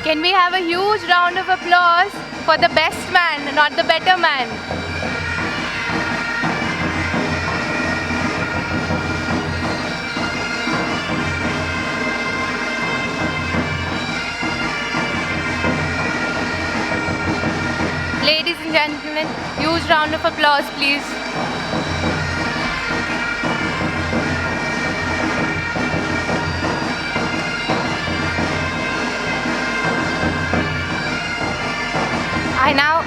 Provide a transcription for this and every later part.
Can we have a huge round of applause for the best man, not the better man? Ladies and gentlemen, huge round of applause, please. I now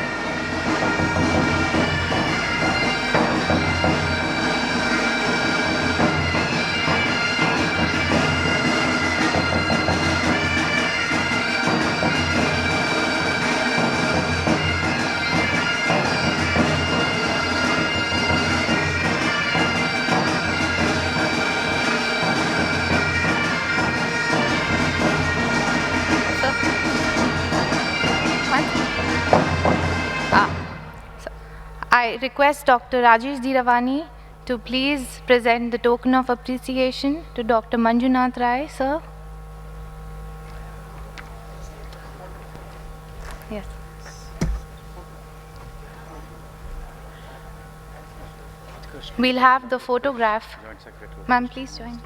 I request Dr. Rajesh Dhiravani to please present the token of appreciation to Dr. Manjunath Rai, sir. Yes. We'll have the photograph. Ma'am, please join.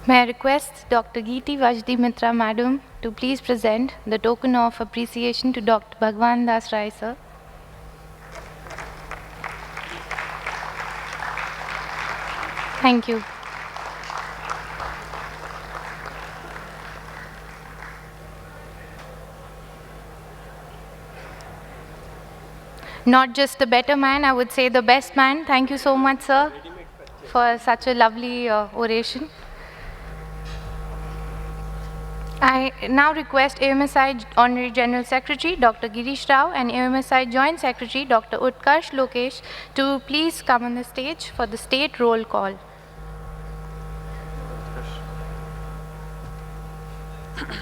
May I request Dr. Geeti Vajdi Mitra, Madam, to please present the token of appreciation to Dr. Bhagwan Das Rai, sir. Thank you. Not just the better man, I would say the best man. Thank you so much, sir, for such a lovely oration. I now request AMSI Honorary General Secretary Dr. Girish Rao and AMSI Joint Secretary Dr. Utkarsh Lokesh to please come on the stage for the state roll call. Have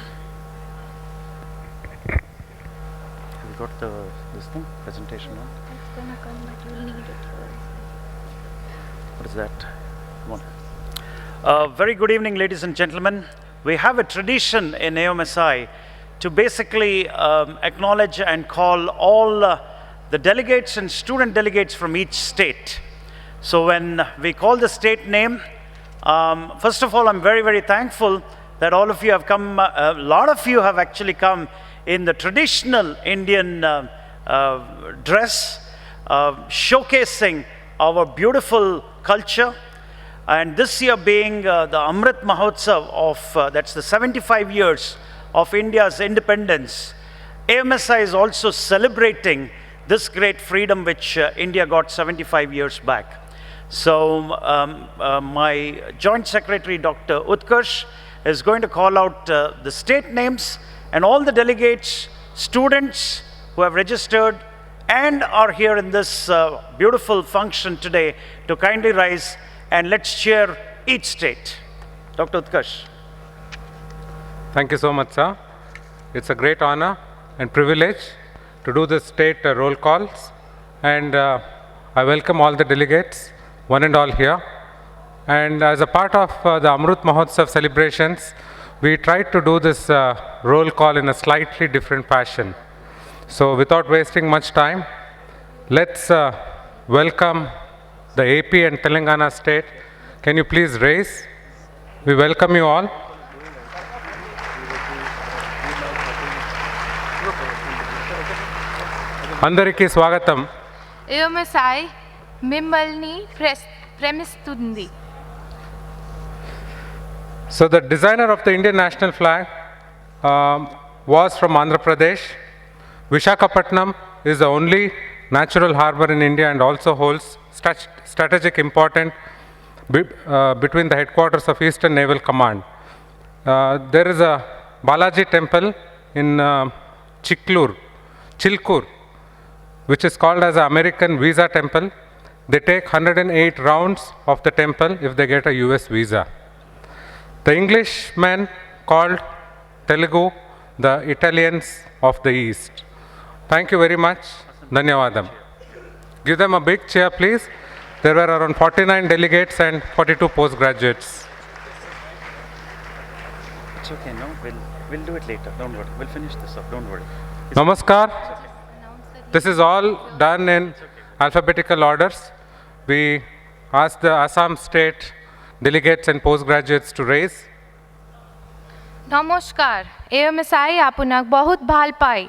you got this thing, presentation one? It's gonna come, but you'll need it. What is that? Come on. Very good evening, ladies and gentlemen. We have a tradition in AMSI to basically acknowledge and call all the delegates and student delegates from each state. So when we call the state name, first of all, I'm very, very thankful that all of you have come, a lot of you have actually come in the traditional Indian dress, showcasing our beautiful culture. And this year being the Amrit Mahotsav of, that's the 75 years of India's independence, AMSI is also celebrating this great freedom which India got 75 years back. So my Joint Secretary, Dr. Utkarsh, is going to call out the state names and all the delegates, students who have registered and are here in this beautiful function today to kindly rise and let's cheer each state. Dr. Utkarsh. Thank you so much, sir. It's a great honor and privilege to do the state roll calls. And I welcome all the delegates, one and all here. And as a part of the Amrit Mahotsav celebrations, we tried to do this roll call in a slightly different fashion. So without wasting much time, let's welcome the AP and Telangana state. Can you please raise? We welcome you all. Andariki swagatam. AMSI Mimmalni Premistundi. So the designer of the Indian national flag was from Andhra Pradesh. Visakhapatnam is the only natural harbor in India and also holds strategic importance between the headquarters of Eastern Naval Command. There is a Balaji temple in Chilkur, which is called as the American Visa Temple. They take 108 rounds of the temple if they get a US visa. The Englishmen called Telugu the Italians of the East. Thank you very much. Dhanyavadam. Give them a big cheer, please. There were around 49 delegates and 42 postgraduates. It's okay, no? We'll do it later. Don't worry. We'll finish this up. Don't worry. Namaskar. This is all done in alphabetical orders. We ask the Assam state delegates and postgraduates to raise. নমস্কার AMSI আপোনাক বহুত ভাল পাই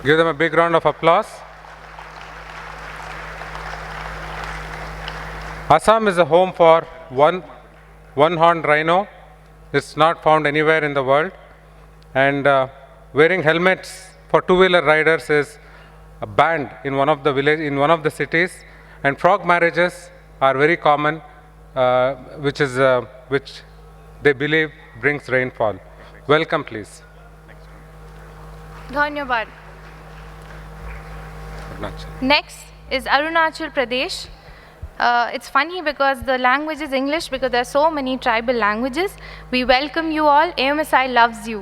Give them a big round of applause. Assam is a home for one-horned rhino. It's not found anywhere in the world. And wearing helmets for two-wheeler riders is banned in one of the cities. And frog marriages are very common, which they believe brings rainfall. Welcome, please. ধন্যবাদ Next is Arunachal Pradesh. It's funny because the language is English because there are so many tribal languages. We welcome you all. AMSI loves you.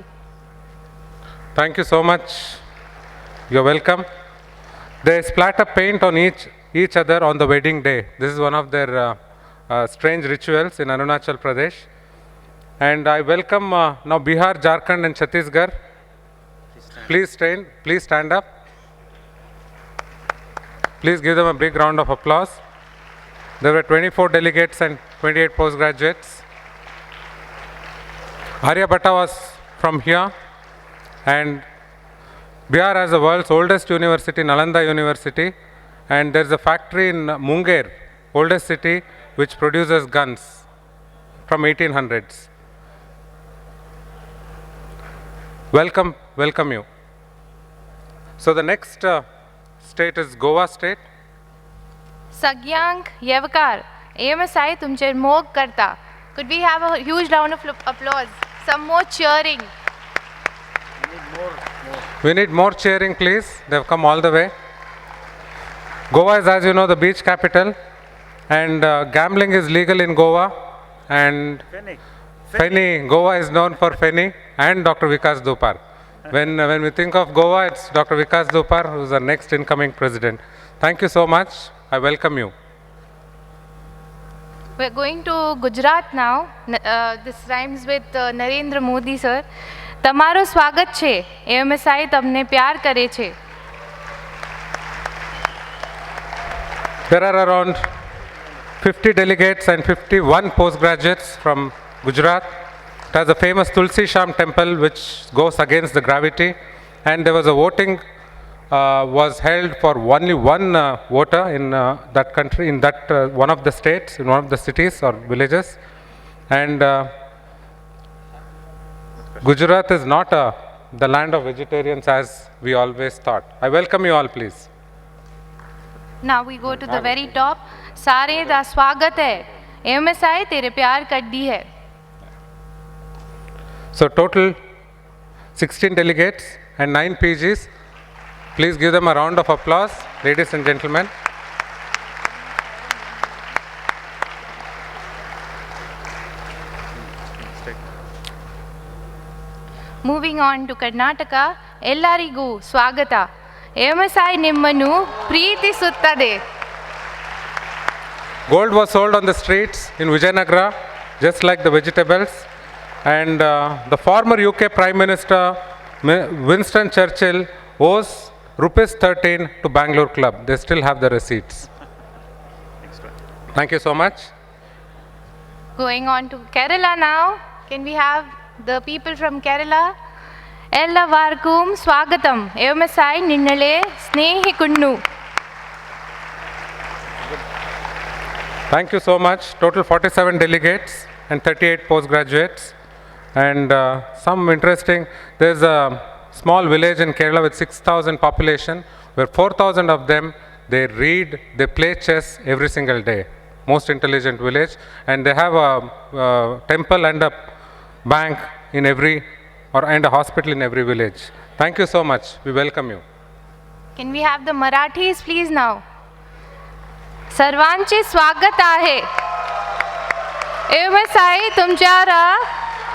Thank you so much. You're welcome. They splatter paint on each other on the wedding day. This is one of their strange rituals in Arunachal Pradesh. And I welcome now Bihar, Jharkhand and Chhattisgarh. Please stand up. Please give them a big round of applause. There were 24 delegates and 28 postgraduates. Aryabhatta was from here, and Bihar has the world's oldest university, Nalanda University, and there's a factory in Munger, oldest city, which produces guns from 1800s. Welcome you. So the next state is Goa state. Sagyang Yevkar. AMSI तुमचे मोग करता. Could we have a huge round of applause? Some more cheering. We need more cheering, please. They've come all the way. Goa is, as you know, the beach capital, and gambling is legal in Goa. And Feni, Goa is known for Feni and Dr. Vikas Dupar. When we think of Goa, it's Dr. Vikas Dupar, who's our next incoming president. Thank you so much. I welcome you. We're going to Gujarat now. This rhymes with Narendra Modi, sir. તમારું સ્વાગત છે. AMSI તમને પ્યાર કરે છે. There are around 50 delegates and 51 postgraduates from Gujarat. It has a famous Tulsi Sham temple which goes against the gravity, and there was a voting was held for only one voter in that country, in that one of the states, in one of the cities or villages. And Gujarat is not the land of vegetarians as we always thought. I welcome you all, please. Now we go to the very top. सारे दा स्वागत है. AMSI तेरे प्यार कड्डी है. So total 16 delegates and 9 PGs. Please give them a round of applause, ladies and gentlemen. Moving on to Karnataka, ಎಲ್ಲರಿಗೂ ಸ್ವಾಗತ. AMSI ನಿಮ್ಮನ್ನು ಪ್ರೀತಿಸುತ್ತದೆ. Gold was sold on the streets in Vijayanagara, just like the vegetables. And the former UK Prime Minister Winston Churchill owes ₹13 to Bangalore Club. They still have the receipts. Thank you so much. Going on to Kerala now. Can we have the people from Kerala? Ellavarkum swagatam. AMSI ninnale snehikunnu. Thank you so much. Total 47 delegates and 38 postgraduates. And some interesting, there's a small village in Kerala with 6,000 population, where 4,000 of them, they read, they play chess every single day. Most intelligent village. And they have a temple and a bank in every, and a hospital in every village. Thank you so much. We welcome you. Can we have the Marathis please now? सर्वांचे स्वागत आहे. AMSI तुमच्यावर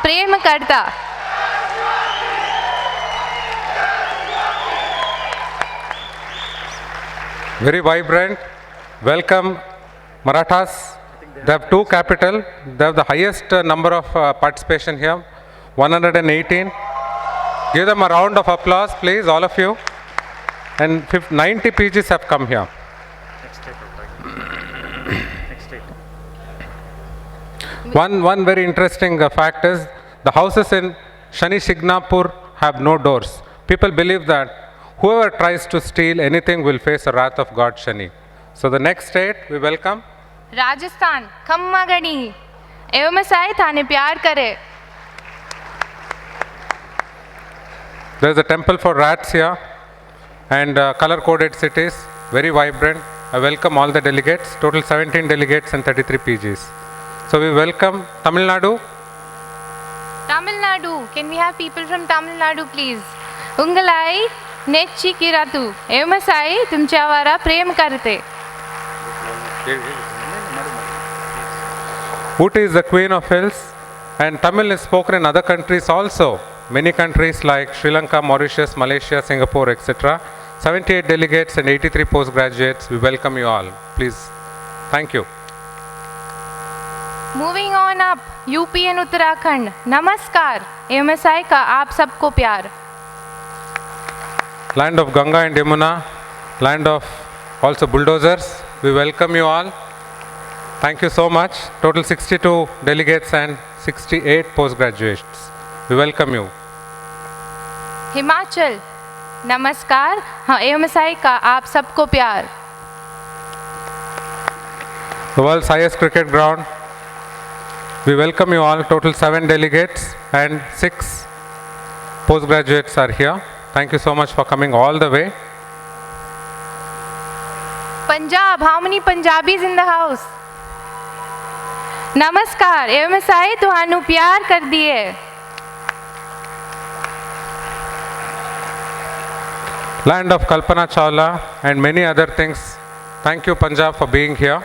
प्रेम करता. very vibrant. Welcome, Marathas. They have two capital. They have the highest number of participation here, 118. Give them a round of applause, please, all of you. And 90 PGs have come here. One very interesting fact is the houses in Shani Shignapur have no doors. People believe that whoever tries to steal anything will face the wrath of God Shani. So the next state we welcome. Rajasthan खम्मा गणी एवं साय थाने प्यार करे. There is a temple for rats here and color-coded cities, very vibrant. I welcome all the delegates, total 17 delegates and 33 PGs. So we welcome Tamil Nadu. Tamil Nadu, can we have people from Tamil Nadu please? Ungalai nechi kiratu एवं साय तुमच्यावारा प्रेम करते. Ooty is the queen of hills and Tamil is spoken in other countries also. Many countries like Sri Lanka, Mauritius, Malaysia, Singapore, etc. 78 delegates and 83 postgraduates. We welcome you all. Please. Thank you. Moving on up, UP and Uttarakhand. Namaskar. AMSI का आप सबको प्यार. Land of Ganga and Yamuna, land of also bulldozers. We welcome you all. Thank you so much. Total 62 delegates and 68 postgraduates. We welcome you. Himachal. नमस्कार. हाँ AMSI का आप सबको प्यार. The world's highest cricket ground. We welcome you all. Total 7 delegates and 6 postgraduates are here. Thank you so much for coming all the way. Punjab. How many Punjabis in the house? नमस्कार. AMSI तुहानू प्यार कर दिए. Land of Kalpana Chawla and many other things. Thank you Punjab for being here.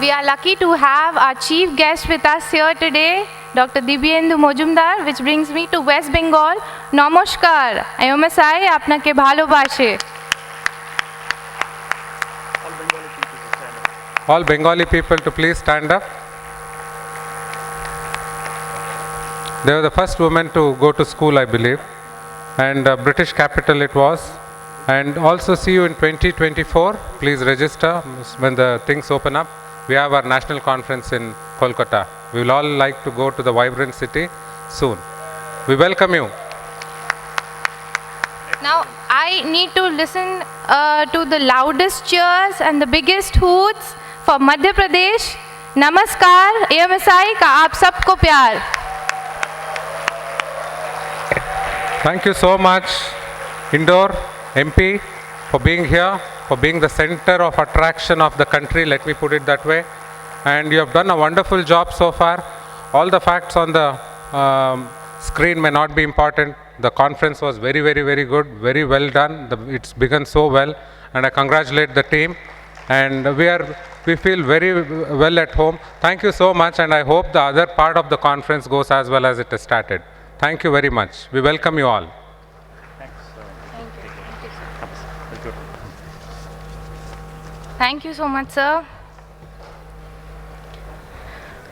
We are lucky to have our chief guest with us here today, Dr. Dibyendu Mojumdar, which brings me to West Bengal. Namaskar. AMSI আপনাকে ভালোবাসে. All Bengali people to please stand up. They were the first women to go to school, I believe, and British capital it was. And also see you in 2024. Please register when the things open up. We have our national conference in Kolkata. We will all like to go to the vibrant city soon. We welcome you. Now I need to listen to the loudest cheers and the biggest hoots for Madhya Pradesh. Namaskar. AMSI का आप सबको प्यार. Thank you so much, Indore MP, for being here, for being the center of attraction of the country, let me put it that way. And you have done a wonderful job so far. All the facts on the screen may not be important. The conference was very, very, very good, very well done. It's begun so well, and I congratulate the team. And we feel very well at home. Thank you so much, and I hope the other part of the conference goes as well as it has started. Thank you very much. We welcome you all. Thank you so much, sir.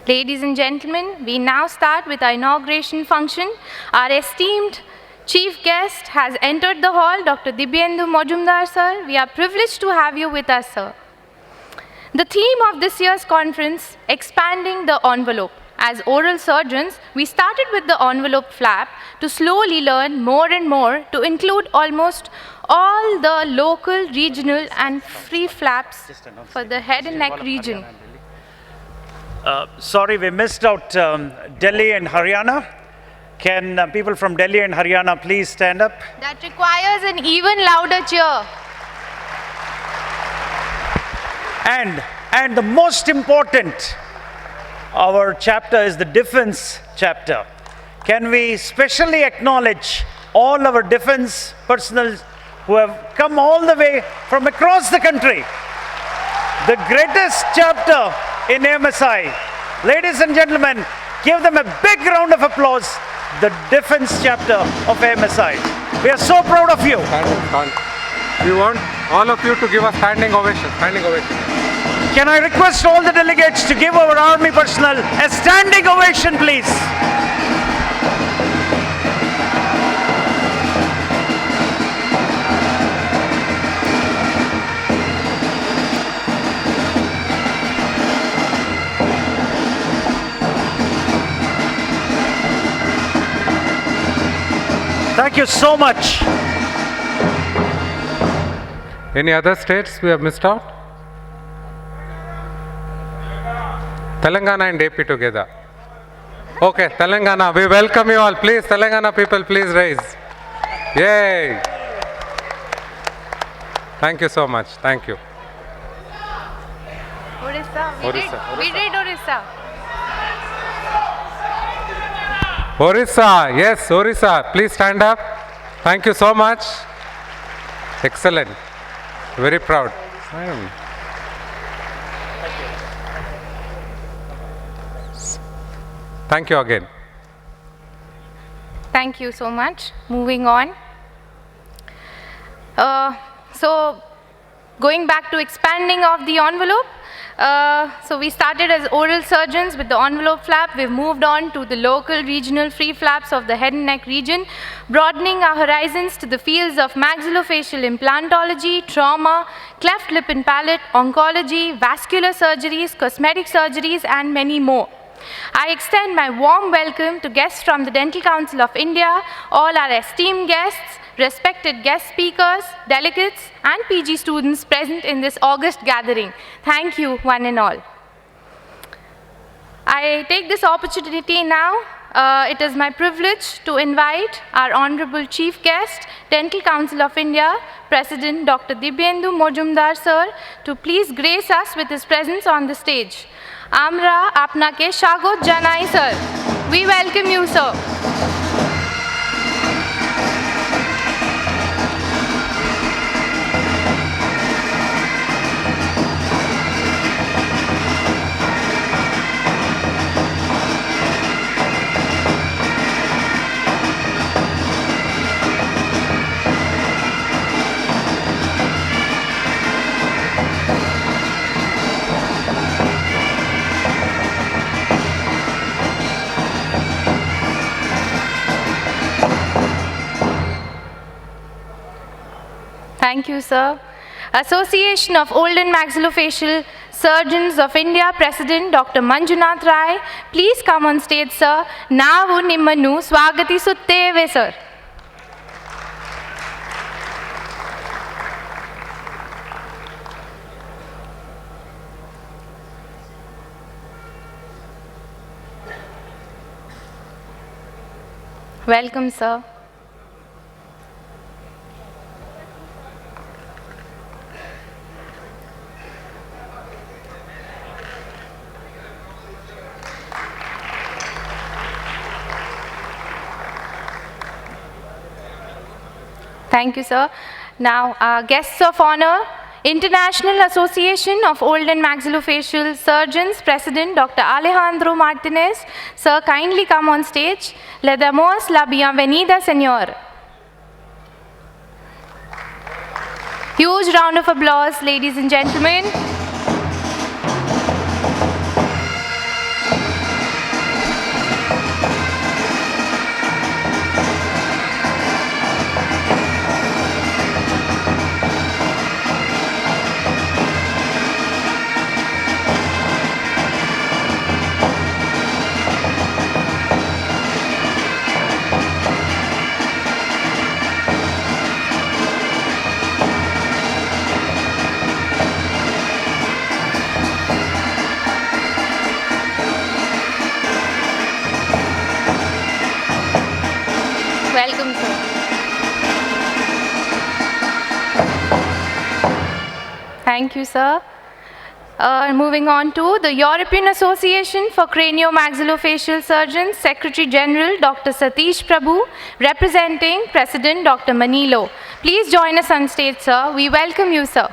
Ladies and gentlemen, we now start with our inauguration function. Our esteemed chief guest has entered the hall, Dr. Dibyendu Mojumdar, sir. We are privileged to have you with us, sir. The theme of this year's conference, expanding the envelope. As oral surgeons, we started with the envelope flap to slowly learn more and more to include almost all the local, regional and free flaps for the head and neck region. Sorry, we missed out Delhi and Haryana. Can people from Delhi and Haryana please stand up? That requires an even louder cheer. And the most important, our chapter is the defense chapter. Can we specially acknowledge all our defense personnel who have come all the way from across the country? The greatest chapter in AMSI. Ladies and gentlemen, give them a big round of applause, the defense chapter of AMSI. We are so proud of you. We want all of you to give a standing ovation. Standing ovation. Can I request all the delegates to give our army personnel a standing ovation, please? Thank you so much. Any other states we have missed out? Telangana and AP together. Okay, Telangana, we welcome you all. Please, Telangana people, please rise. Yay! Thank you so much. Thank you. Orissa. We did Orissa. Orissa, yes, Orissa, please stand up. Thank you so much. Excellent. Very proud. Thank you again. Thank you so much. Moving on. So, going back to expanding of the envelope. So we started as oral surgeons with the envelope flap. We've moved on to the local, regional free flaps of the head and neck region, broadening our horizons to the fields of maxillofacial implantology, trauma, cleft lip and palate, oncology, vascular surgeries, cosmetic surgeries, and many more. I extend my warm welcome to guests from the Dental Council of India, all our esteemed guests, respected guest speakers, delegates, and PG students present in this august gathering. Thank you, one and all. I take this opportunity now. It is my privilege to invite our Honorable Chief Guest, Dental Council of India, President Dr. Dibyendu Mojumdar sir, to please grace us with his presence on the stage. Amra apnake shagot janai sir. We welcome you, sir. Thank you, sir. Association of Old and Maxillofacial Surgeons of India, President Dr. Manjunath Rai, please come on stage, sir. ನಾವು ನಿಮ್ಮನ್ನು ಸ್ವಾಗತಿಸುತ್ತೇವೆ, sir. Welcome, sir. Thank you, sir. Now, our guests of honor, International Association of Old and Maxillofacial Surgeons, President Dr. Alejandro Martinez. Sir, kindly come on stage. Le damos la bienvenida, señor. Huge round of applause, ladies and gentlemen. Welcome, sir. Thank you, sir. Moving on to the European Association for Cranio-Maxillofacial Surgeons, Secretary General Dr. Satish Prabhu, representing President Dr. Manilo. Please join us on stage, sir. We welcome you, sir.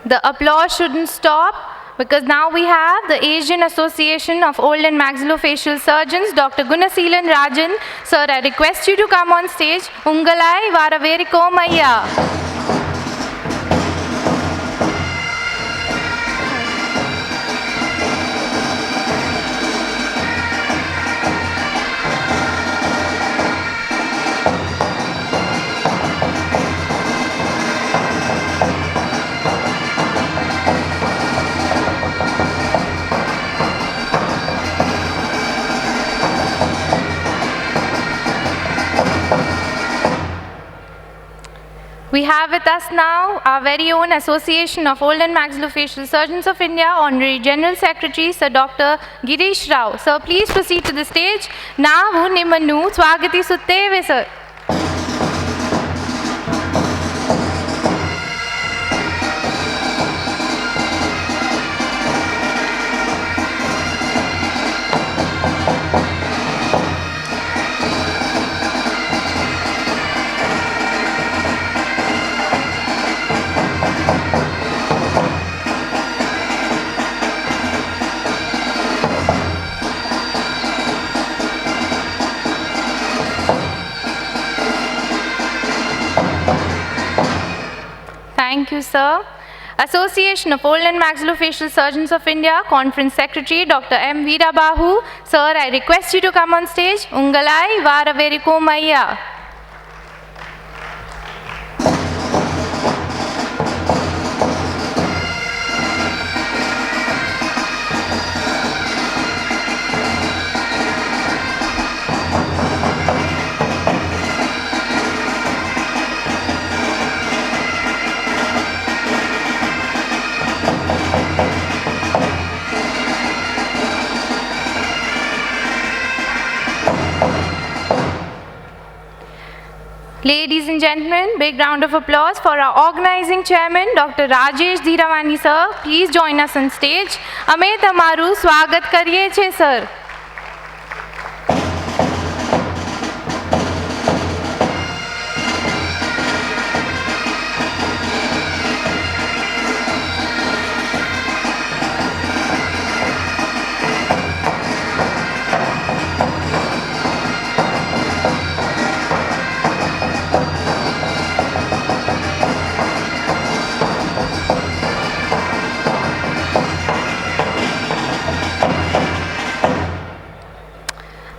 The applause shouldn't stop because now we have the Asian Association of Oral and Maxillofacial Surgeons, Dr. Gunaseelan Rajan. Sir, I request you to come on stage. Ungalai Varaverikomaya. We have with us now our very own Association of Oral and Maxillofacial Surgeons of India, Honorary General Secretary, Sir Dr. Girish Rao. Sir, please proceed to the stage. Now, Nimanu Swagati Sutteve, sir. Thank you, sir. Association of Oral and Maxillofacial Surgeons of India, Conference Secretary, Dr. M. Veerabahu. Sir, I request you to come on stage. Ungalai Varaverikomaya. Ladies and gentlemen, big round of applause for our organizing chairman, Dr. Rajesh Dhiravani sir. Please join us on stage. Ame tamaru swagat kariye છે sir.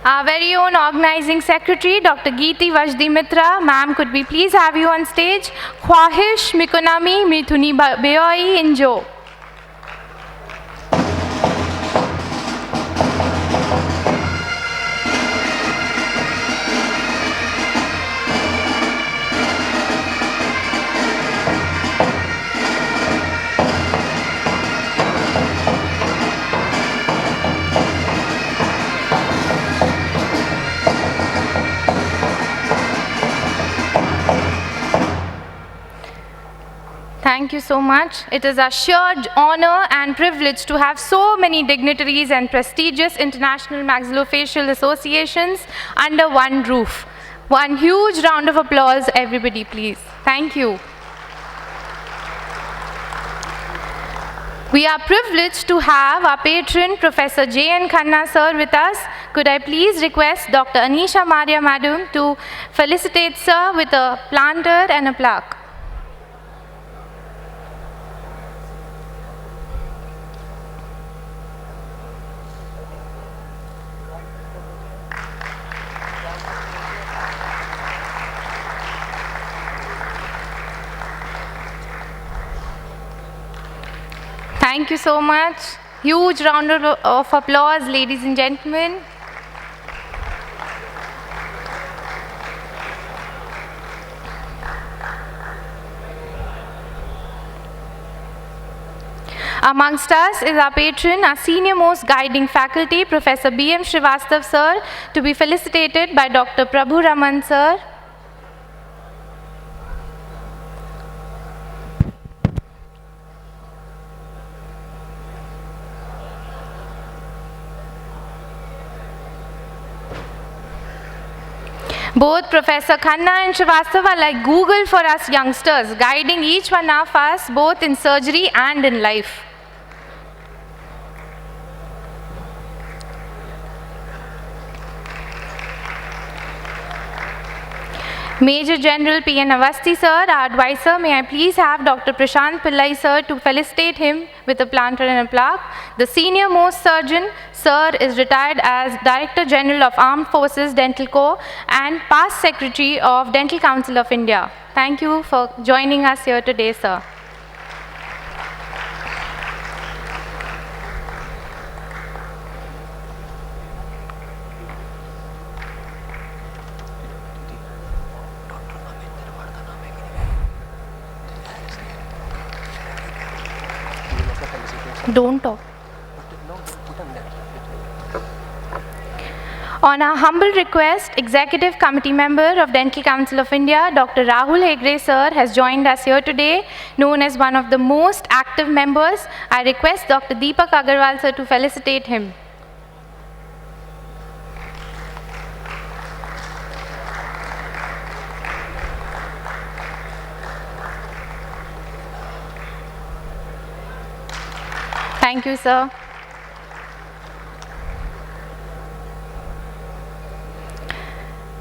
Our very own organizing secretary, Dr. Geeti Vajdi Mitra. Ma'am, could we please have you on stage? Khwahish Mikonami Mithuni Beoi Injo. Thank you so much. It is our sheer honor and privilege to have so many dignitaries and prestigious international maxillofacial associations under one roof. One huge round of applause, everybody, please. Thank you. We are privileged to have our patron, Professor J.N. Khanna sir, with us. Could I please request Dr. Anisha Maria madam to felicitate sir with a planter and a plaque. Thank you so much. Huge round of applause, ladies and gentlemen. Amongst us is our patron, our senior most guiding faculty, Professor B.M. Srivastav sir, to be felicitated by Dr. Prabhu Raman sir. Both Professor Khanna and Srivastava are like Google for us youngsters, guiding each one of us both in surgery and in life. Major General P. N. Avasthi sir, our advisor, may I please have Dr. Prashant Pillai sir to felicitate him with a plantar and a plaque. The senior most surgeon, sir, is retired as Director General of Armed Forces Dental Corps and past Secretary of Dental Council of India. Thank you for joining us here today, sir. Don't talk. On our humble request, Executive Committee Member of Dental Council of India, Dr. Rahul Hegde sir, has joined us here today, known as one of the most active members. I request Dr. Deepak Agarwal sir to felicitate him. Thank you, sir.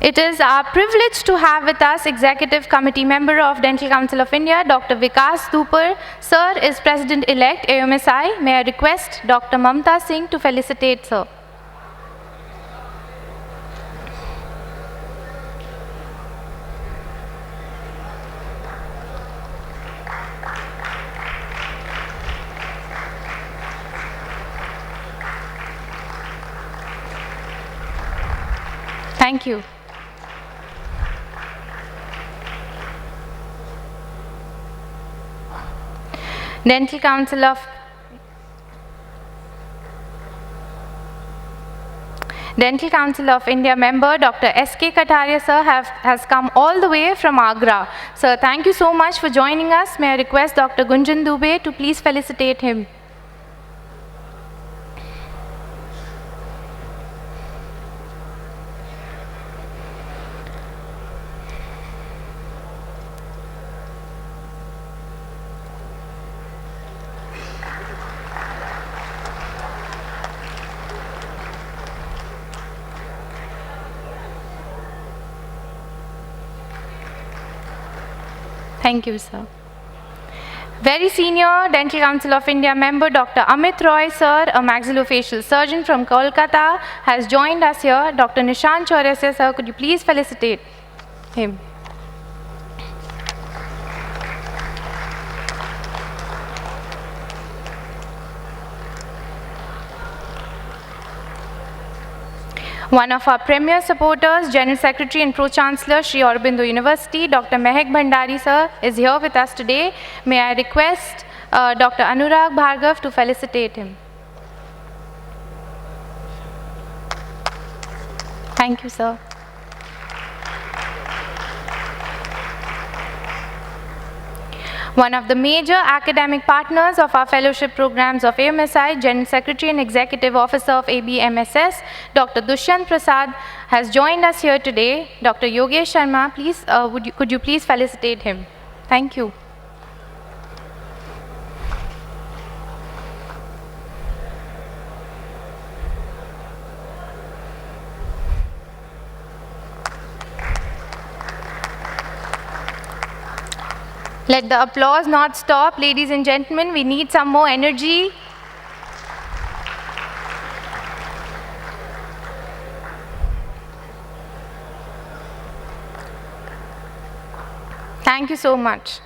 It is our privilege to have with us Executive Committee Member of Dental Council of India, Dr. Vikas Dupar. Sir is President-elect AMSI. May I request Dr. Mamta Singh to felicitate sir. Thank you. Dental Council of India member Dr. S.K. Kataria sir has come all the way from Agra. Sir, thank you so much for joining us. May I request Dr. Gunjan Dubey to please felicitate him. Thank you, sir. Very senior Dental Council of India member Dr. Amit Roy, sir, a maxillofacial surgeon from Kolkata, has joined us here. Dr. Nishant Chaurasya, sir, could you please felicitate him? One of our premier supporters, General Secretary and Pro-Chancellor, Sri Aurobindo University, Dr. Mehak Bhandari, sir, is here with us today. May I request Dr. Anurag Bhargav to felicitate him. Thank you, sir. One of the major academic partners of our fellowship programs of AMSI, General Secretary and Executive Officer of ABMSS, Dr. Dushyant Prasad, has joined us here today. Dr. Yogesh Sharma, please, could you please felicitate him? Thank you. Let the applause not stop, ladies and gentlemen. We need some more energy. Thank you so much.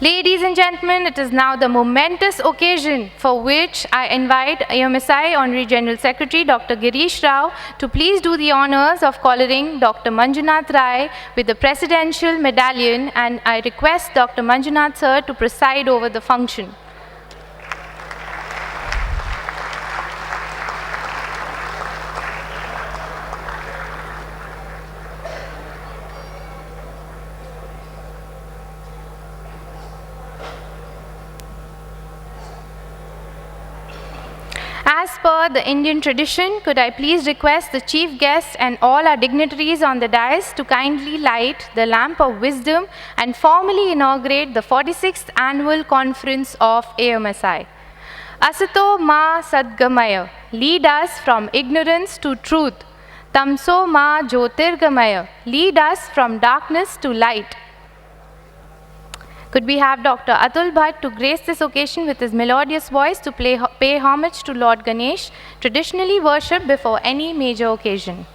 Ladies and gentlemen, it is now the momentous occasion for which I invite AMSI Honorary General Secretary Dr. Girish Rao to please do the honors of collaring Dr. Manjunath Rai with the Presidential Medallion, and I request Dr. Manjunath sir to preside over the function. As per the Indian tradition, could I please request the chief guest and all our dignitaries on the dais to kindly light the lamp of wisdom and formally inaugurate the 46th annual conference of AMSI. Asato ma sadgamaya, lead us from ignorance to truth. Tamso ma jyotirgamaya, lead us from darkness to light. Could we have Dr. Atul Bhatt to grace this occasion with his melodious voice to pay homage to Lord Ganesh, traditionally worshipped before any major occasion.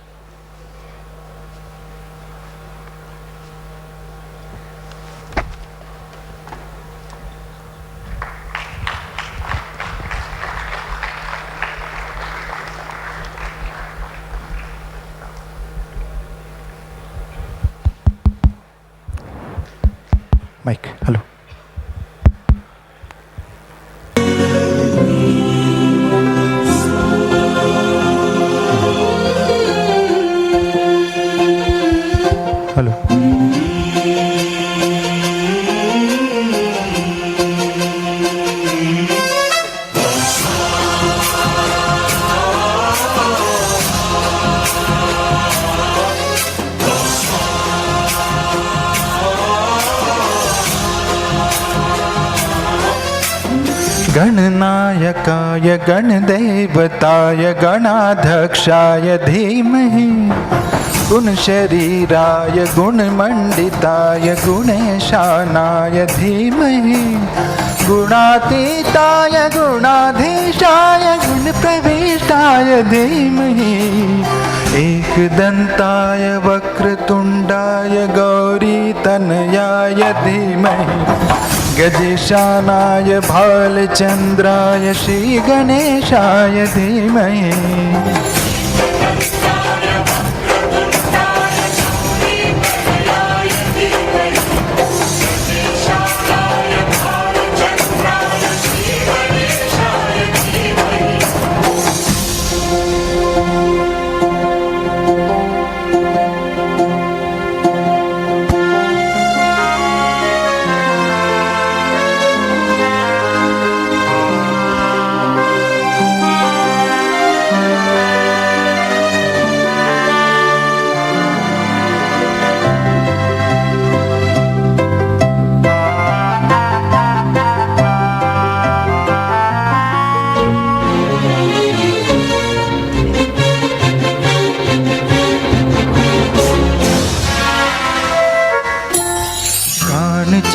Mike, hello. Hello. गणनायकाय गणदैवताय गणाध्यक्षाय धीमहि गुणशरीराय गुणमण्डिताय गुणेशानाय धीमहि गुणातीताय गुणाधीशाय गुणप्रविष्टाय धीमहि एकदन्ताय वक्रतुण्डाय गौरीतनयाय धीमहि गजेशानाय भालचन्द्राय श्रीगणेशाय धीमहि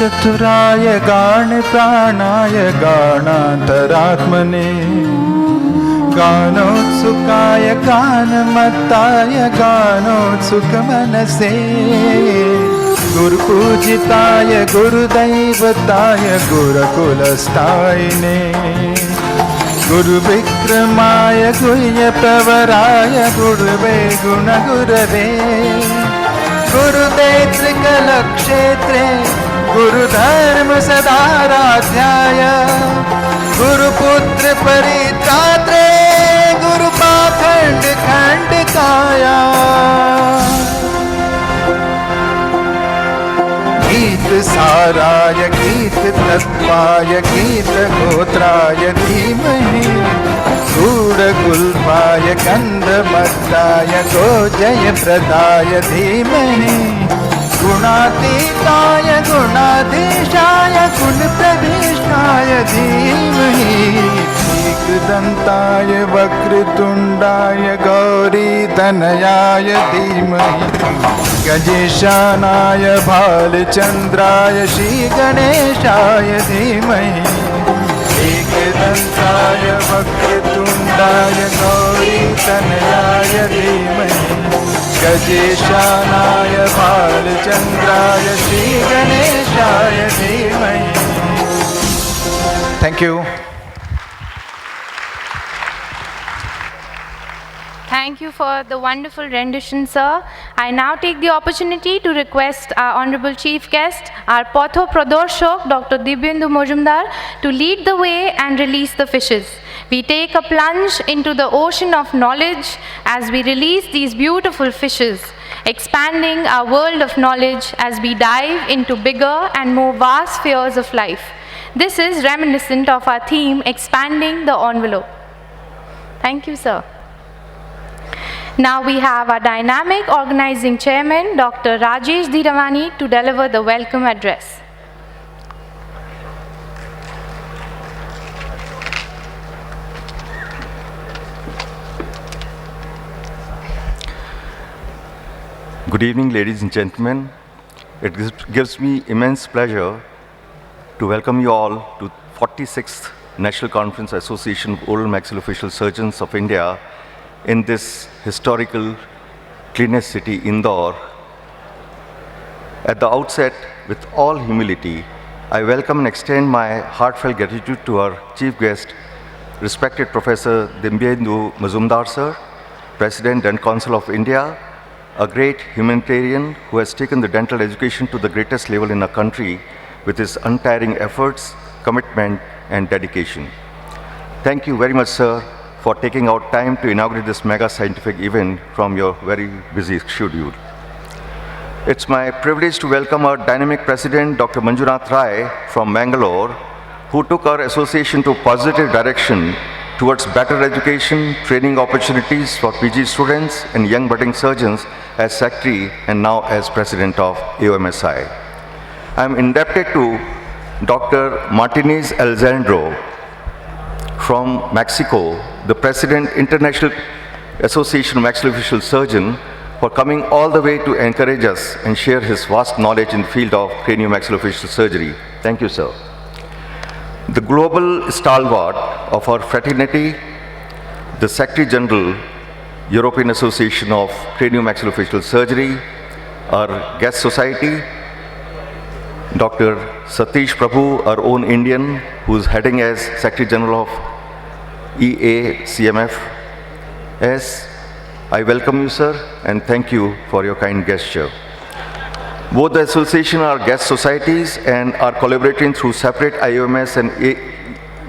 चतुराय गान प्राणाय गानान्तरात्मने गानोत्सुकाय गानमत्ताय गानोत्सुकमनसे गुरुपूजिताय गुरुदैवताय गुरुकुलस्थायिने गुरुविक्रमाय गुह्यप्रवराय गुरुवे गुणगुरवे गुरुते त्रिकलक्षेत्रे गुरुधर्म सदाराध्याय गुरुपुत्र परित्रात्रे गुरुपाखण्ड खण्डकाया गीत साराय गीत तत्वाय गीत गोत्राय धीमहि गूढगुल्पाय गन्धमत्ताय गोजय प्रदाय धीमहि गुणातीताय गुणाधीशाय गुणप्रविष्टाय धीमहि एकदन्ताय वक्रतुण्डाय गौरीतनयाय धीमहि गजेशानाय भालचन्द्राय श्रीगणेशाय धीमहि एकदन्ताय वक्रतुण्डाय गौरीतनयाय धीमहि गजेशानाय भालचन्द्राय श्रीगणेशाय धीमहि. Thank you. Thank you for the wonderful rendition, sir. I now take the opportunity to request our Honorable Chief Guest, our Potho Pradorshok, Dr. Dibyendu Mojumdar, to lead the way and release the fishes. We take a plunge into the ocean of knowledge as we release these beautiful fishes, expanding our world of knowledge as we dive into bigger and more vast spheres of life. This is reminiscent of our theme, Expanding the Envelope. Thank you, sir. Now we have our dynamic organizing chairman, Dr. Rajesh Dhiravani, to deliver the welcome address. Good evening, ladies and gentlemen. It gives me immense pleasure to welcome you all to 46th National Conference Association of Oral Maxillofacial Surgeons of India in this historical cleanest city, Indore. At the outset, with all humility, I welcome and extend my heartfelt gratitude to our chief guest, respected Professor Dimbyendu Mazumdar sir, President and Council of India, a great humanitarian who has taken the dental education to the greatest level in our country with his untiring efforts, commitment, and dedication. Thank you very much, sir, for taking out time to inaugurate this mega scientific event from your very busy schedule. It's my privilege to welcome our dynamic president, Dr. Manjunath Rai from Bangalore, who took our association to a positive direction towards better education, training opportunities for PG students and young budding surgeons as secretary and now as president of AOMSI. I am indebted to Dr. Martinez Alejandro from Mexico, the president, International Association of Maxillofacial Surgeons, for coming all the way to encourage us and share his vast knowledge in the field of craniomaxillofacial surgery. Thank you, sir. The global stalwart of our fraternity, the Secretary General, European Association of Craniomaxillofacial Surgery, our guest society, Dr. Satish Prabhu, our own Indian, who is heading as Secretary General of EACMF. I welcome you, sir, and thank you for your kind gesture. Both the association are guest societies and are collaborating through separate IOMS and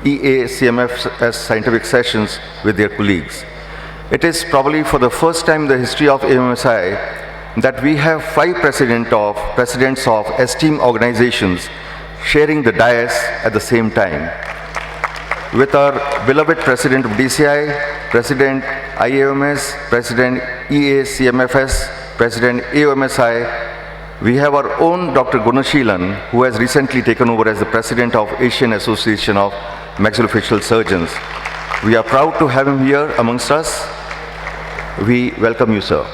EACMF scientific sessions with their colleagues. It is probably for the first time in the history of AOMSI that we have 5 presidents of esteemed organizations sharing the dais at the same time. With our beloved President of DCI, President IAOMS, President EACMFS, President AOMSI, we have our own Dr. Gunashilan, who has recently taken over as the President of Asian Association of Maxillofacial Surgeons. We are proud to have him here amongst us. We welcome you, sir.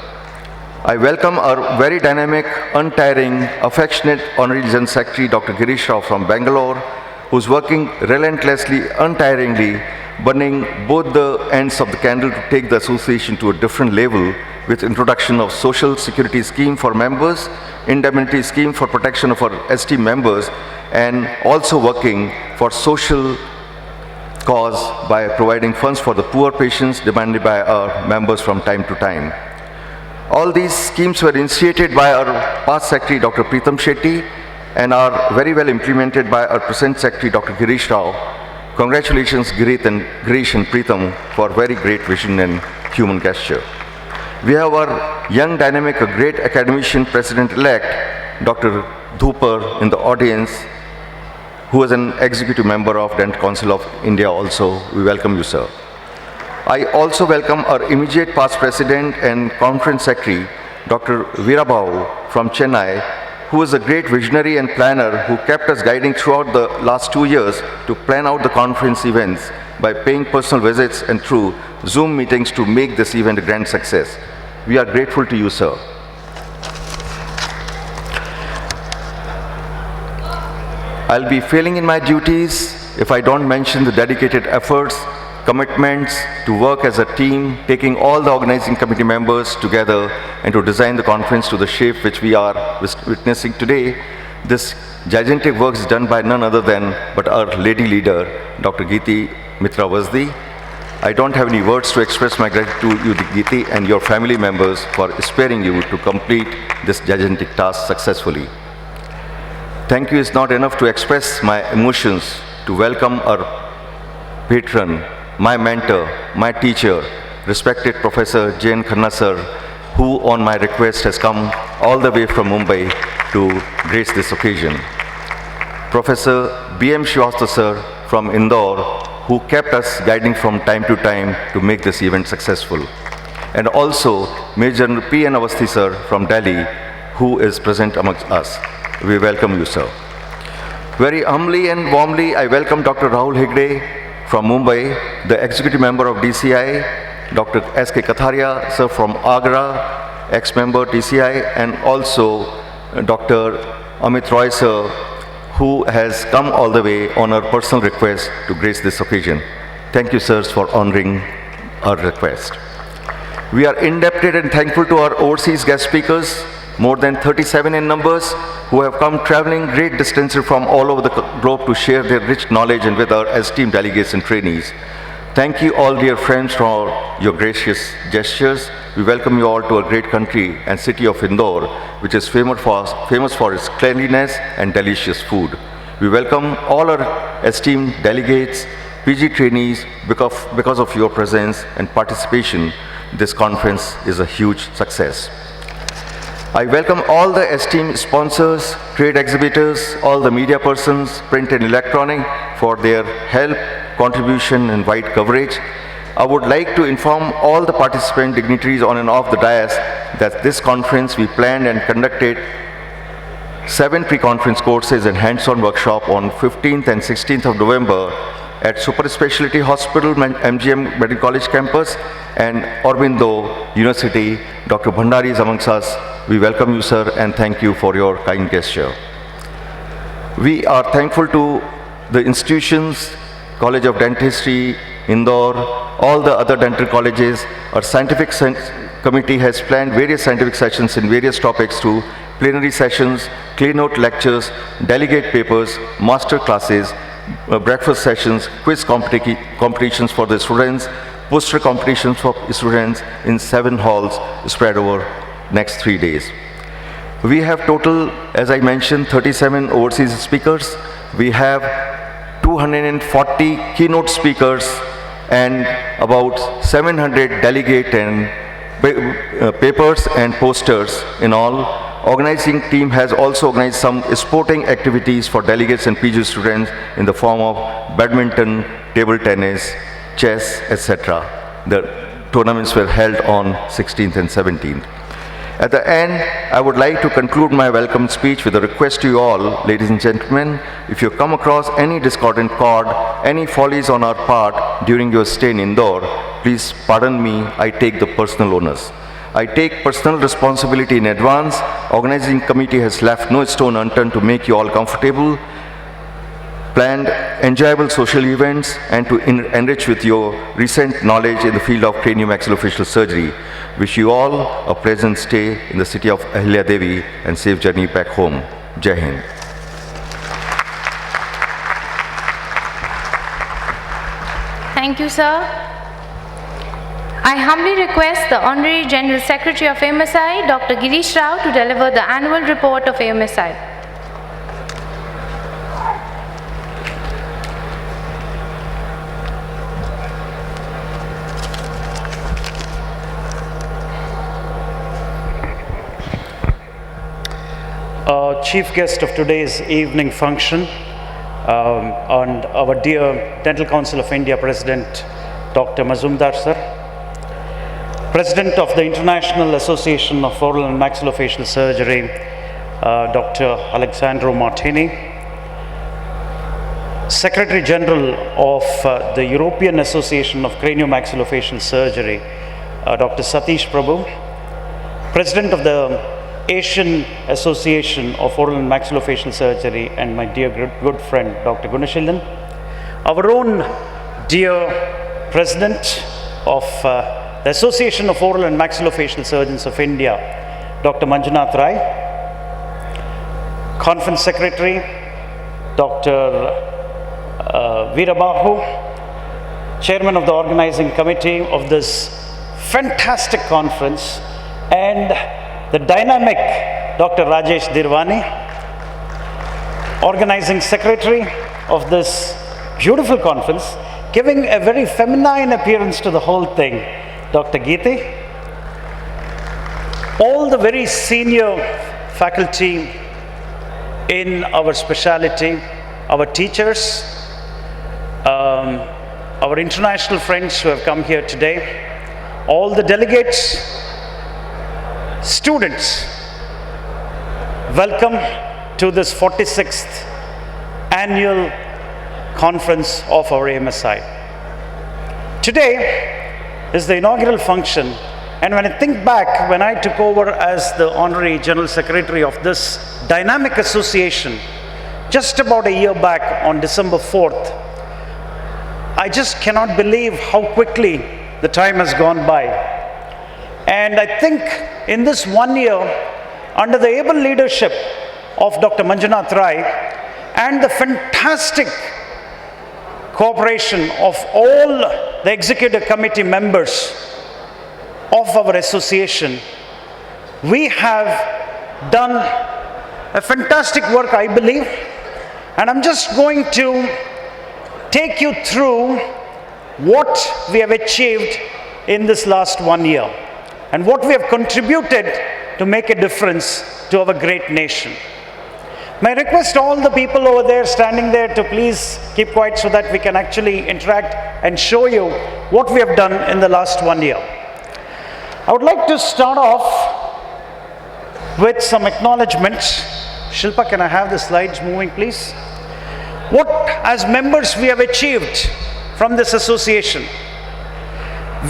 I welcome our very dynamic, untiring, affectionate Honorary General Secretary, Dr. Girish Rao from Bangalore, who's working relentlessly, untiringly, burning both the ends of the candle to take the association to a different level with introduction of social security scheme for members, indemnity scheme for protection of our esteemed members, and also working for social cause by providing funds for the poor patients demanded by our members from time to time. All these schemes were initiated by our past secretary, Dr. Preetham Shetty, and are very well implemented by our present secretary, Dr. Girish Rao. Congratulations, Girish and Preetham, for very great vision and human gesture. We have our young, dynamic, a great academician, President-elect, Dr. Dhupar, in the audience, who is an executive member of Dental Council of India also. We welcome you, sir. I also welcome our immediate past President and Conference Secretary, Dr. Veerabhau from Chennai, who is a great visionary and planner who kept us guiding throughout the last 2 years to plan out the conference events by paying personal visits and through Zoom meetings to make this event a grand success. We are grateful to you, sir. I'll be failing in my duties if I don't mention the dedicated efforts, commitments to work as a team, taking all the organizing committee members together and to design the conference to the shape which we are witnessing today. This gigantic work is done by none other than but our lady leader, Dr. Geeti Mitra Vazdi. I don't have any words to express my gratitude to you, Geeti, and your family members for sparing you to complete this gigantic task successfully. Thank you is not enough to express my emotions to welcome our patron, my mentor, my teacher, respected Professor J.N. Khanna sir, who on my request has come all the way from Mumbai to grace this occasion. Professor B.M. Srivastava sir from Indore, who kept us guiding from time to time to make this event successful. And also Major General P.N. Awasthi sir from Delhi, who is present amongst us. We welcome you, sir. Very humbly and warmly, I welcome Dr. Rahul Hegde from Mumbai, the Executive Member of DCI, Dr. S.K. Katharia, sir from Agra, ex-member DCI, and also Dr. Amit Roy, sir, who has come all the way on our personal request to grace this occasion. Thank you, sirs, for honoring our request. We are indebted and thankful to our overseas guest speakers, more than 37 in numbers, who have come traveling great distances from all over the globe to share their rich knowledge and with our esteemed delegates and trainees. Thank you all, dear friends, for your gracious gestures. We welcome you all to our great country and city of Indore, which is famous for its cleanliness and delicious food. We welcome all our esteemed delegates, PG trainees. Because of your presence and participation, this conference is a huge success. I welcome all the esteemed sponsors, trade exhibitors, all the media persons, print and electronic, for their help, contribution, and wide coverage. I would like to inform all the participant dignitaries on and off the dais that this conference we planned and conducted 7 pre-conference courses and hands-on workshop on 15th and 16th of November at Super Specialty Hospital, MGM Medical College campus, and Aurobindo University. Dr. Bhandari is amongst us. We welcome you, sir, and thank you for your kind gesture. We are thankful to the institutions, College of Dentistry, Indore, all the other dental colleges. Our scientific committee has planned various scientific sessions in various topics through plenary sessions, keynote lectures, delegate papers, master classes, breakfast sessions, quiz competitions for the students, poster competitions for students in 7 halls spread over next 3 days. We have total, as I mentioned, 37 overseas speakers. We have 240 keynote speakers and about 700 delegate and papers and posters in all. Organizing team has also organized some sporting activities for delegates and PG students in the form of badminton, table tennis, chess, etc. The tournaments were held on 16th and 17th. At the end, I would like to conclude my welcome speech with a request to you all, ladies and gentlemen, if you come across any discordant chord, any follies on our part during your stay in Indore, please pardon me, I take the personal onus. I take personal responsibility in advance. Organizing committee has left no stone unturned to make you all comfortable, planned enjoyable social events, and to enrich with your recent knowledge in the field of craniomaxillofacial surgery. Wish you all a pleasant stay in the city of Ahilya Devi and safe journey back home. Jai Hind. Thank you, sir. I humbly request the Honorary General Secretary of AMSI, Dr. Girish Rao, to deliver the annual report of AMSI. Chief guest of today's evening function, and our dear Dental Council of India President, Dr. Mazumdar sir, President of the International Association of Oral and Maxillofacial Surgery, Dr. Alexandro Martini, Secretary General of the European Association of Craniomaxillofacial Surgery, Dr. Satish Prabhu, President of the Asian Association of Oral and Maxillofacial Surgery, and my dear good friend, Dr. Gunashildan, our own dear President of the Association of Oral and Maxillofacial Surgeons of India, Dr. Manjunath Rai, Conference Secretary, Dr. Veerabahu, Chairman of the Organizing Committee of this fantastic conference, and the dynamic Dr. Rajesh Dirwani, Organizing Secretary of this beautiful conference, giving a very feminine appearance to the whole thing, Dr. Geeti, all the very senior faculty in our specialty, our teachers, our international friends who have come here today, all the delegates, students, welcome to this 46th annual conference of our AMSI. Today is the inaugural function, and when I think back, when I took over as the Honorary General Secretary of this dynamic association, just about a year back on December 4th, I just cannot believe how quickly the time has gone by. And I think in this 1 year, under the able leadership of Dr. Manjunath Rai and the fantastic cooperation of all the executive committee members of our association, we have done a fantastic work, I believe. And I'm just going to take you through what we have achieved in this last 1 year and what we have contributed to make a difference to our great nation. May I request all the people over there standing there to please keep quiet so that we can actually interact and show you what we have done in the last 1 year. I would like to start off with some acknowledgements. Shilpa, can I have the slides moving, please? What, as members, we have achieved from this association.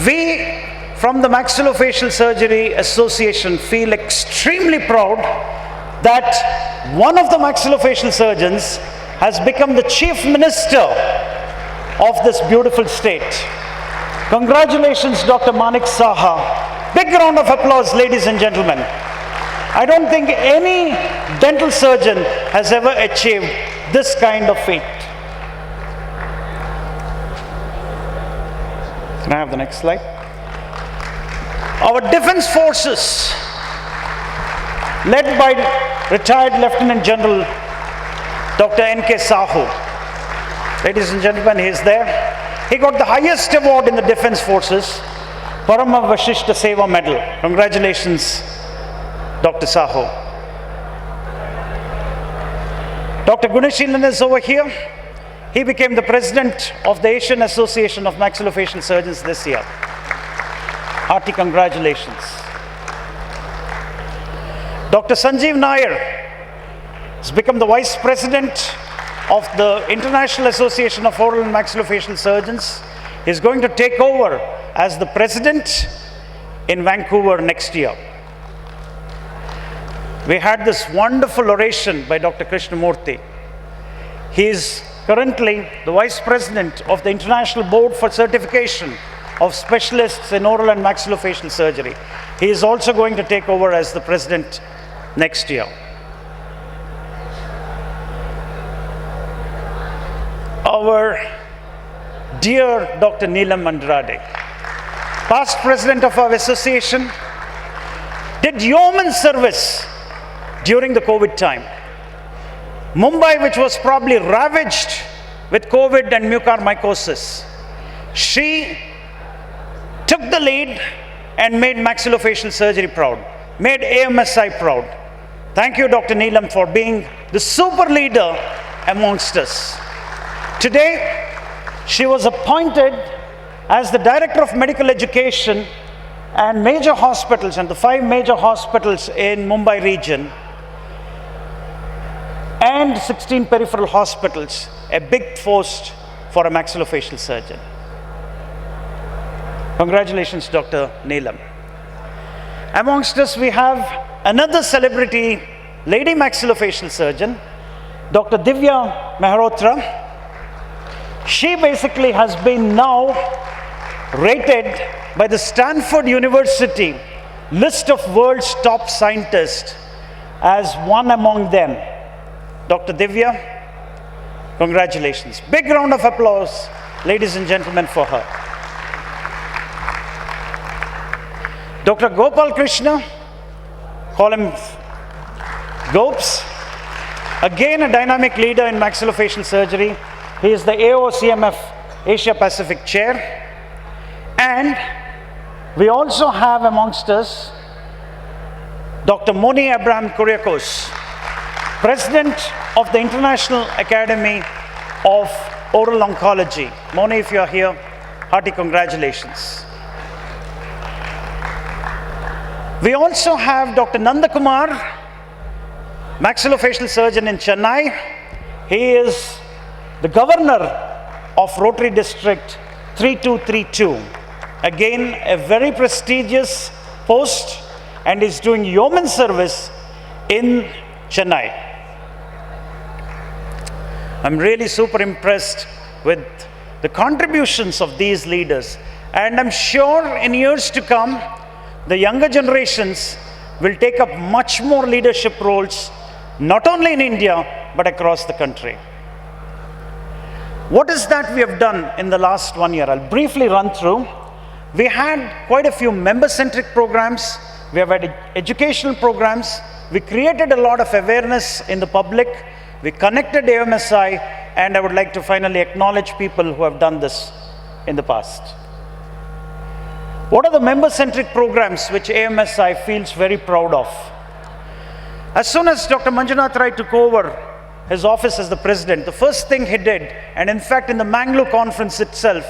We, from the Maxillofacial Surgery Association, feel extremely proud that one of the maxillofacial surgeons has become the Chief Minister of this beautiful state. Congratulations, Dr. Manik Saha. Big round of applause, ladies and gentlemen. I don't think any dental surgeon has ever achieved this kind of feat. Can I have the next slide? Our defense forces, led by retired Lieutenant General Dr. N.K. Sahu. Ladies and gentlemen, he is there. He got the highest award in the defense forces, Parama Vashishta Seva Medal. Congratulations, Dr. Sahu. Dr. Gunashilan is over here. He became the president of the Asian Association of Maxillofacial Surgeons this year. Hearty congratulations. Dr. Sanjeev Nair has become the vice president of the International Association of Oral and Maxillofacial Surgeons. He's going to take over as the president in Vancouver next year. We had this wonderful oration by Dr. Krishnamurthy. He is currently the vice president of the International Board for Certification of Specialists in Oral and Maxillofacial Surgery. He is also going to take over as the president next year. Our dear Dr. Neelam Andrade, past president of our association, did yeoman service during the COVID time. Mumbai, which was probably ravaged with COVID and mucormycosis, she took the lead and made maxillofacial surgery proud, made AMSI proud. Thank you, Dr. Neelam, for being the super leader amongst us. Today, she was appointed as the Director of Medical Education and major hospitals, and the 5 major hospitals in Mumbai region, and 16 peripheral hospitals, a big post for a maxillofacial surgeon. Congratulations, Dr. Neelam. Amongst us, we have another celebrity lady maxillofacial surgeon, Dr. Divya Mehrotra. She basically has been now rated by the Stanford University list of world's top scientists as one among them. Dr. Divya, congratulations. Big round of applause, ladies and gentlemen, for her. Dr. Gopal Krishna, call him Gopes, again a dynamic leader in maxillofacial surgery. He is the AOCMF Asia Pacific Chair. And we also have amongst us Dr. Moni Abraham Kuriakos, President of the International Academy of oral oncology. Moni, if you are here, hearty congratulations. We also have Dr. Nandakumar, maxillofacial surgeon in Chennai. He is the governor of Rotary District 3232. Again, a very prestigious post, and is doing yeoman service in Chennai. I'm really super impressed with the contributions of these leaders, and I'm sure in years to come, the younger generations will take up much more leadership roles, not only in India, but across the country. What is that we have done in the last 1 year? I'll briefly run through. We had quite a few member-centric programs. We have had educational programs. We created a lot of awareness in the public. We connected AMSI, and I would like to finally acknowledge people who have done this in the past. What are the member-centric programs which AMSI feels very proud of? As soon as Dr. Manjunath Rai took over his office as the president, the first thing he did, and in fact in the Mangalore conference itself,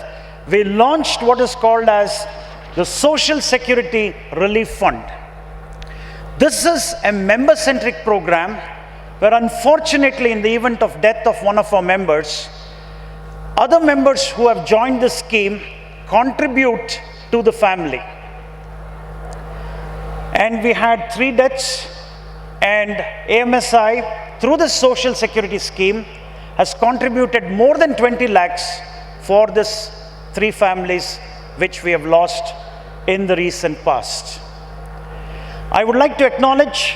we launched what is called as the Social Security Relief Fund. This is a member-centric program where, unfortunately, in the event of death of one of our members, other members who have joined the scheme contribute to the family. And we had 3 deaths, and AMSI, through the Social Security scheme, has contributed more than 20 lakhs for this 3 families which we have lost in the recent past. I would like to acknowledge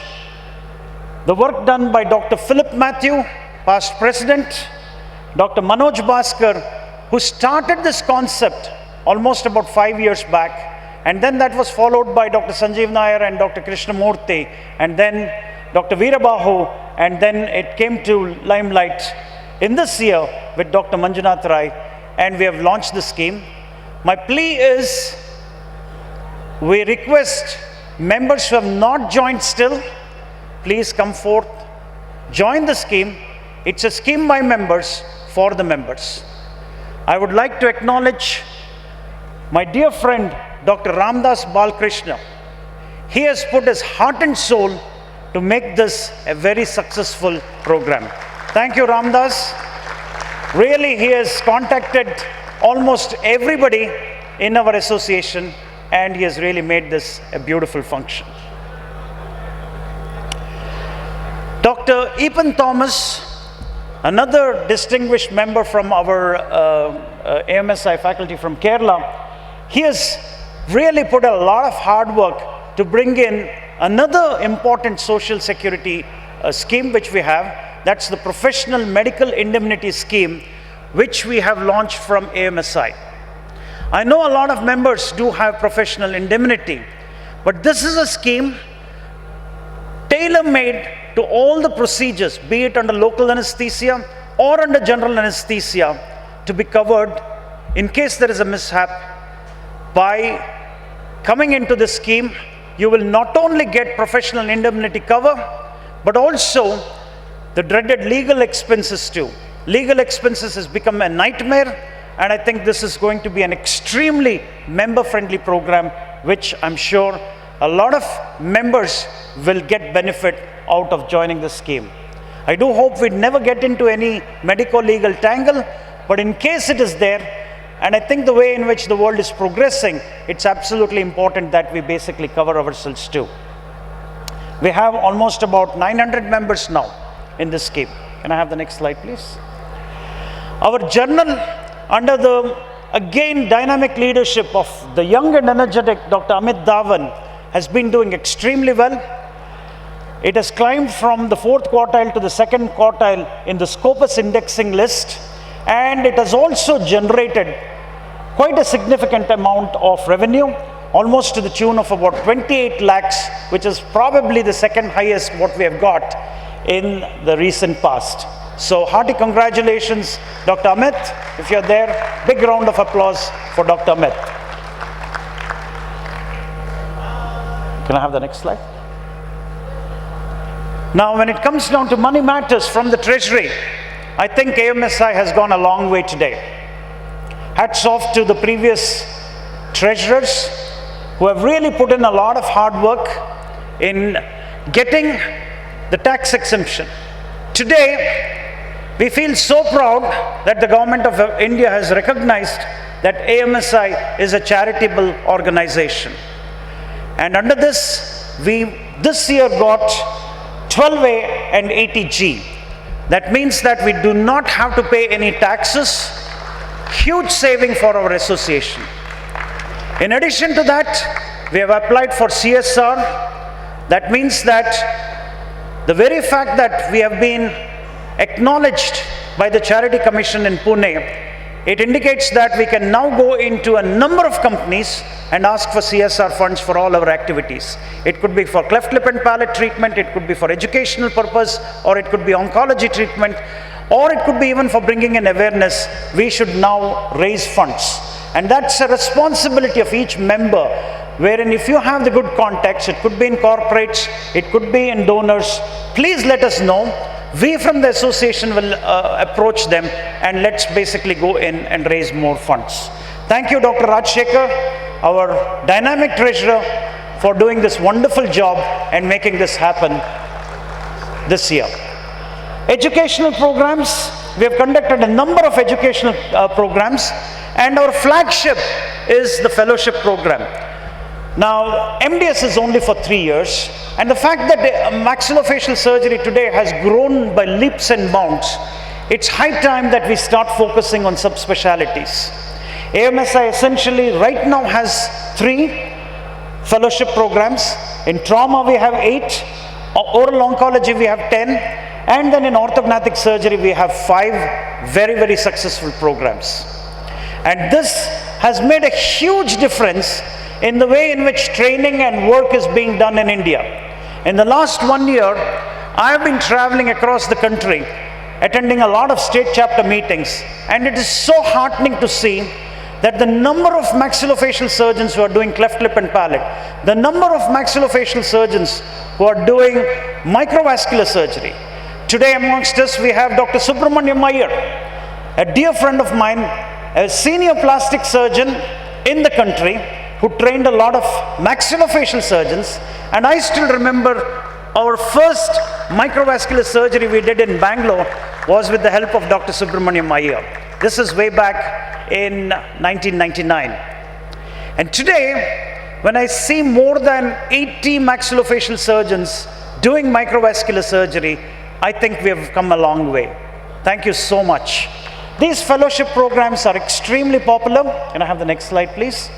the work done by Dr. Philip Matthew, past president, Dr. Manoj Bhaskar, who started this concept almost about 5 years back, and then that was followed by Dr. Sanjeev Nair and Dr. Krishnamurthy, and then Dr. Veerabahu, and then it came to limelight in this year with Dr. Manjunath Rai, and we have launched the scheme. My plea is, we request members who have not joined still, please come forth, join the scheme. It's a scheme by members for the members. I would like to acknowledge my dear friend, Dr. Ramdas Balkrishna. He has put his heart and soul to make this a very successful program. Thank you, Ramdas. Really, he has contacted almost everybody in our association, and he has really made this a beautiful function. Dr. Epan Thomas, another distinguished member from our AMSI faculty from Kerala, he has really put a lot of hard work to bring in another important social security scheme which we have. That's the Professional Medical Indemnity Scheme, which we have launched from AMSI. I know a lot of members do have professional indemnity, but this is a scheme tailor-made to all the procedures, be it under local anesthesia or under general anesthesia, to be covered in case there is a mishap. By coming into this scheme, you will not only get professional indemnity cover, but also the dreaded legal expenses too. Legal expenses has become a nightmare, and I think this is going to be an extremely member-friendly program, which I'm sure a lot of members will get benefit out of joining the scheme. I do hope we never get into any medico-legal tangle, but in case it is there, and I think the way in which the world is progressing, it's absolutely important that we basically cover ourselves too. We have almost about 900 members now in this scheme. Can I have the next slide, please? Our journal, under the, again, dynamic leadership of the young and energetic Dr. Amit Dhawan, has been doing extremely well. It has climbed from the 4th quartile to the 2nd quartile in the Scopus indexing list, and it has also generated quite a significant amount of revenue, almost to the tune of about 28 lakhs, which is probably the 2nd highest what we have got in the recent past. So hearty congratulations, Dr. Amit. If you're there, big round of applause for Dr. Amit. Can I have the next slide? Now, when it comes down to money matters from the Treasury, I think AMSI has gone a long way today. Hats off to the previous treasurers who have really put in a lot of hard work in getting the tax exemption. Today, we feel so proud that the government of India has recognized that AMSI is a charitable organization. And under this, we this year got 12A and 80G. That means that we do not have to pay any taxes. Huge saving for our association. In addition to that, we have applied for CSR. That means that the very fact that we have been acknowledged by the Charity Commission in Pune, it indicates that we can now go into a number of companies and ask for CSR funds for all our activities. It could be for cleft lip and palate treatment, it could be for educational purpose, or it could be oncology treatment, or it could be even for bringing in awareness. We should now raise funds. And that's a responsibility of each member, wherein if you have the good contacts, it could be in corporates, it could be in donors, please let us know. We from the association will approach them, and let's basically go in and raise more funds. Thank you, Dr. Rajshekhar, our dynamic treasurer, for doing this wonderful job and making this happen this year. Educational programs, we have conducted a number of educational programs, and our flagship is the fellowship program. Now, MDS is only for 3 years, and the fact that maxillofacial surgery today has grown by leaps and bounds, it's high time that we start focusing on subspecialties. AMSI essentially right now has 3 fellowship programs. In trauma we have 8, oral oncology we have 10, and then in orthognathic surgery we have 5 very, very successful programs. And this has made a huge difference in the way in which training and work is being done in India. In the last 1 year, I have been traveling across the country, attending a lot of state chapter meetings, and it is so heartening to see that the number of maxillofacial surgeons who are doing cleft lip and palate, the number of maxillofacial surgeons who are doing microvascular surgery. Today amongst us, we have Dr. Subramaniam Iyer, a dear friend of mine, a senior plastic surgeon in the country, who trained a lot of maxillofacial surgeons, and I still remember our first microvascular surgery we did in Bangalore was with the help of Dr. Subramaniam Iyer. This is way back in 1999. And today, when I see more than 80 maxillofacial surgeons doing microvascular surgery, I think we have come a long way. Thank you so much. These fellowship programs are extremely popular. Can I have the next slide, please?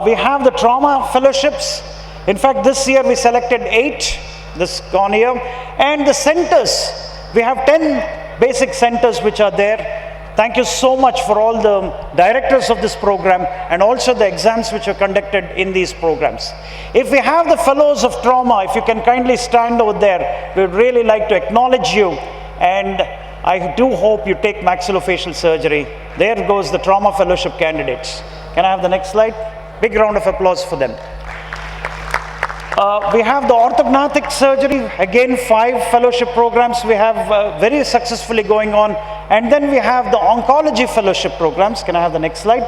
We have the trauma fellowships. In fact, this year we selected 8, this gone year. And the centers, we have 10 basic centers which are there. Thank you so much for all the directors of this program and also the exams which are conducted in these programs. If we have the fellows of trauma, if you can kindly stand over there, we would really like to acknowledge you, and I do hope you take maxillofacial surgery. There goes the trauma fellowship candidates. Can I have the next slide? Big round of applause for them. We have the orthognathic surgery, again 5 fellowship programs we have very successfully going on. And then we have the oncology fellowship programs. Can I have the next slide?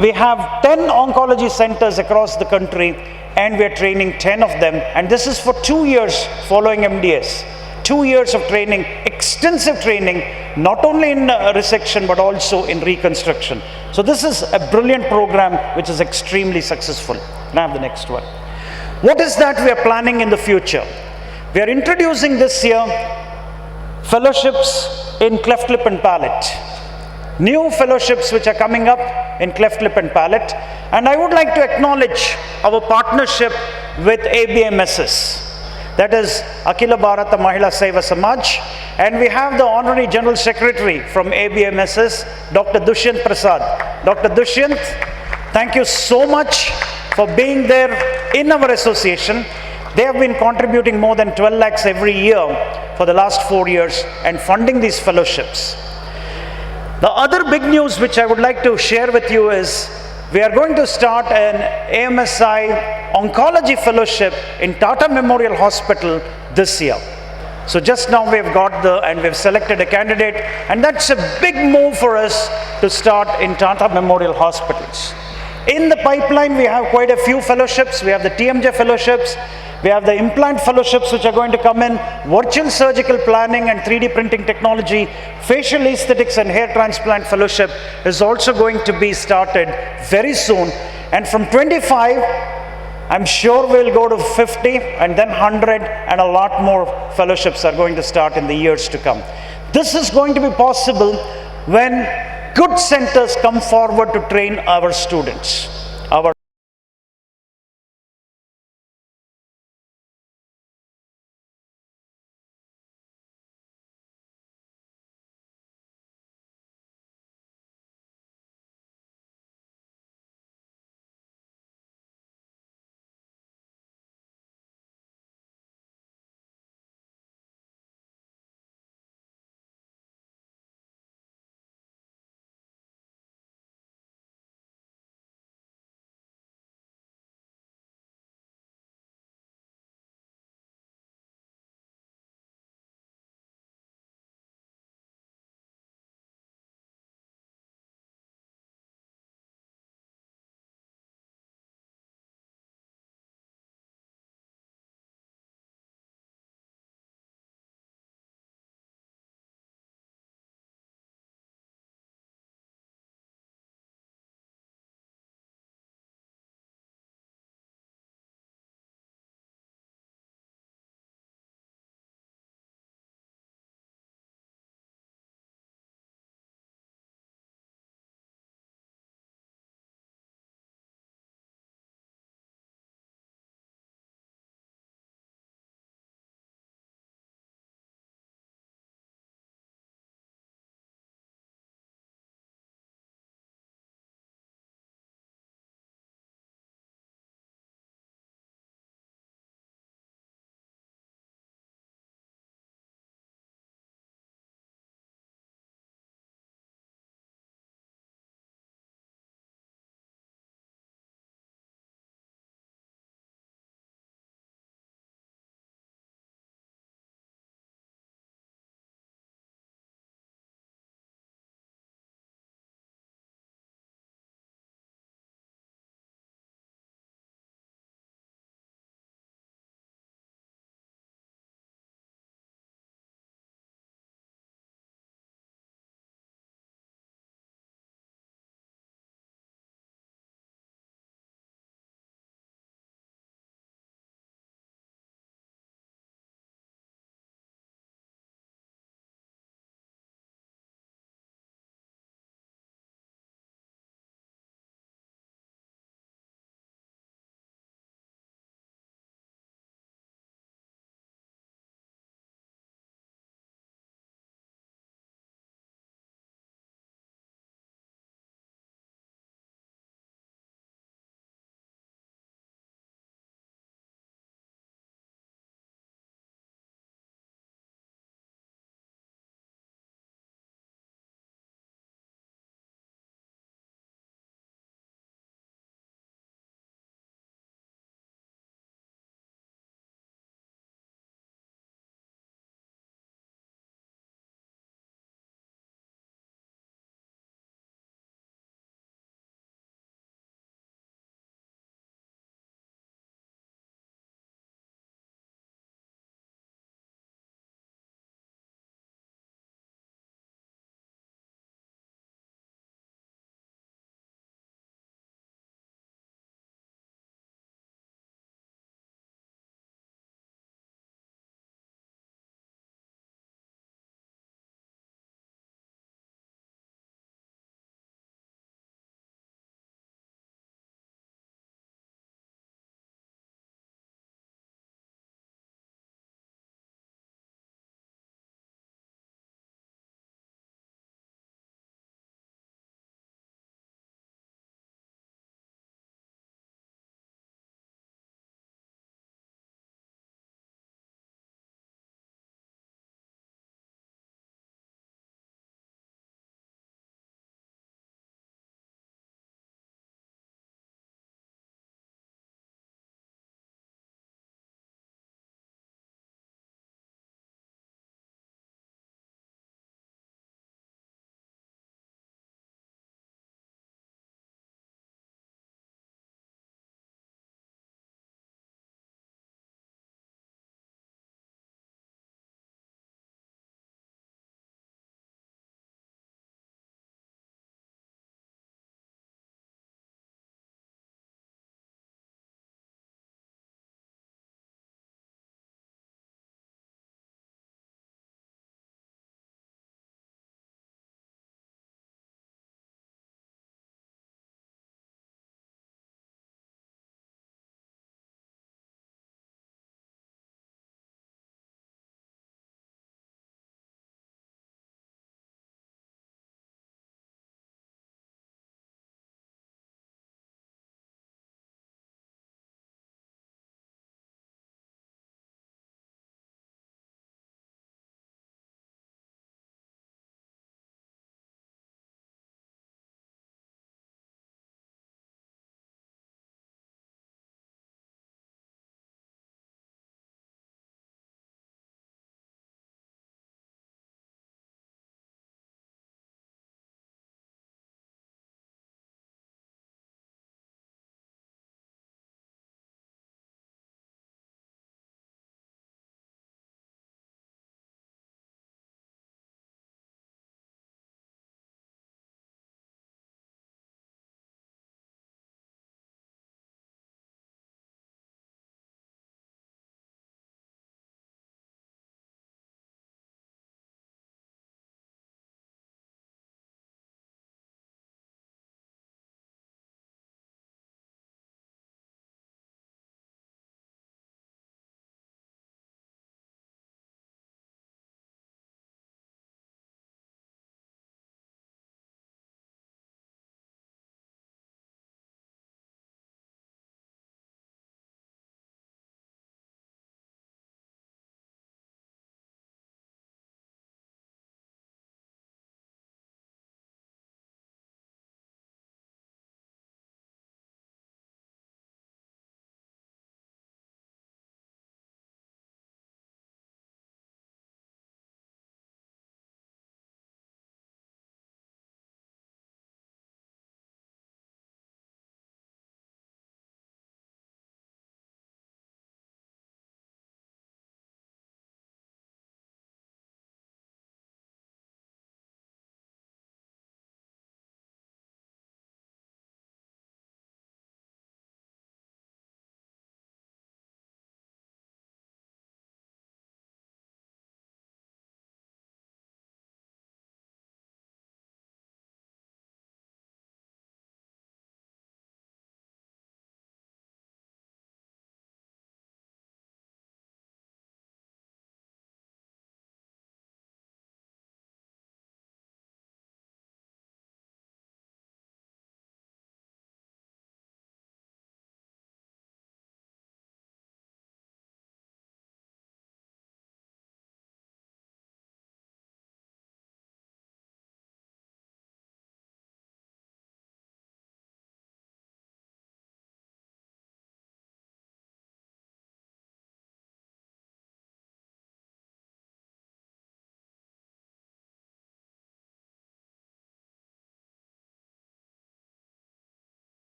We have 10 oncology centers across the country, and we are training 10 of them. And this is for 2 years following MDS. 2 years of training, extensive training, not only in resection but also in reconstruction. So this is a brilliant program which is extremely successful. Can I have the next one? What is that we are planning in the future? We are introducing this year fellowships in cleft lip and palate. New fellowships which are coming up in cleft lip and palate. And I would like to acknowledge our partnership with ABMSS. That is Akhila Bharata Mahila Seva Samaj, and we have the Honorary General Secretary from ABMSS, Dr. Dushyant Prasad. Dr. Dushyant, thank you so much for being there in our association. They have been contributing more than 12 lakhs every year for the last 4 years and funding these fellowships. The other big news which I would like to share with you is we are going to start an AMSI Oncology Fellowship in Tata Memorial Hospital this year. So just now we've selected a candidate, and that's a big move for us to start in Tata Memorial Hospitals. In the pipeline, we have quite a few fellowships. We have the TMJ fellowships, we have the implant fellowships which are going to come in, virtual surgical planning and 3D printing technology, facial aesthetics and hair transplant fellowship is also going to be started very soon. And from 25, I'm sure we'll go to 50 and then 100, and a lot more fellowships are going to start in the years to come. This is going to be possible when good centers come forward to train our students. Our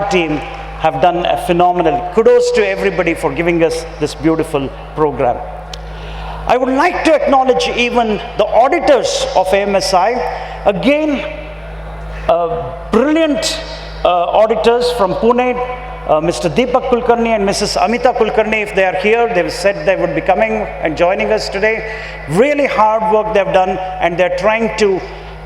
team have done a phenomenal. Kudos to everybody for giving us this beautiful program. I would like to acknowledge even the auditors of AMSI. Again, brilliant auditors from Pune, Mr. Deepak Kulkarni and Mrs. Amita Kulkarni. If they are here, they've said they would be coming and joining us today. Really hard work they've done, and they're trying to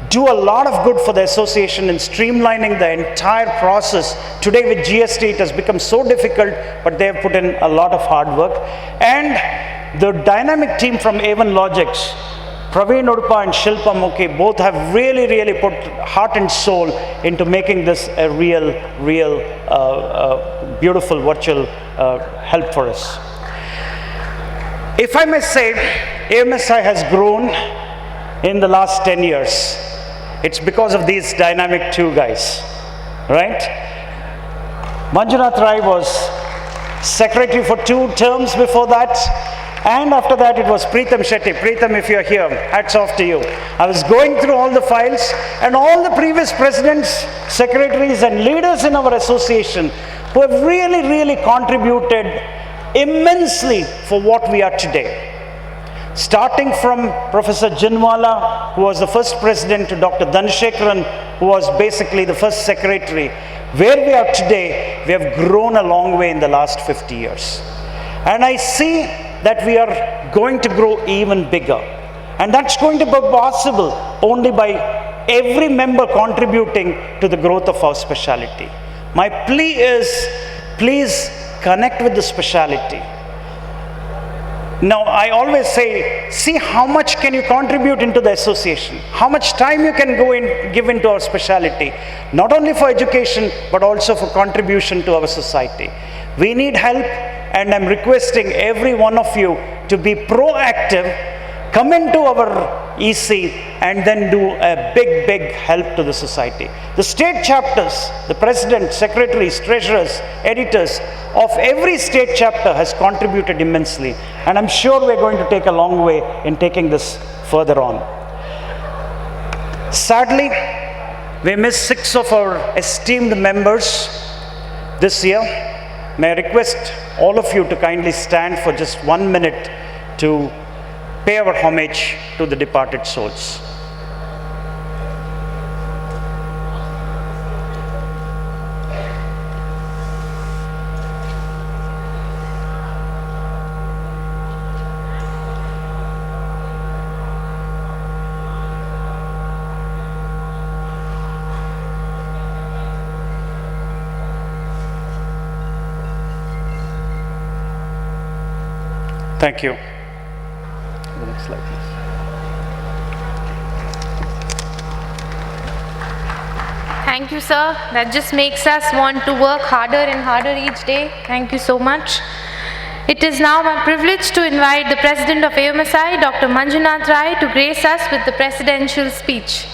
do a lot of good for the association in streamlining the entire process. Today with GST, it has become so difficult, but they have put in a lot of hard work. And the dynamic team from A1 Logics, Praveen Udupa and Shilpa Mukhi, both have really put heart and soul into making this a real beautiful virtual help for us. If I may say, AMSI has grown in the last 10 years. It's because of these dynamic two guys, right? Manjunath Rai was secretary for 2 terms before that. And after that, it was Preetham Shetty. Preetham, if you're here, hats off to you. I was going through all the files, and all the previous presidents, secretaries, and leaders in our association who have really contributed immensely for what we are today. Starting from Professor Jinwala, who was the first president, to Dr. Dhanashekaran, who was basically the first secretary. Where we are today, we have grown a long way in the last 50 years. And I see that we are going to grow even bigger. And that's going to be possible only by every member contributing to the growth of our specialty. My plea is, please connect with the specialty. Now, I always say, see how much can you contribute into the association, how much time you can go in, give into our specialty, not only for education, but also for contribution to our society. We need help, and I'm requesting every one of you to be proactive, come into our EC, and then do a big help to the society. The state chapters, the president, secretaries, treasurers, editors of every state chapter has contributed immensely, and I'm sure we're going to take a long way in taking this further on. Sadly, we missed 6 of our esteemed members this year. May I request all of you to kindly stand for just 1 minute to pay our homage to the departed souls. Thank you. The next slide, please. Thank you, sir. That just makes us want to work harder and harder each day. Thank you so much. It is now my privilege to invite the President of AMSI, Dr. Manjunath Rai, to grace us with the presidential speech.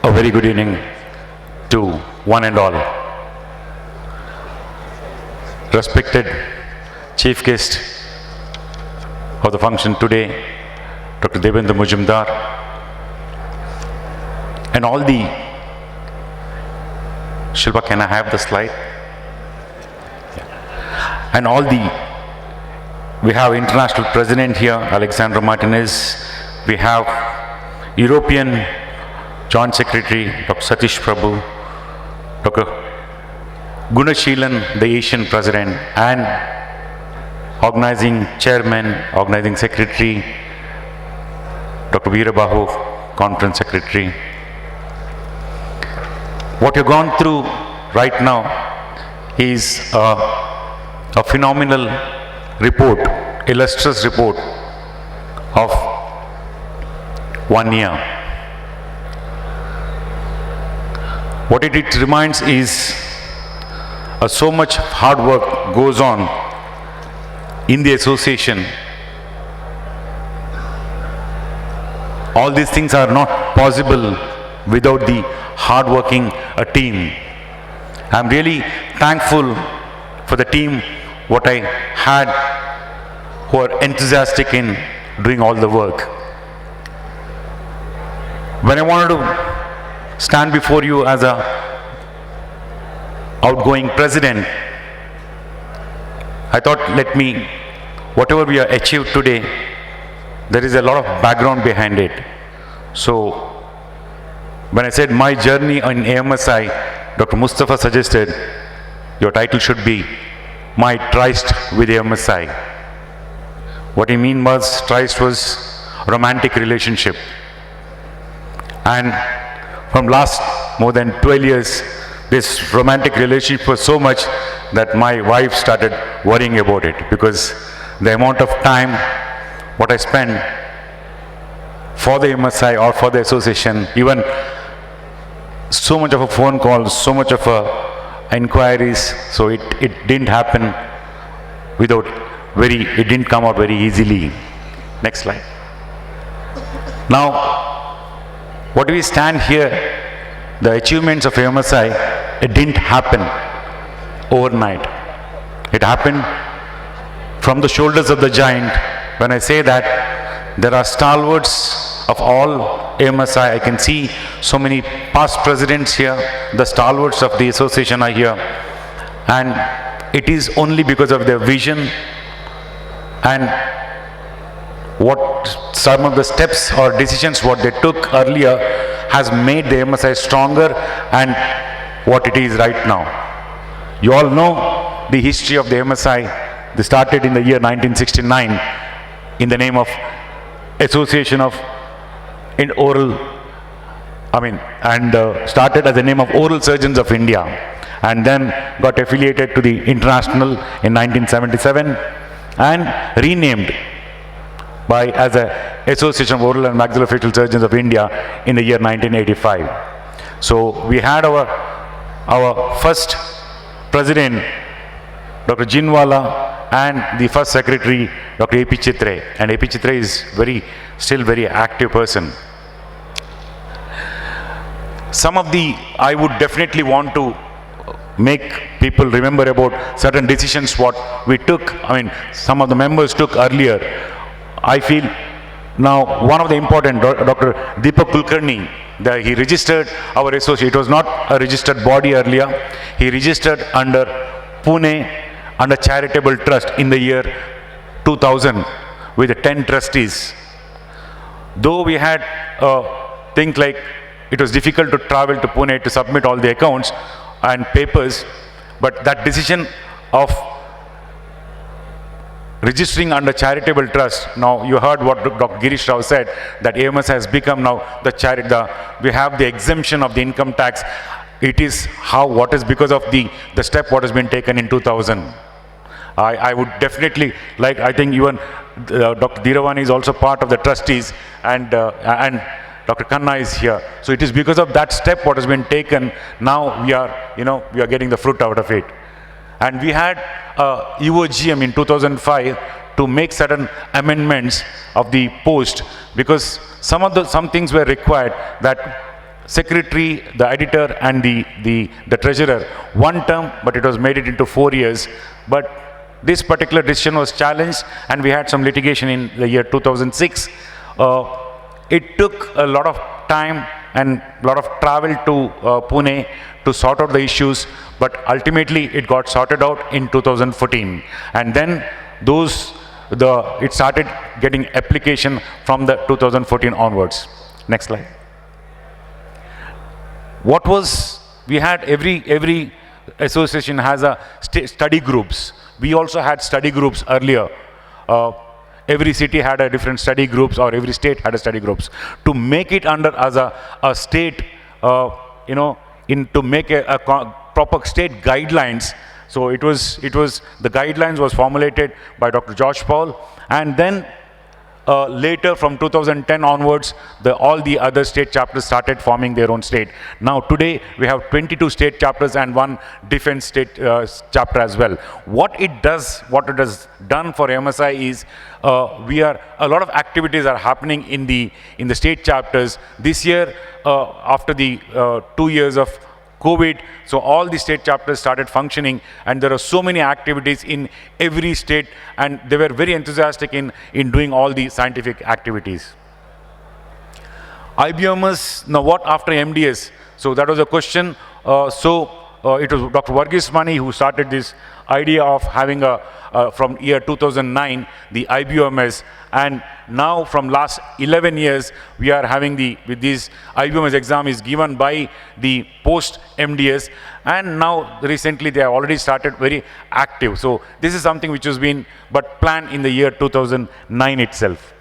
A very good evening to one and all. Respected chief guest of the function today, Dr. Devendra Mujumdar, and all the, Shilpa, can I have the slide? Yeah. And all the, we have international president here, Alexandra Martinez, we have European Joint Secretary, Dr. Satish Prabhu, Dr. Gunashilan, the Asian President, and Organizing Chairman, Organizing Secretary, Dr. Veerabahu, Conference Secretary. What you've gone through right now is a phenomenal report, illustrious report of 1 year. What it reminds is so much hard work goes on in the association. All these things are not possible without the hard-working team I'm really thankful for the team, what I had, who are enthusiastic in doing all the work. When I wanted to stand before you as a outgoing president, I thought, whatever we have achieved today, there is a lot of background behind it. So, when I said my journey in AMSI, Dr. Mustafa suggested your title should be My Tryst with AMSI. What he mean was, tryst was romantic relationship. And from last more than 12 years, this romantic relationship was so much that my wife started worrying about it, because the amount of time what I spend for the MSI or for the association, even so much of a phone call, so much of inquiries, so it didn't happen without it didn't come out very easily. Next slide. Now, what we stand here, the achievements of MSI, it didn't happen overnight. It happened from the shoulders of the giant. When I say that, there are stalwarts of all AMSI. I can see so many past presidents here. The stalwarts of the association are here. And it is only because of their vision and what some of the steps or decisions what they took earlier has made the MSI stronger and what it is right now. You all know the history of the MSI. They started in the year 1969 in the name of Association of started as the name of Oral Surgeons of India, and then got affiliated to the International in 1977 and renamed as a Association of Oral and Maxillofacial Surgeons of India in the year 1985. So we had our first president, Dr. Jinwala, and the first secretary, Dr. A.P. Chitre. And A.P. Chitre is still very active person. I would definitely want to make people remember about certain decisions what we took. Some of the members took earlier. I feel now one of the important, Dr. Deepak Kulkarni, he registered our association. It was not a registered body earlier. He registered under Pune under charitable trust in the year 2000 with 10 trustees. Though we had things like it was difficult to travel to Pune to submit all the accounts and papers, but that decision of registering under charitable trust, now you heard what Dr. Girish Rao said, that AMS has become now we have the exemption of the income tax. It is what is because of the step what has been taken in 2000. I would definitely I think even Dr. Dhiravani is also part of the trustees, and Dr. Khanna is here. So it is because of that step what has been taken. Now we are getting the fruit out of it. And we had UOGM in 2005 to make certain amendments of the post, because some things were required, that secretary, the editor, and the treasurer, one term, but it was made it into 4 years. But this particular decision was challenged, and we had some litigation in the year 2006. It took a lot of time and a lot of travel to Pune to sort out the issues, but ultimately it got sorted out in 2014. And then it started getting application from the 2014 onwards. Next slide. We had every association has a study groups. We also had study groups earlier. Every city had a different study groups, or every state had a study groups. To make it under as a state, to make a proper state guidelines. So it was the guidelines was formulated by Dr. Josh Paul, and then later from 2010 onwards, all the other state chapters started forming their own state. Now today we have 22 state chapters and one defense state chapter as well. What it has done for MSI is a lot of activities are happening in the state chapters. This year, after the 2 years of COVID, so all the state chapters started functioning, and there are so many activities in every state, and they were very enthusiastic in doing all the scientific activities. IBMS, now what after MDS? So that was a question. It was Dr. Varghese Mani who started this idea of having from year 2009, the IBMS, and now from last 11 years, we are having with these IBMS exam is given by the post MDS, and now recently they have already started very active. So this is something which has been but planned in the year 2009 itself.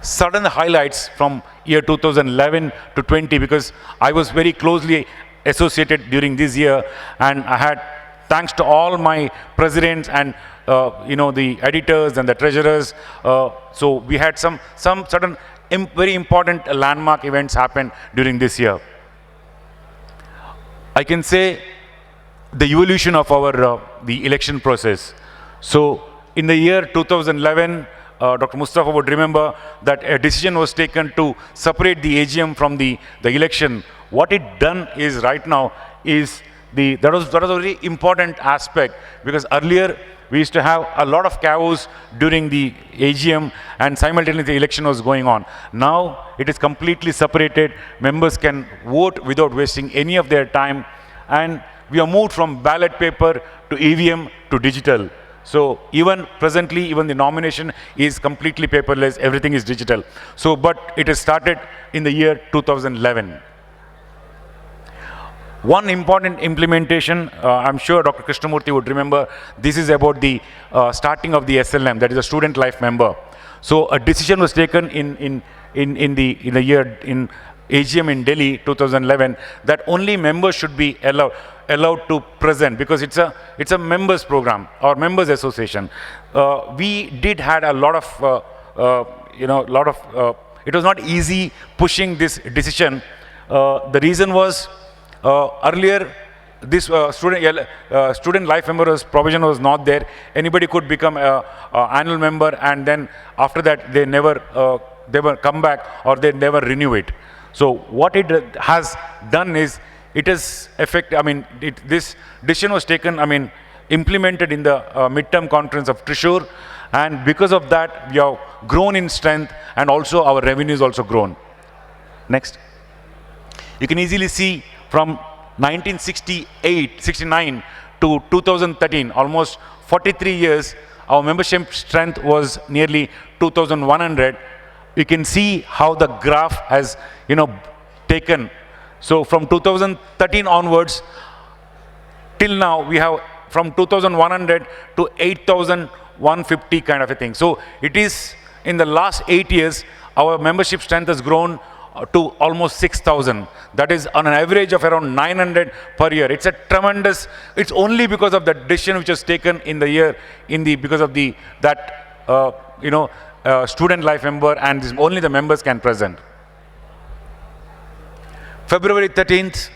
Sudden highlights from year 2011 to 20, because I was very closely associated during this year, and I had, thanks to all my presidents and the editors and the treasurers, so we had some certain very important landmark events happen during this year. I can say the evolution of our the election process. So in the year 2011, Dr. Mustafa would remember that a decision was taken to separate the AGM from the election. What it done is right now is that was a very important aspect, because earlier we used to have a lot of chaos during the AGM and simultaneously the election was going on. Now it is completely separated. Members can vote without wasting any of their time, and we are moved from ballot paper to EVM to digital. So even presently, even the nomination is completely paperless, everything is digital. So, but it has started in the year 2011. One important implementation, I'm sure Dr. Krishnamurthy would remember, this is about the starting of the SLM, that is a student life member. So a decision was taken in the year in AGM in Delhi 2011 that only members should be allowed to present, because it's a members program or members association. We did had a lot of it was not easy pushing this decision. The reason was earlier this student life members provision was not there. Anybody could become a annual member, and then after that they never come back or they never renew it. So what it has done is, it is this decision was taken, implemented in the midterm conference of Trishur, and because of that we have grown in strength, and also our revenues also grown. Next. You can easily see from 1969 to 2013, almost 43 years, our membership strength was nearly 2,100. You can see how the graph has, taken. So from 2013 onwards, till now, we have from 2,100 to 8,150 kind of a thing. So it is, in the last 8 years, our membership strength has grown to almost 6,000. That is on an average of around 900 per year. It's a tremendous, it's only because of the decision which was taken in the year, because of student life member, and only the members can present. February 13th,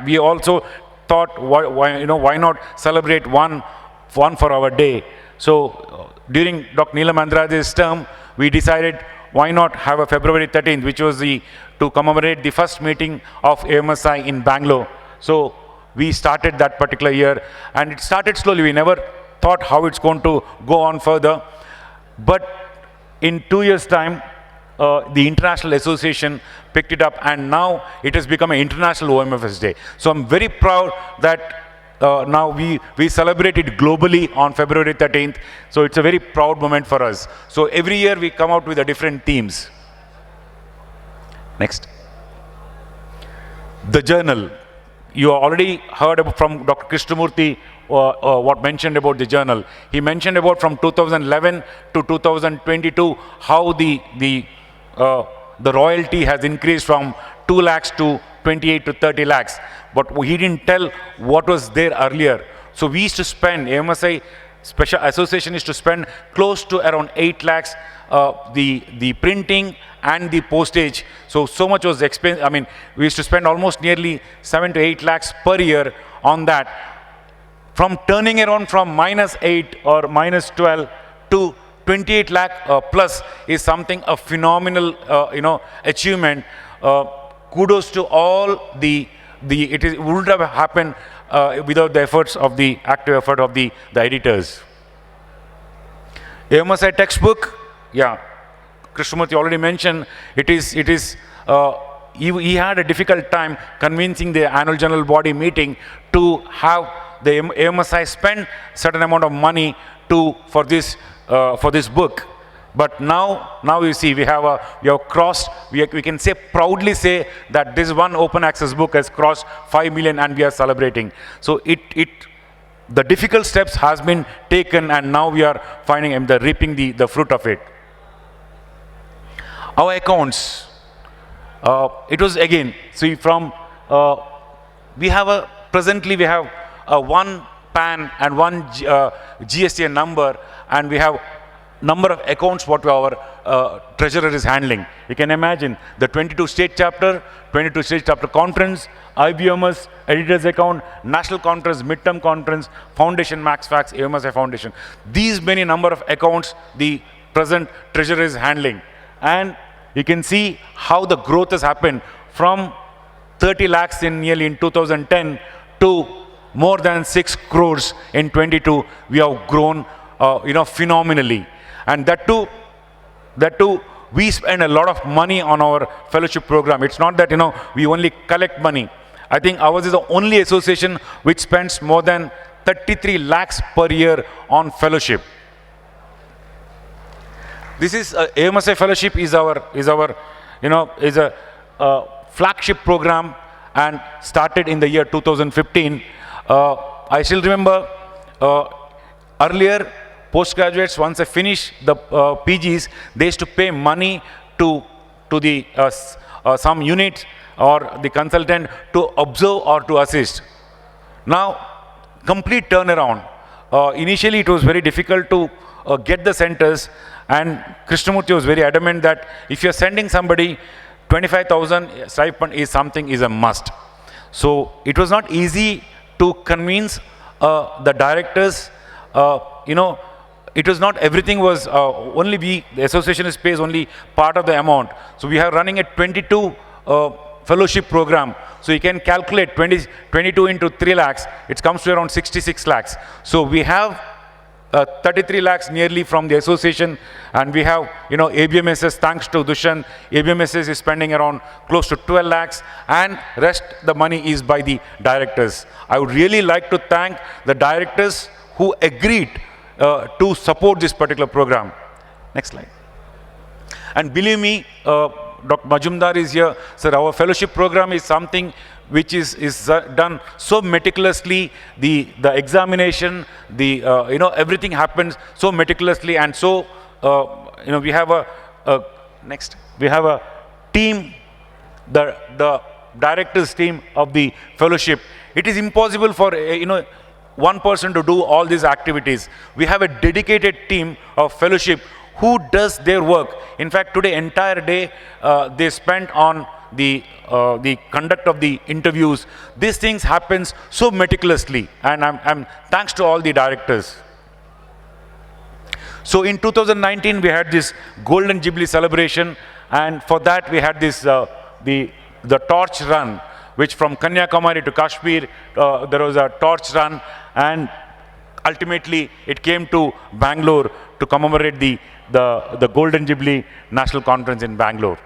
we also thought, why not celebrate one for our day. So during Dr. Neelam Andrade's term, we decided, why not have a February 13th, which was to commemorate the first meeting of AMSI in Bangalore. So we started that particular year, and it started slowly. We never thought how it's going to go on further. But in 2 years' time, the International Association picked it up, and now it has become an International OMFS Day. So I'm very proud that now we celebrate it globally on February 13th. So it's a very proud moment for us. So every year we come out with a different themes. Next. The journal. You already heard from Dr. Krishnamurthy what mentioned about the journal. He mentioned about from 2011 to 2022 how the royalty has increased from 2 lakhs to 28 to 30 lakhs. But he didn't tell what was there earlier. So we used to spend, AMSI Special Association used to spend close to around 8 lakhs, the printing and the postage. So much was expensive. We used to spend almost nearly 7 to 8 lakhs per year on that. From turning around from -8 or -12 to 28 lakh plus is something, a phenomenal, achievement. Kudos to all the it wouldn't have happened without the efforts of the active effort of the editors. AMSI textbook, yeah, Krishnamurthy already mentioned, he had a difficult time convincing the annual general body meeting to have the AMSI spend certain amount of money for this book. But now you see we have crossed, we can proudly say that this one open access book has crossed 5 million and we are celebrating. So the difficult steps has been taken and now we are reaping the fruit of it. Our accounts, it was again, see from, presently we have one PAN and one GSTN number, and we have number of accounts what our treasurer is handling. You can imagine the 22 state chapter conference, IBMS, editor's account, national conference, midterm conference, foundation, max fax, AMSI foundation. These many number of accounts the present treasurer is handling. And you can see how the growth has happened from 30 lakhs in 2010 to more than 6 crores in 22. We have grown, phenomenally. And that too, we spend a lot of money on our fellowship program. It's not that, we only collect money. I think ours is the only association which spends more than 33 lakhs per year on fellowship. This is AMSI fellowship is a flagship program and started in the year 2015. I still remember earlier postgraduates, once they finish the PGs, they used to pay money to the some unit or the consultant to observe or to assist. Now, complete turnaround. Initially, it was very difficult to get the centers, and Krishnamurthy was very adamant that if you're sending somebody 25,000 stipend is a must. So it was not easy to convince the directors. It was not everything was the association pays only part of the amount. So we are running a 22 fellowship program. So you can calculate 22 into 3 lakhs, it comes to around 66 lakhs. So we have 33 lakhs nearly from the association, and we have, ABMSS, thanks to Dushan, ABMSS is spending around close to 12 lakhs, and rest the money is by the directors. I would really like to thank the directors who agreed to support this particular program. Next slide. And believe me, Dr. Majumdar is here. Sir, our fellowship program is something which is done so meticulously. The examination, everything happens so meticulously, and so we have we have a team, the directors team of the fellowship. It is impossible for one person to do all these activities. We have a dedicated team of fellowship who does their work. In fact, today entire day they spent on the conduct of the interviews. These things happens so meticulously, and I'm thanks to all the directors. So in 2019 we had this Golden Jubilee celebration, and for that we had this the torch run, which from Kanyakumari to Kashmir there was a torch run, and ultimately it came to Bangalore to commemorate the Golden Jubilee National Conference in Bangalore.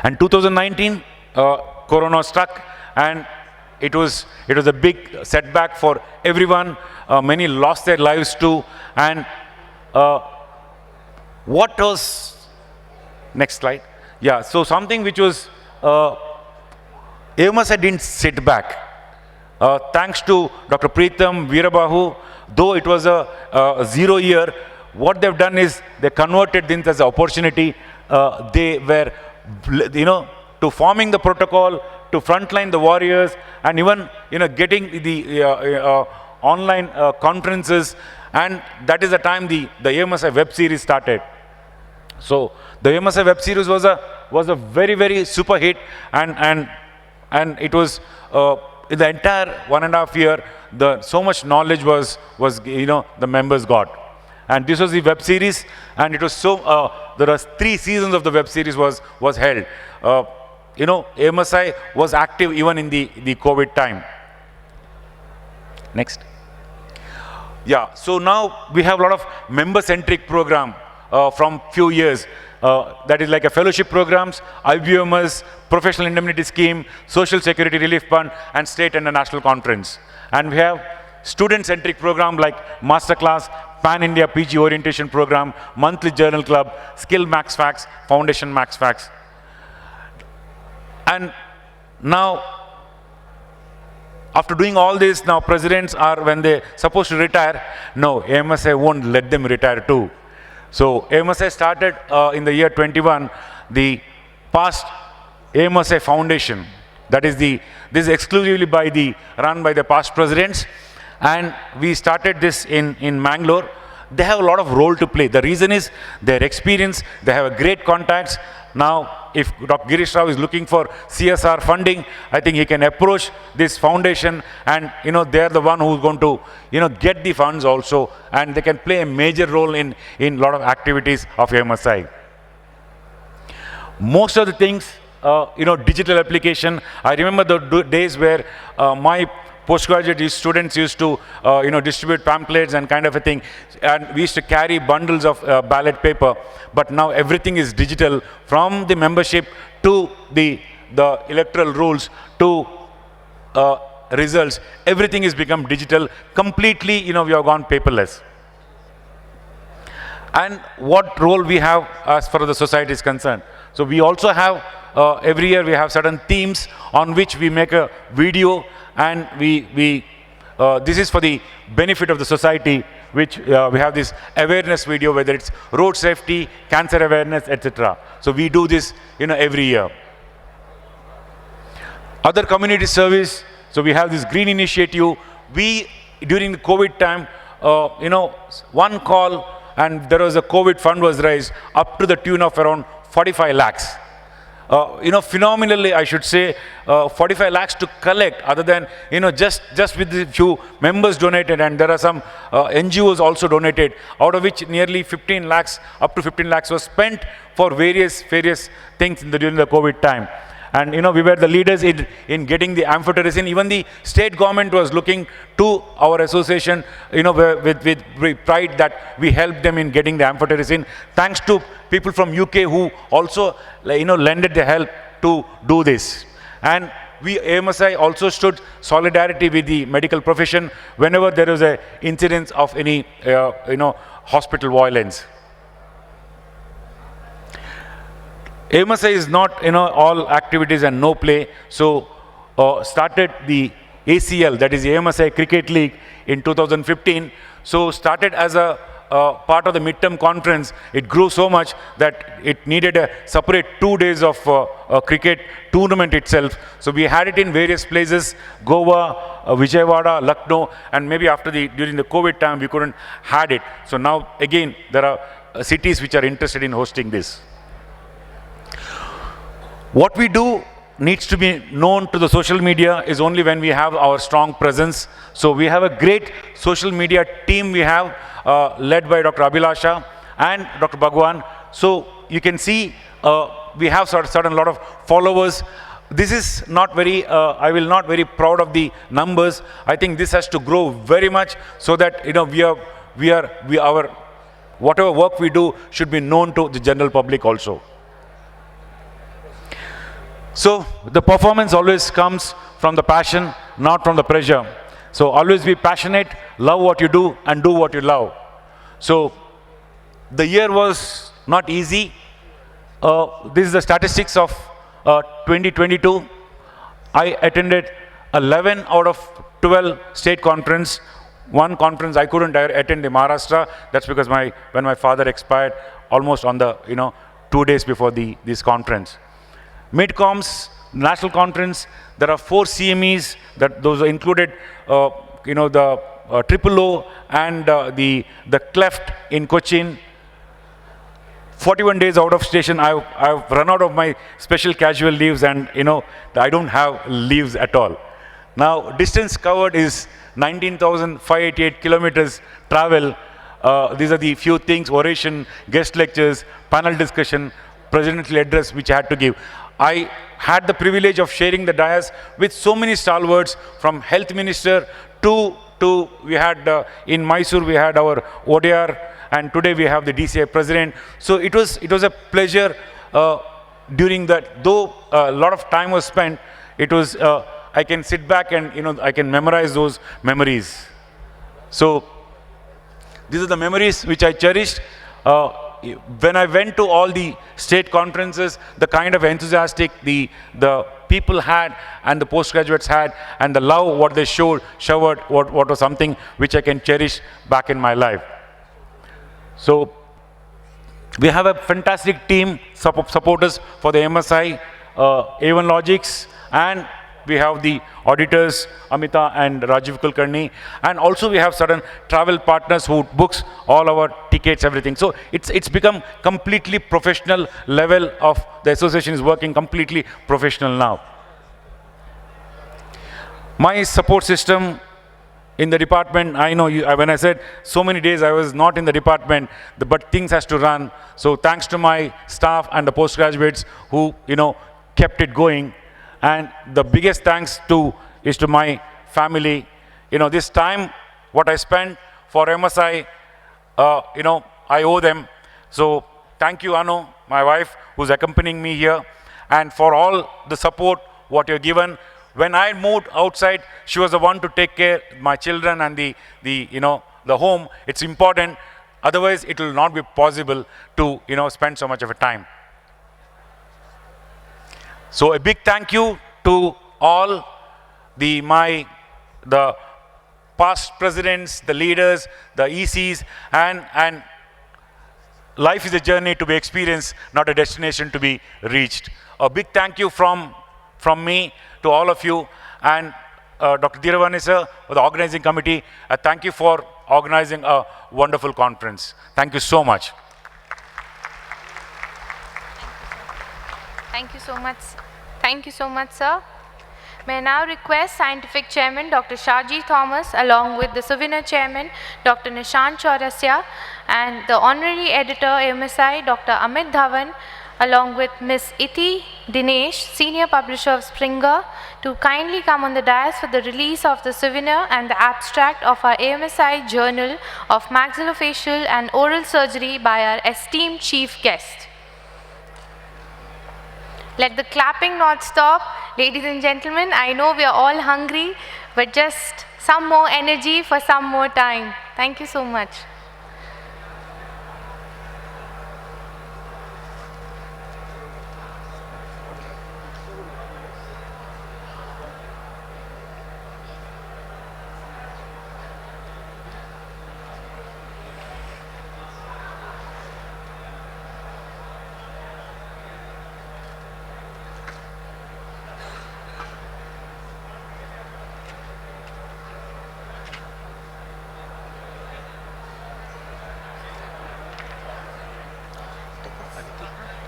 And 2019, Corona struck, and it was a big setback for everyone. Many lost their lives too. And what was next slide? Yeah. So something which was AMSI didn't sit back. Thanks to Dr. Preetham, Veerabahu, though it was a 0 year, what they've done is they converted this as an opportunity. They were, to forming the protocol, to frontline the warriors, and even, getting the online conferences. And that is the time the AMSI web series started. So the AMSI web series was a very, very super hit, and it was in the entire 1.5 year, so much knowledge was the members got. And this was the web series, and it was so, there was 3 seasons of the web series was held. AMSI was active even in the COVID time. Next. Yeah, so now we have a lot of member-centric program from few years. That is like a fellowship programs, IBMS, professional indemnity scheme, social security relief fund, and state and a national conference. And we have student-centric program like masterclass, Pan-India PG orientation program, monthly journal club, skill max facts, foundation max facts. And now, after doing all this, now presidents are, when they supposed to retire, no, AMSI won't let them retire too. So AMSI started in the year 21, the past AMSI Foundation. That is this is exclusively run by the past presidents. And we started this in Mangalore. They have a lot of role to play. The reason is their experience, they have a great contacts. Now, if Dr. Girish Rao is looking for CSR funding, I think he can approach this foundation, and they're the one who's going to get the funds also, and they can play a major role in a lot of activities of MSI. Most of the things, digital application. I remember the days where my postgraduate students used to, distribute pamphlets and kind of a thing, and we used to carry bundles of ballot paper. But now everything is digital, from the membership to the electoral rules to results. Everything has become digital. Completely, we have gone paperless. And what role we have as far as the society is concerned? So we also have, every year we have certain themes on which we make a video, and this is for the benefit of the society, which we have this awareness video, whether it's road safety, cancer awareness, etc. So we do this, every year. Other community service, so we have this green initiative. We, during the COVID time, one call, and there was a COVID fund was raised up to the tune of around 45 lakhs. Phenomenally, I should say, 45 lakhs to collect, other than, just with the few members donated, and there are some NGOs also donated, out of which nearly 15 lakhs, up to 15 lakhs was spent for various things during the COVID time. And, we were the leaders in getting the amphotericin. Even the state government was looking to our association, with pride that we helped them in getting the amphotericin. Thanks to people from UK who also, lended their help to do this. And we, AMSI, also stood solidarity with the medical profession whenever there was an incidence of any, hospital violence. AMSI is not, all activities and no play. So, started the ACL, that is the AMSI Cricket League, in 2015. So, started as a part of the midterm conference. It grew so much that it needed a separate 2 days of cricket tournament itself. So, we had it in various places: Goa, Vijayawada, Lucknow, and maybe during the COVID time we couldn't had it. So now again there are cities which are interested in hosting this. What we do needs to be known to the social media is only when we have our strong presence. So we have a great social media team we have, led by Dr. Abhilasha and Dr. Bhagwan. So you can see we have certain lot of followers. This is not very, I will not very proud of the numbers. I think this has to grow very much so that, our whatever work we do should be known to the general public also. So the performance always comes from the passion, not from the pressure. So always be passionate, love what you do, and do what you love. So the year was not easy. This is the statistics of 2022. I attended 11 out of 12 state conference. One conference I couldn't attend in Maharashtra. That's because when my father expired, almost on the 2 days before this conference. Midcoms, national conference, there are 4 CMEs, those are included, the Triple O and the Cleft in Cochin. 41 days out of station, I've run out of my special casual leaves, and I don't have leaves at all. Now, distance covered is 19,588 kilometers travel. These are the few things: oration, guest lectures, panel discussion, presidential address which I had to give. I had the privilege of sharing the dais with so many stalwarts, from health minister to we had in Mysore we had our ODR, and today we have the DCI president. So it was a pleasure during that. Though a lot of time was spent, it was I can sit back and I can memorize those memories. So these are the memories which I cherished. When I went to all the state conferences, the kind of enthusiastic the people had and the postgraduates had, and the love what they showered, what was something which I can cherish back in my life. So we have a fantastic team, supporters for the MSI, A1 Logics, and we have the auditors, Amita and Rajiv Kulkarni, and also we have certain travel partners who books all our tickets, everything. So it's become completely professional level of the association is working completely professional now. My support system in the department, I know when I said so many days I was not in the department, but things has to run. So thanks to my staff and the postgraduates who kept it going. And the biggest thanks is to my family. This time what I spent for MSI, I owe them. So thank you, Anu, my wife, who's accompanying me here, and for all the support what you've given. When I moved outside, she was the one to take care of my children and the home. It's important. Otherwise, it will not be possible to spend so much of a time. So a big thank you to all the past presidents, the leaders, the ECs, and life is a journey to be experienced, not a destination to be reached. A big thank you from me to all of you, and Dr. Dhiravani sir, for the organizing committee. Thank you for organizing a wonderful conference. Thank you so much. Thank you so much. Thank you so much, sir. May I now request Scientific Chairman Dr. Shaji Thomas, along with the Souvenir Chairman Dr. Nishant Chaurasya, and the Honorary Editor AMSI Dr. Amit Dhawan, along with Ms. Iti Dinesh, Senior Publisher of Springer, to kindly come on the dais for the release of the souvenir and the abstract of our AMSI Journal of Maxillofacial and Oral Surgery by our esteemed chief guest. Let the clapping not stop. Ladies and gentlemen, I know we are all hungry, but just some more energy for some more time. Thank you so much.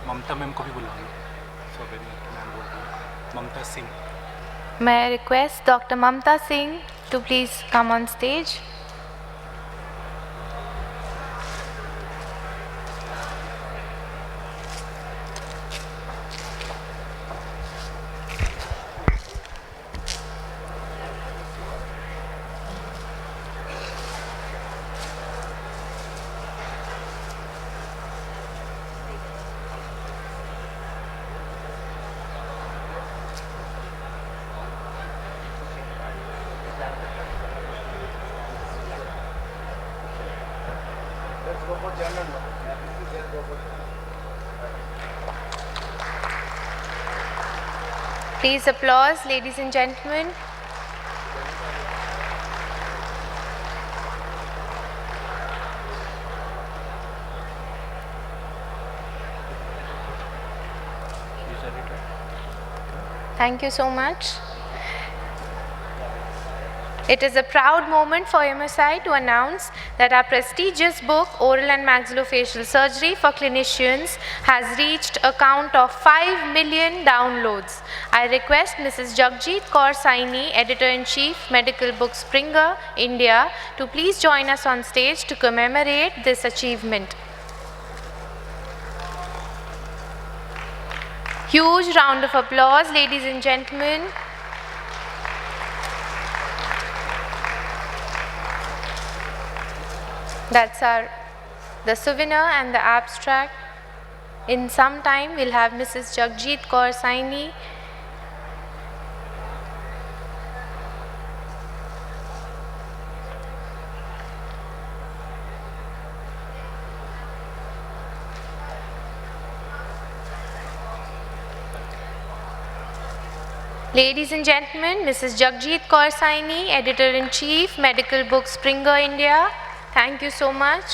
Mamata ma'am को भी बुलाएंगे ममता Singh. May I request Dr. Mamta Singh to please come on stage? Please applause, ladies and gentlemen. Thank you so much. It is a proud moment for MSI to announce that our prestigious book, Oral and Maxillofacial Surgery for Clinicians, has reached a count of 5 million downloads. I request Mrs. Jagjit Kaur Saini, Editor-in-Chief, Medical Book Springer, India, to please join us on stage to commemorate this achievement. Huge round of applause, ladies and gentlemen. That's the souvenir and the abstract. In some time, we'll have Mrs. Jagjit Kaur Saini. Ladies and gentlemen, Mrs. Jagjit Kaur Saini, Editor-in-Chief, Medical Book Springer, India. Thank you so much.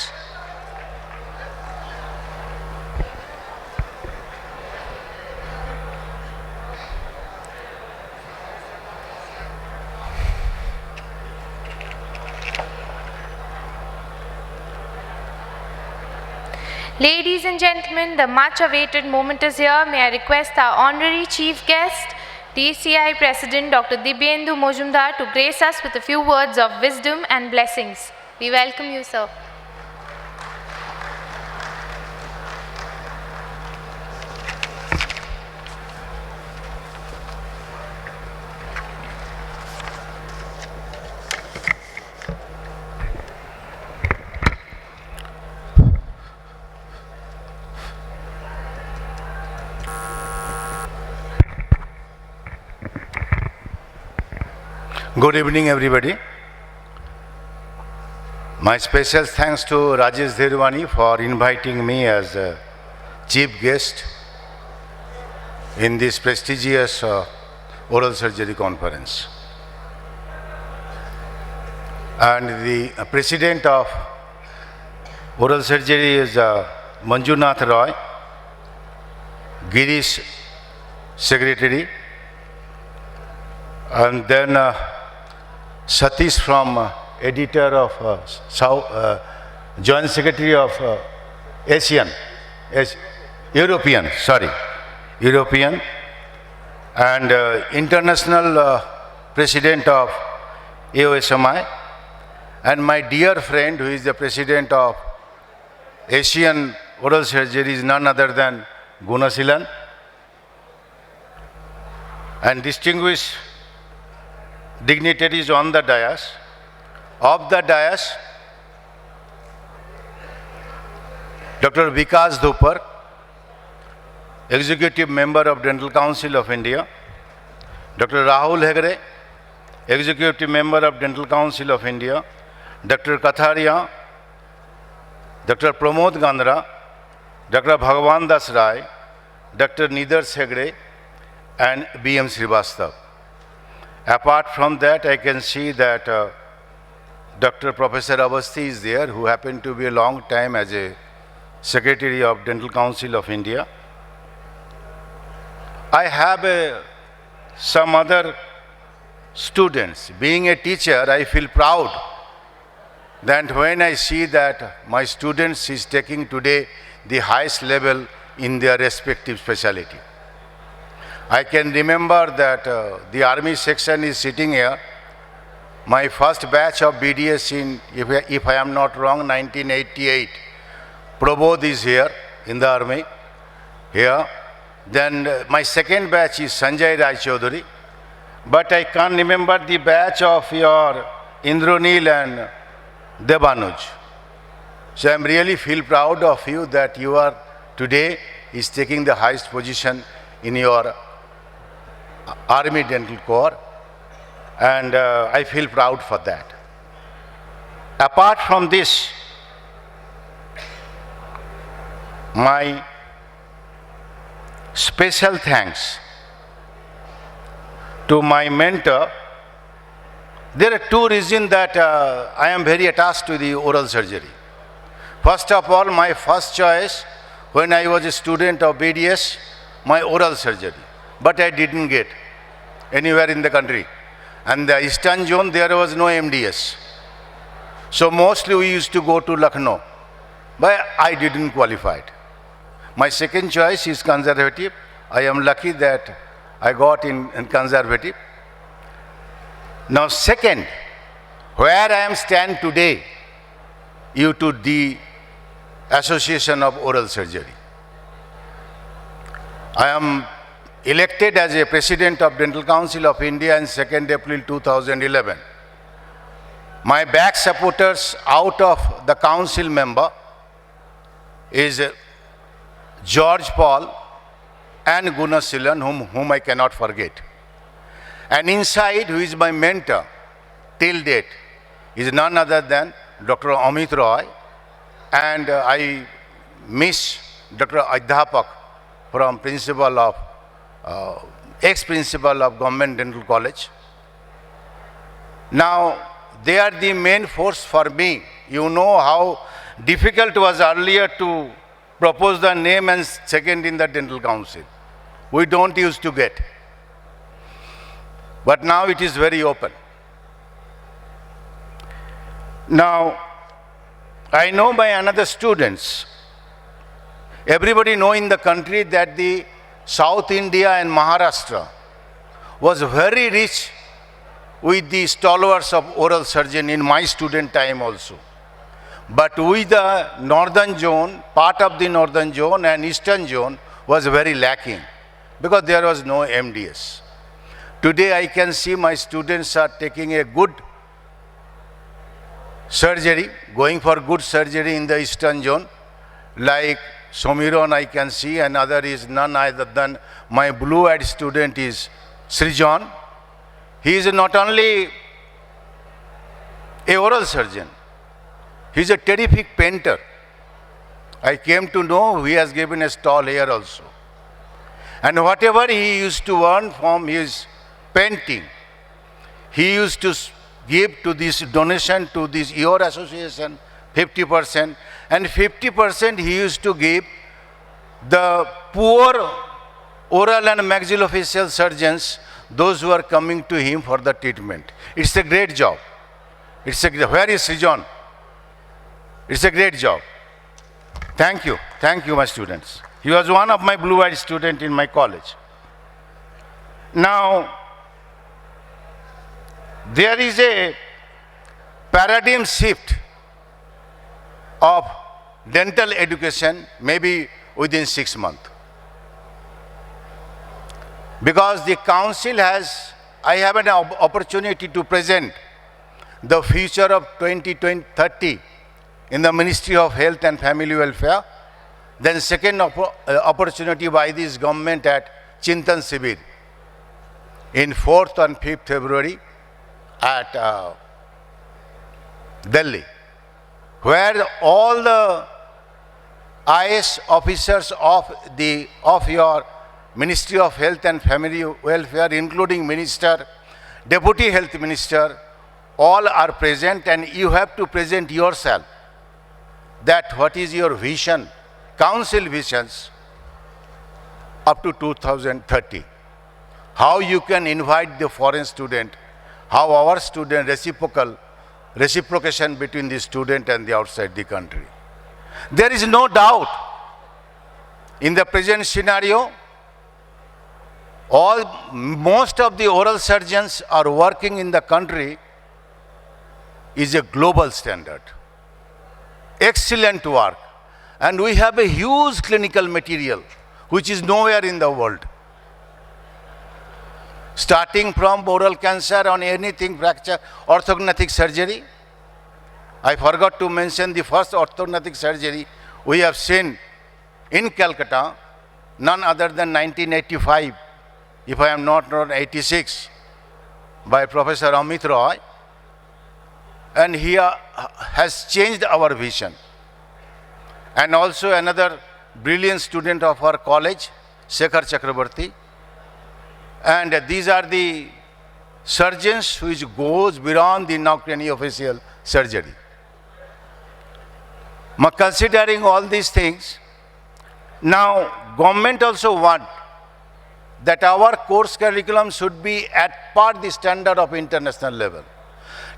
Ladies and gentlemen, the much awaited moment is here. May I request our honorary chief guest, DCI President Dr. Dibyendu Mojumdar, to grace us with a few words of wisdom and blessings. We welcome you, sir. Good evening, everybody. My special thanks to Rajesh Dhirwani for inviting me as a chief guest in this prestigious oral surgery conference. And the president of oral surgery is Manjunath Roy, Girish secretary, and then Satish from editor of joint secretary of European, and international president of AOSMI, and my dear friend who is the president of Asian Oral Surgery is none other than Gunasilan, and distinguished dignitaries on the dais. Of the dais, Dr. Vikas Dhupar, Executive Member of Dental Council of India, Dr. Rahul Hegde, Executive Member of Dental Council of India, Dr. Katharia, Dr. Pramod Gandra, Dr. Bhagavan Das Rai, Dr. Nidar Hegde, and B.M. Srivastav. Apart from that, I can see that Dr. Professor Avasthi is there, who happened to be a long time as a Secretary of Dental Council of India. I have some other students. Being a teacher, I feel proud that when I see that my students is taking today the highest level in their respective specialty. I can remember that the army section is sitting here. My first batch of BDS in, if I am not wrong, 1988. Prabodh is here in the army, here. Then my second batch is Sanjay Rai Chaudhary. But I can't remember the batch of your Indranil and Debanuj. So I really feel proud of you that you are today is taking the highest position in your Army Dental Corps, and I feel proud for that. Apart from this, my special thanks to my mentor. There are two reasons that I am very attached to the oral surgery. First of all, my first choice when I was a student of BDS, my oral surgery. But I didn't get anywhere in the country. And the eastern zone, there was no MDS. So mostly we used to go to Lucknow, but I didn't qualify. My second choice is conservative. I am lucky that I got in conservative. Now second, where I am stand today, due to the Association of Oral Surgery. I am elected as a President of Dental Council of India on 2nd April 2011. My back supporters out of the council member is George Paul and Gunnar whom I cannot forget. And inside, who is my mentor till date, is none other than Dr. Amit Roy, and I miss Dr. Adhyapak from principal of, ex-principal of Government Dental College. Now, they are the main force for me. You know how difficult it was earlier to propose the name and second in the Dental Council. We don't used to get. But now it is very open. Now, I know by another students, everybody know in the country that the South India and Maharashtra was very rich with the stalwarts of oral surgeon in my student time also. But with the northern zone, part of the northern zone and eastern zone was very lacking because there was no MDS. Today I can see my students are taking a good surgery, going for good surgery in the eastern zone, like Somiron I can see, and other is none other than my blue-eyed student is Srijan. He is not only a oral surgeon, he is a terrific painter. I came to know he has given a stall here also. And whatever he used to earn from his painting, he used to give to this donation to this your association 50%, and 50% he used to give the poor oral and maxillofacial surgeons, those who are coming to him for the treatment. It's a great job. Where is Srijan? It's a great job. Thank you my students. He was one of my blue-eyed students in my college. Now, there is a paradigm shift of dental education maybe within 6 months. Because the council I have an opportunity to present the future of 2030 in the Ministry of Health and Family Welfare. Then second opportunity by this government at Chintan Sibir in 4th and 5th February at Delhi, where all the IS officers of your Ministry of Health and Family Welfare, including Minister, Deputy Health Minister, all are present, and you have to present yourself that what is your vision, council visions up to 2030. How you can invite the foreign student, how our student reciprocation between the student and the outside the country. There is no doubt in the present scenario, most of the oral surgeons are working in the country is a global standard. Excellent work. And we have a huge clinical material which is nowhere in the world. Starting from oral cancer on anything, fracture, orthodontic surgery. I forgot to mention the first orthodontic surgery we have seen in Calcutta, none other than 1985, if I am not wrong, 86, by Professor Amit Roy. And he has changed our vision. And also another brilliant student of our college, Shekhar Chakrabarti. And these are the surgeons which goes beyond the craniofacial surgery. Considering all these things, now government also want that our course curriculum should be at par the standard of international level.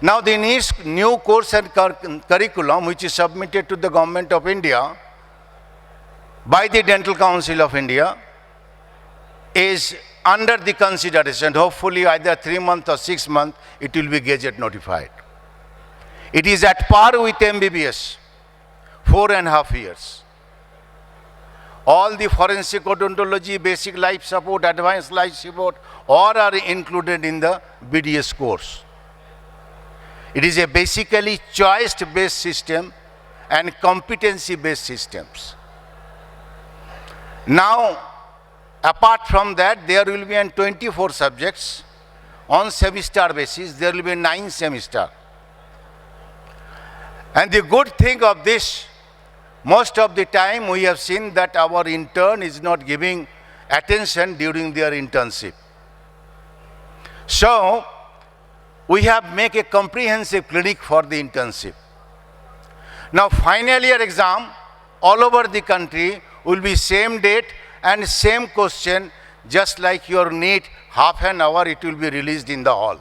Now the new course and curriculum which is submitted to the Government of India by the Dental Council of India is under the consideration. Hopefully either 3 months or 6 months it will be gazette notified. It is at par with MBBS, 4.5 years. all the forensic odontology, basic life support, advanced life support, all are included in the BDS course. It is a basically choice-based system and competency-based systems. Now, apart from that, there will be 24 subjects on semester basis. There will be 9 semesters. And the good thing of this, most of the time we have seen that our intern is not giving attention during their internship. So, we have make a comprehensive clinic for the internship. Now, final year exam all over the country will be same date and same question, just like your NEET, half an hour it will be released in the hall.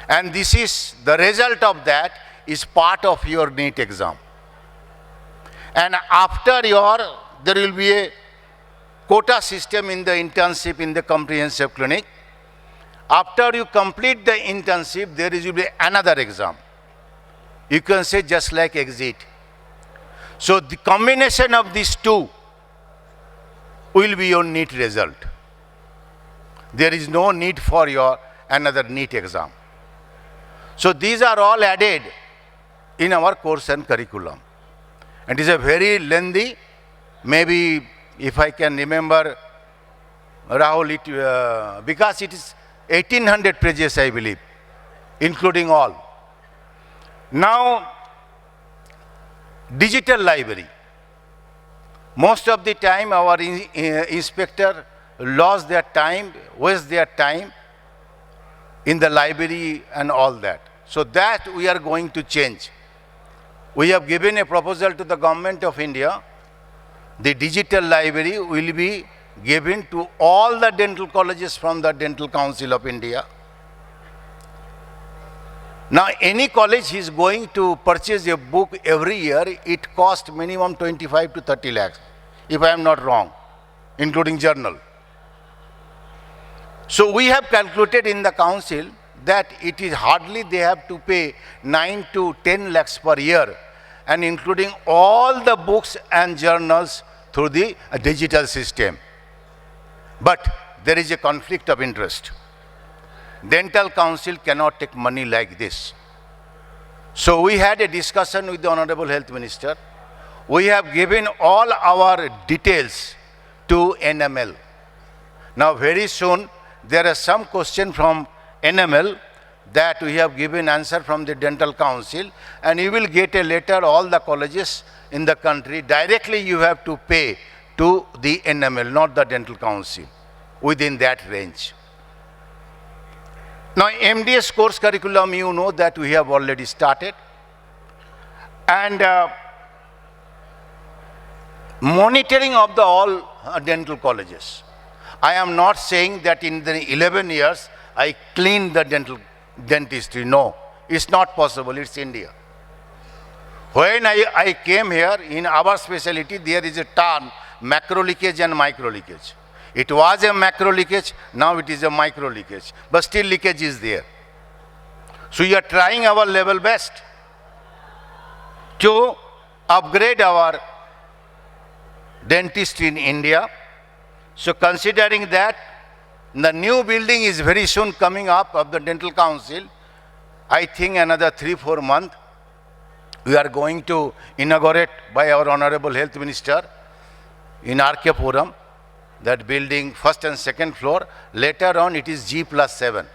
And this is the result of that is part of your NEET exam. And after there will be a quota system in the internship in the comprehensive clinic. After you complete the internship, there will be another exam. You can say just like exit. So the combination of these two will be your NEET result. There is no need for your another NEET exam. So these are all added in our course and curriculum. And it is a very lengthy, maybe if I can remember, Rahul, because it is 1800 pages, I believe, including all. Now, digital library. Most of the time our inspector lost their time, waste their time in the library and all that. So that we are going to change. We have given a proposal to the Government of India. The digital library will be given to all the dental colleges from the Dental Council of India. Now, any college is going to purchase a book every year. It costs minimum 25 to 30 lakhs, if I am not wrong, including journal. So we have calculated in the council that it is hardly they have to pay 9 to 10 lakhs per year, and including all the books and journals through the digital system. But there is a conflict of interest. Dental Council cannot take money like this. So we had a discussion with the Honorable Health Minister. We have given all our details to NML. Now very soon there are some question from NML that we have given answer from the Dental Council, and you will get a letter all the colleges in the country. Directly you have to pay to the NML, not the Dental Council, within that range. Now, MDS course curriculum, you know that we have already started. And monitoring of the all dental colleges. I am not saying that in the 11 years I cleaned the dentistry. No, it's not possible. It's India. When I came here, in our specialty, there is a term, macro leakage and micro leakage. It was a macro leakage, now it is a micro leakage, but still leakage is there. So we are trying our level best to upgrade our dentistry in India. So considering that, the new building is very soon coming up of the Dental Council. I think another 3-4 months, we are going to inaugurate by our Honorable Health Minister in RK Forum, that building, first and second floor. Later on it is G+7.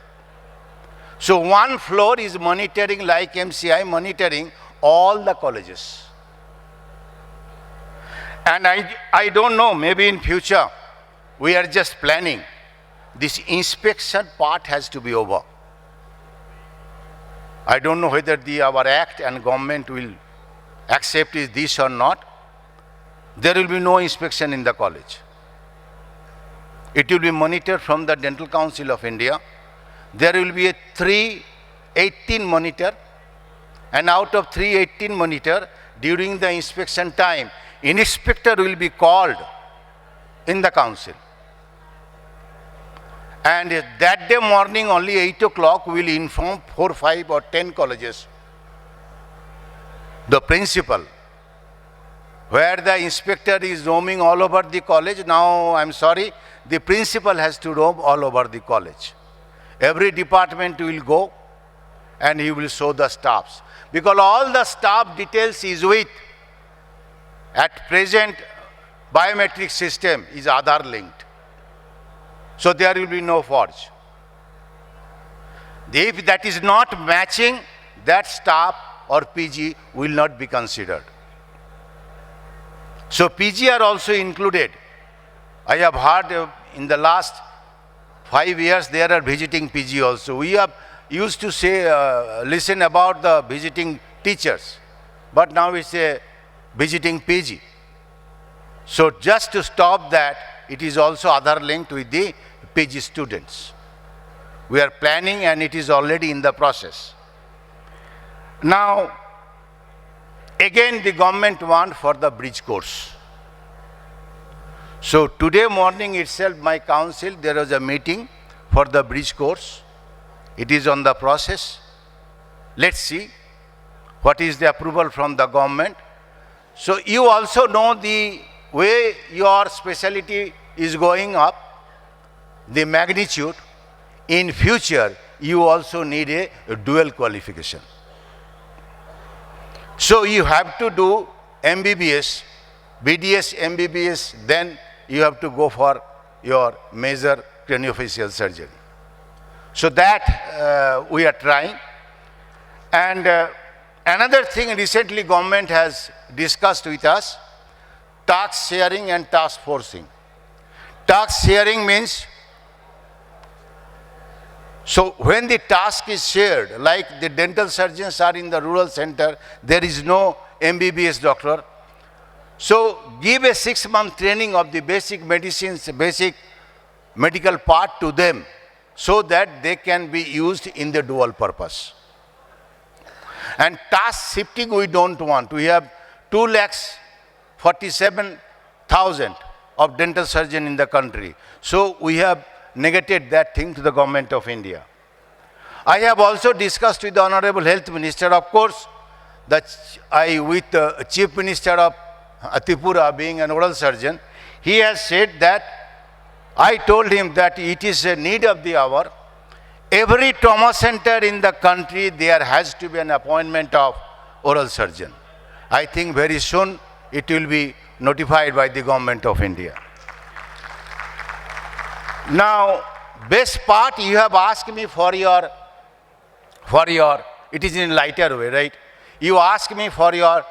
So one floor is monitoring, like MCI, monitoring all the colleges. And I don't know, maybe in future, we are just planning. This inspection part has to be over. I don't know whether our act and government will accept this or not. There will be no inspection in the college. It will be monitored from the Dental Council of India. There will be a 318 monitor, and out of 318 monitor, during the inspection time, inspector will be called in the council. And that day morning, only 8 o'clock, we will inform 4, 5 or 10 colleges, the principal, where the inspector is roaming all over the college. Now, I'm sorry, the principal has to roam all over the college. Every department will go and he will show the staffs. Because all the staff details is with, at present, biometric system is Aadhaar linked. So there will be no forge. If that is not matching, that staff or PG will not be considered. So PG are also included. I have heard in the last 5 years there are visiting PG also. We have used to say, listen about the visiting teachers, but now we say visiting PG. So just to stop that, it is also Aadhaar linked with the PG students. We are planning and it is already in the process. Now, again the government want for the bridge course. So today morning itself, my council, there was a meeting for the bridge course. It is on the process. Let's see what is the approval from the government. So you also know the way your specialty is going up, the magnitude. In future, you also need a dual qualification. So you have to do MBBS, BDS, MBBS, then you have to go for your major craniofacial surgery. So that we are trying. And another thing recently government has discussed with us, task sharing and task forcing. Task sharing means, so when the task is shared, like the dental surgeons are in the rural center, there is no MBBS doctor. So give a 6-month training of the basic medicines, basic medical part to them, so that they can be used in the dual purpose. And task shifting we don't want. We have 2,47,000 of dental surgeons in the country. So we have negated that thing to the government of India. I have also discussed with the Honorable Health Minister, of course, with the Chief Minister of Tripura, being an oral surgeon, he has said that, I told him that it is a need of the hour. Every trauma center in the country, there has to be an appointment of oral surgeon. I think very soon it will be notified by the government of India. Now, best part you have asked me for your, it is in lighter way, right? You asked me for your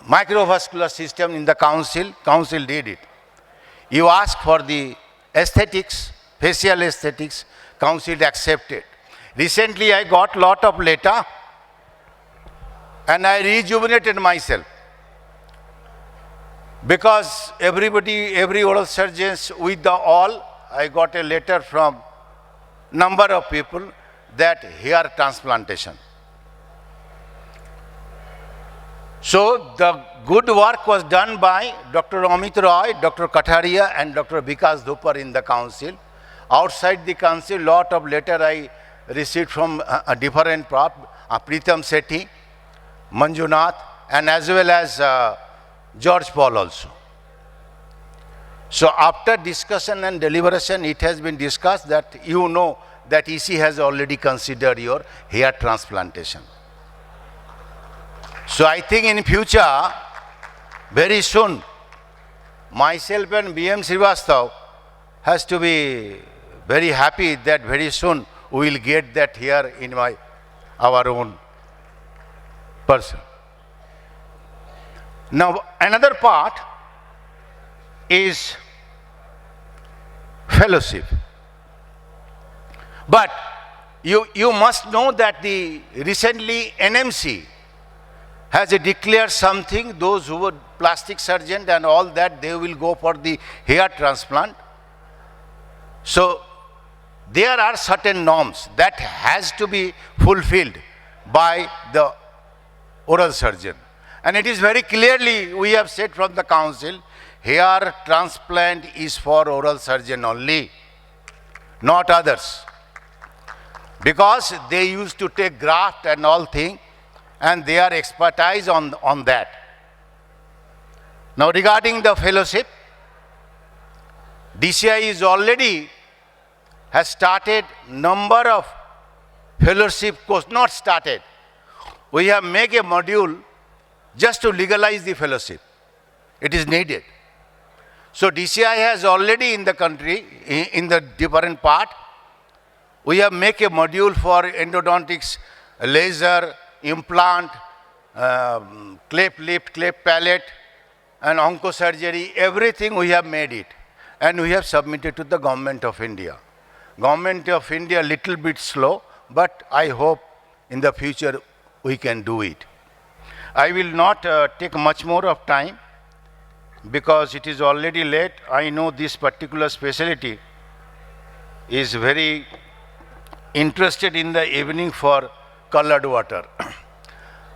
microvascular system in the council did it. You asked for the aesthetics, facial aesthetics, council accepted. Recently I got lot of letter and I rejuvenated myself. Because every oral surgeons with the all, I got a letter from number of people that hair transplantation. So the good work was done by Dr. Amit Roy, Dr. Kataria and Dr. Vikas Dhupar in the council. Outside the council, lot of letter I received from a different prop, Pritam Sethi, Manjunath, and as well as George Paul also. So after discussion and deliberation, it has been discussed that you know that EC has already considered your hair transplantation. So I think in future, very soon, myself and BM Srivastav has to be very happy that very soon we will get that here in our own person. Now, another part is fellowship. But you must know that the recently NMC has declared something, those who were plastic surgeon and all that, they will go for the hair transplant. So there are certain norms that has to be fulfilled by the oral surgeon. And it is very clearly, we have said from the council, hair transplant is for oral surgeon only, not others. Because they used to take graft and all thing, and they are expertise on that. Now regarding the fellowship, DCI is already has started number of fellowship course, not started. We have made a module just to legalize the fellowship. It is needed. So DCI has already in the country, in the different part, we have made a module for endodontics, laser, implant, cleft lift, cleft palate, and oncosurgery, everything we have made it. And we have submitted to the Government of India. Government of India little bit slow, but I hope in the future we can do it. I will not take much more of time because it is already late. I know this particular specialty is very interested in the evening for colored water.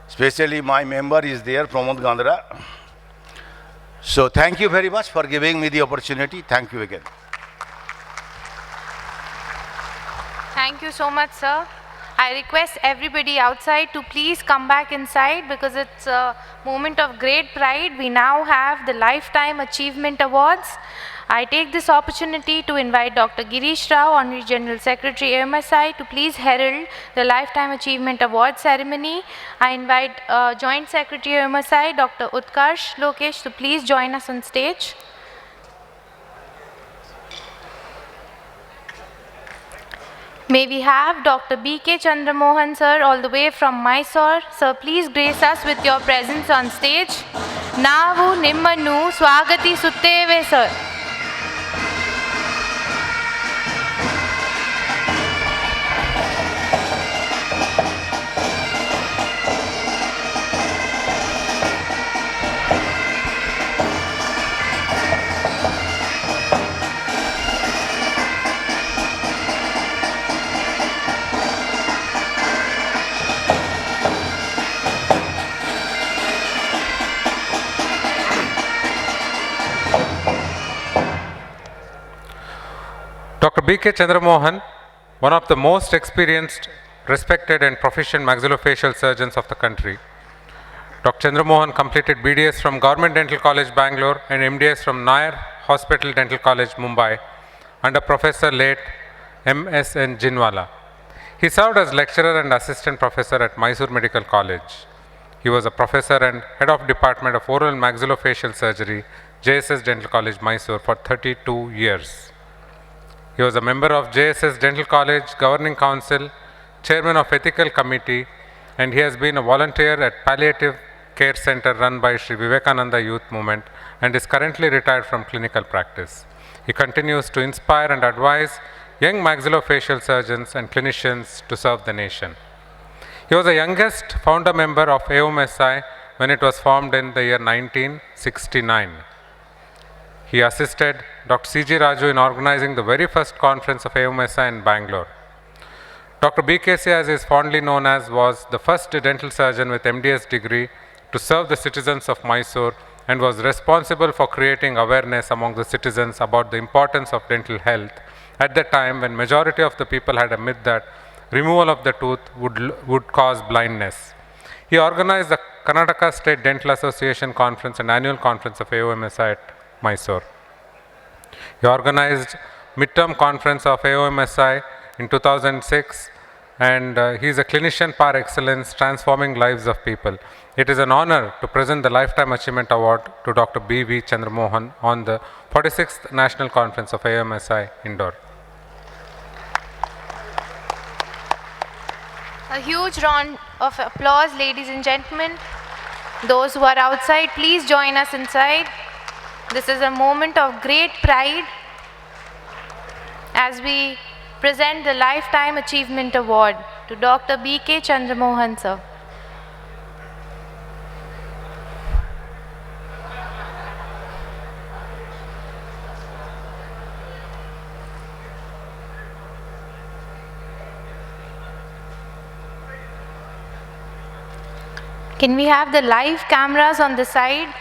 Especially my member is there, Pramod Gandra. So thank you very much for giving me the opportunity. Thank you again. Thank you so much, sir. I request everybody outside to please come back inside because it's a moment of great pride. We now have the Lifetime Achievement Awards. I take this opportunity to invite Dr. Girish Rao, Honorary General Secretary, AMSI, to please herald the Lifetime Achievement Award ceremony. I invite Joint Secretary, AMSI, Dr. Utkarsh Lokesh, to please join us on stage. May we have Dr. B.K. Chandramohan, sir, all the way from Mysore. Sir, please grace us with your presence on stage. Navu Nimmanu Swagati Sutteve, sir. Dr. B.K. Chandramohan, one of the most experienced, respected and proficient maxillofacial surgeons of the country. Dr. Chandramohan completed BDS from Government Dental College, Bangalore and MDS from Nair Hospital Dental College, Mumbai under Professor late M.S.N. Jinwala. He served as lecturer and assistant professor at Mysore Medical College. He was a professor and head of Department of Oral Maxillofacial Surgery, JSS Dental College, Mysore for 32 years. He was a member of JSS Dental College Governing Council, Chairman of Ethical Committee, and he has been a volunteer at Palliative Care Center run by Sri Vivekananda Youth Movement and is currently retired from clinical practice. He continues to inspire and advise young maxillofacial surgeons and clinicians to serve the nation. He was the youngest founder member of AOMSI when it was formed in the year 1969. He assisted Dr. C.G. Raju in organizing the very first conference of AOMSI in Bangalore. Dr. BKC, as is fondly known as, was the first dental surgeon with MDS degree to serve the citizens of Mysore and was responsible for creating awareness among the citizens about the importance of dental health at the time when majority of the people had a myth that removal of the tooth would cause blindness. He organized the Karnataka State Dental Association Conference and annual conference of AOMSI at Mysore. He organized midterm conference of AOMSI in 2006 and he is a clinician par excellence transforming lives of people. It is an honor to present the Lifetime Achievement Award to Dr. B.V. Chandramohan on the 46th National Conference of AOMSI Indore. A huge round of applause, ladies and gentlemen. Those who are outside, please join us inside. This is a moment of great pride as we present the Lifetime Achievement Award to Dr. B.K. Chandramohan, sir. Can we have the live cameras on the side?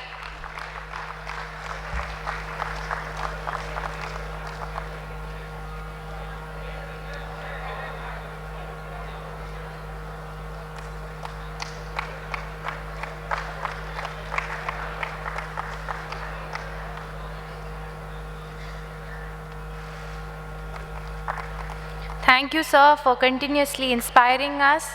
Thank you, sir, for continuously inspiring us.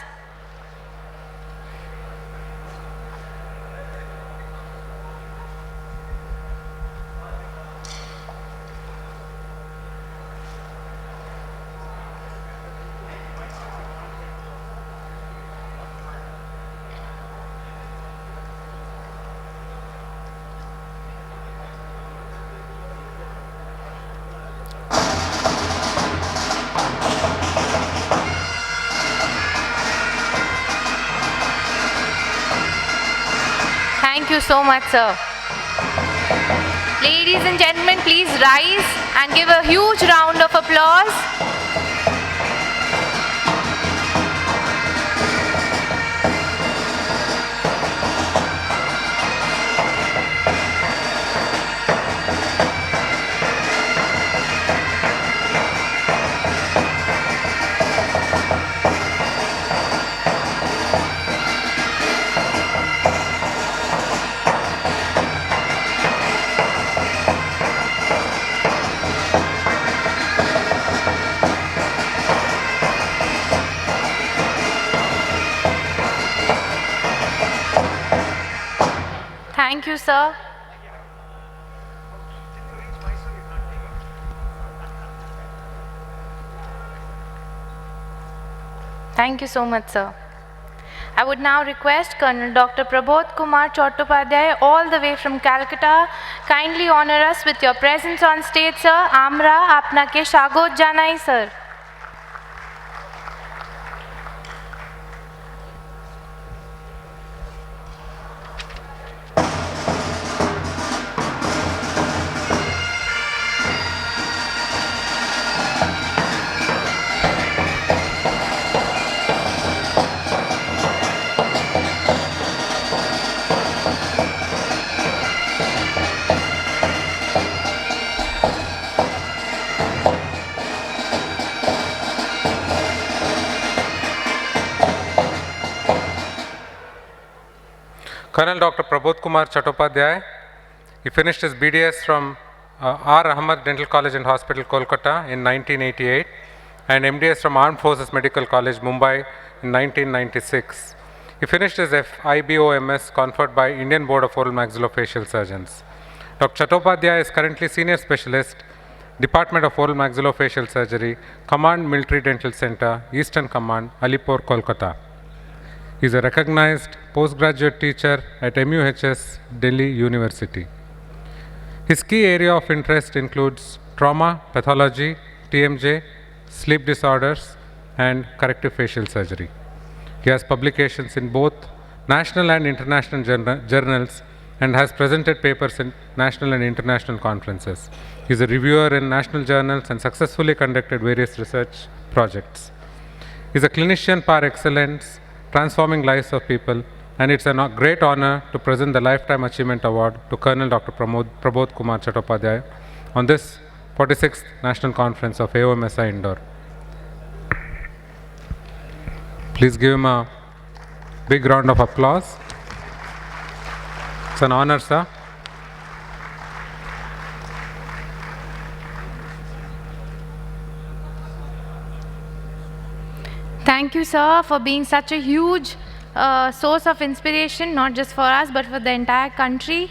Thank you so much, sir. Ladies and gentlemen, please rise and give a huge round of applause. Thank you, sir. Thank you so much, sir. I would now request Colonel Dr. Prabodh Kumar Chattopadhyay, all the way from Calcutta, kindly honor us with your presence on stage, sir. Amra, apnake shagot janai, sir. Colonel Dr. Prabodh Kumar Chattopadhyay. He finished his BDS from R. Ahmad Dental College and Hospital, Kolkata in 1988 and MDS from Armed Forces Medical College, Mumbai in 1996. He finished his FIBOMS conferred by Indian Board of Oral Maxillofacial Surgeons. Dr. Chattopadhyay is currently Senior Specialist, Department of Oral Maxillofacial Surgery, Command Military Dental Center, Eastern Command, Alipur, Kolkata. He is a recognized postgraduate teacher at MUHS, Delhi University. His key area of interest includes trauma, pathology, TMJ, sleep disorders, and corrective facial surgery. He has publications in both national and international journals and has presented papers in national and international conferences. He is a reviewer in national journals and successfully conducted various research projects. He is a clinician par excellence, transforming lives of people, and it's a great honor to present the Lifetime Achievement Award to Colonel Dr. Prabodh Kumar Chattopadhyay on this 46th National Conference of AOMSI Indore. Please give him a big round of applause. It's an honor, sir. Thank you, sir, for being such a huge source of inspiration, not just for us, but for the entire country.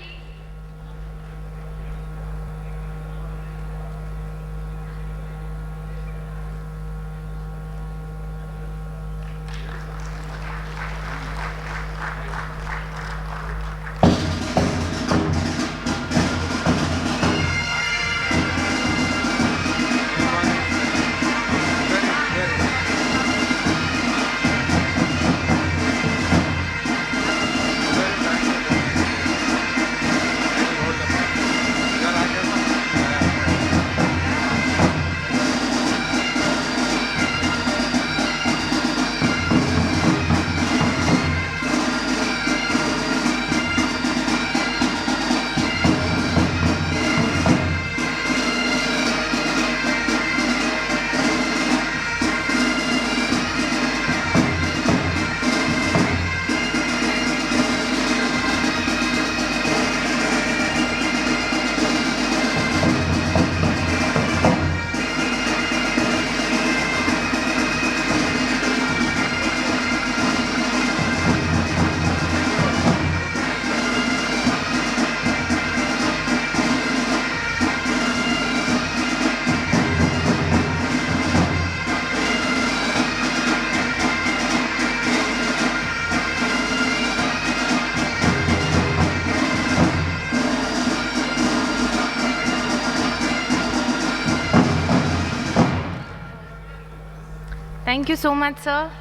Thank you so much, sir.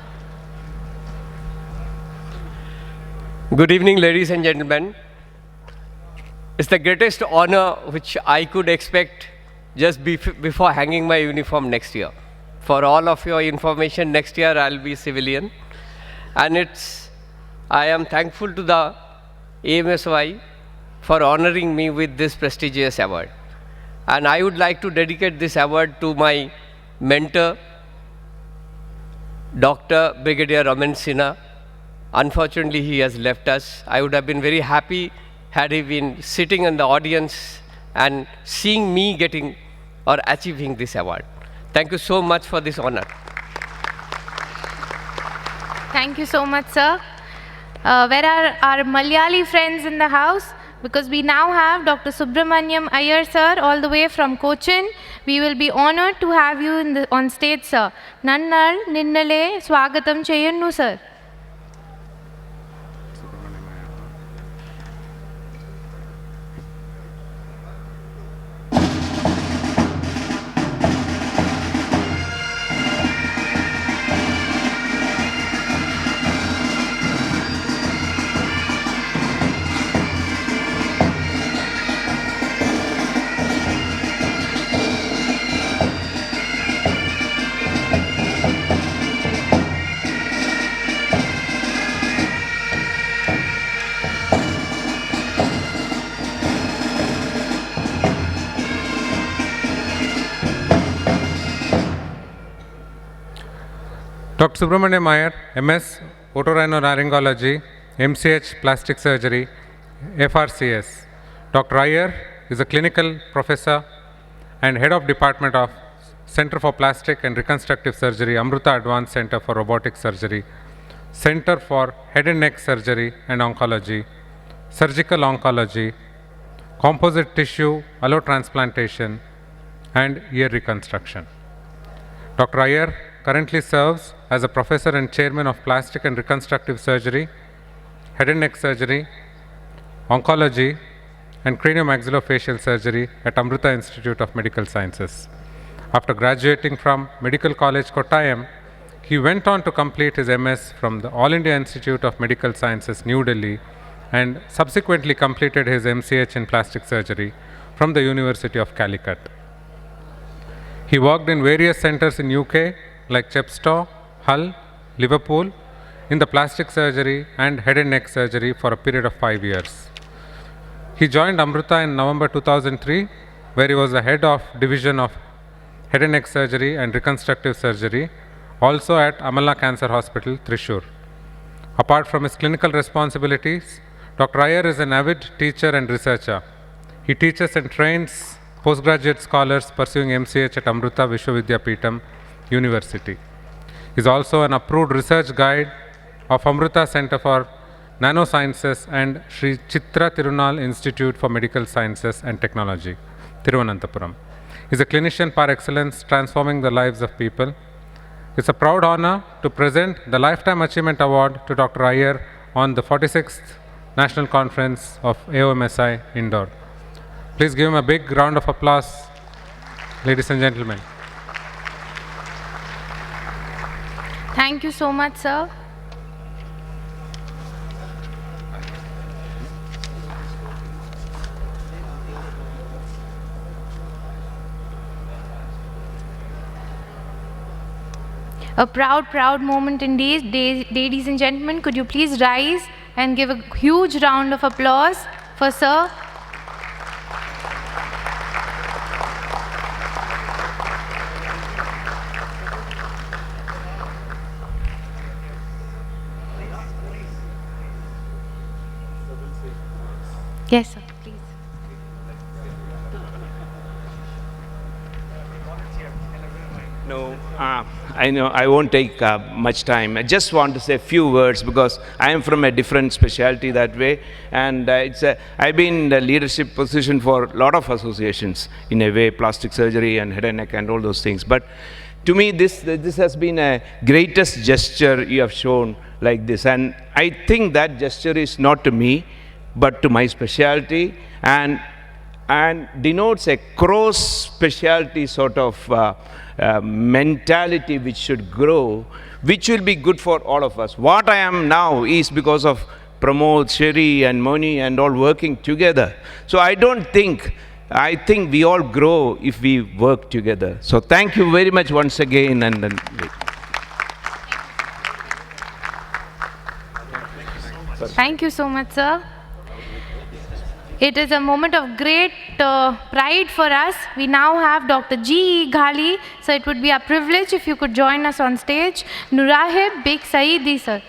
Good evening, ladies and gentlemen. It's the greatest honor which I could expect just before hanging my uniform next year. For all of your information, next year I'll be civilian. And I am thankful to the AMSY for honoring me with this prestigious award. And I would like to dedicate this award to my mentor, Dr. Brigadier Raman Sinha. Unfortunately, he has left us. I would have been very happy had he been sitting in the audience and seeing me getting or achieving this award. Thank you so much for this honor. Thank you so much, sir. Where are our Malayali friends in the house? Because we now have Dr. Subramaniam Iyer, sir, all the way from Cochin. We will be honored to have you on stage, sir. Nannal Ninnale Swagatam Cheyannu, sir. Dr. Subramaniam Iyer, MS, Otorhinolaryngology, MCH, Plastic Surgery, FRCS. Dr. Iyer is a clinical professor and head of Department of Center for Plastic and Reconstructive Surgery, Amruta Advanced Center for Robotic Surgery, Center for Head and Neck Surgery and Oncology, Surgical Oncology, Composite Tissue Allotransplantation, and Ear Reconstruction. Dr. Iyer currently serves as a professor and chairman of Plastic and Reconstructive Surgery, Head and Neck Surgery, Oncology, and Craniomaxillofacial Surgery at Amruta Institute of Medical Sciences. After graduating from Medical College Kottayam, he went on to complete his MS from the All India Institute of Medical Sciences, New Delhi, and subsequently completed his MCH in Plastic Surgery from the University of Calicut. He worked in various centers in UK like Chepstow, Hull, Liverpool, in the plastic surgery and head and neck surgery for a period of 5 years. He joined Amruta in November 2003, where he was the head of Division of Head and Neck Surgery and Reconstructive Surgery, also at Amala Cancer Hospital, Thrissur. Apart from his clinical responsibilities, Dr. Iyer is an avid teacher and researcher. He teaches and trains postgraduate scholars pursuing MCH at Amruta Vishwavidyapeetham University. He is also an approved research guide of Amruta Center for Nanosciences and Sri Chitra Tirunal Institute for Medical Sciences and Technology, Thiruvananthapuram. He is a clinician par excellence, transforming the lives of people. It's a proud honor to present the Lifetime Achievement Award to Dr. Iyer on the 46th National Conference of AOMSI Indore. Please give him a big round of applause, ladies and gentlemen. Thank you so much, sir. A proud moment indeed. Ladies and gentlemen, could you please rise and give a huge round of applause for sir? Yes, sir, please. No, I know I won't take much time. I just want to say a few words because I am from a different specialty that way, and I've been in the leadership position for a lot of associations in a way, plastic surgery and head and neck and all those things. But to me, this has been a greatest gesture you have shown like this, and I think that gesture is not to me, but to my specialty. And and denotes a cross specialty sort of mentality which should grow, which will be good for all of us. What I am now is because of Pramod, Sherry and Moni and all working together. So I think we all grow if we work together. So thank you very much once again. Thank you so much, sir. It is a moment of great pride for us. We now have Dr. G. Ghali. So it would be a privilege if you could join us on stage. Nurahib Big Saidi, sir.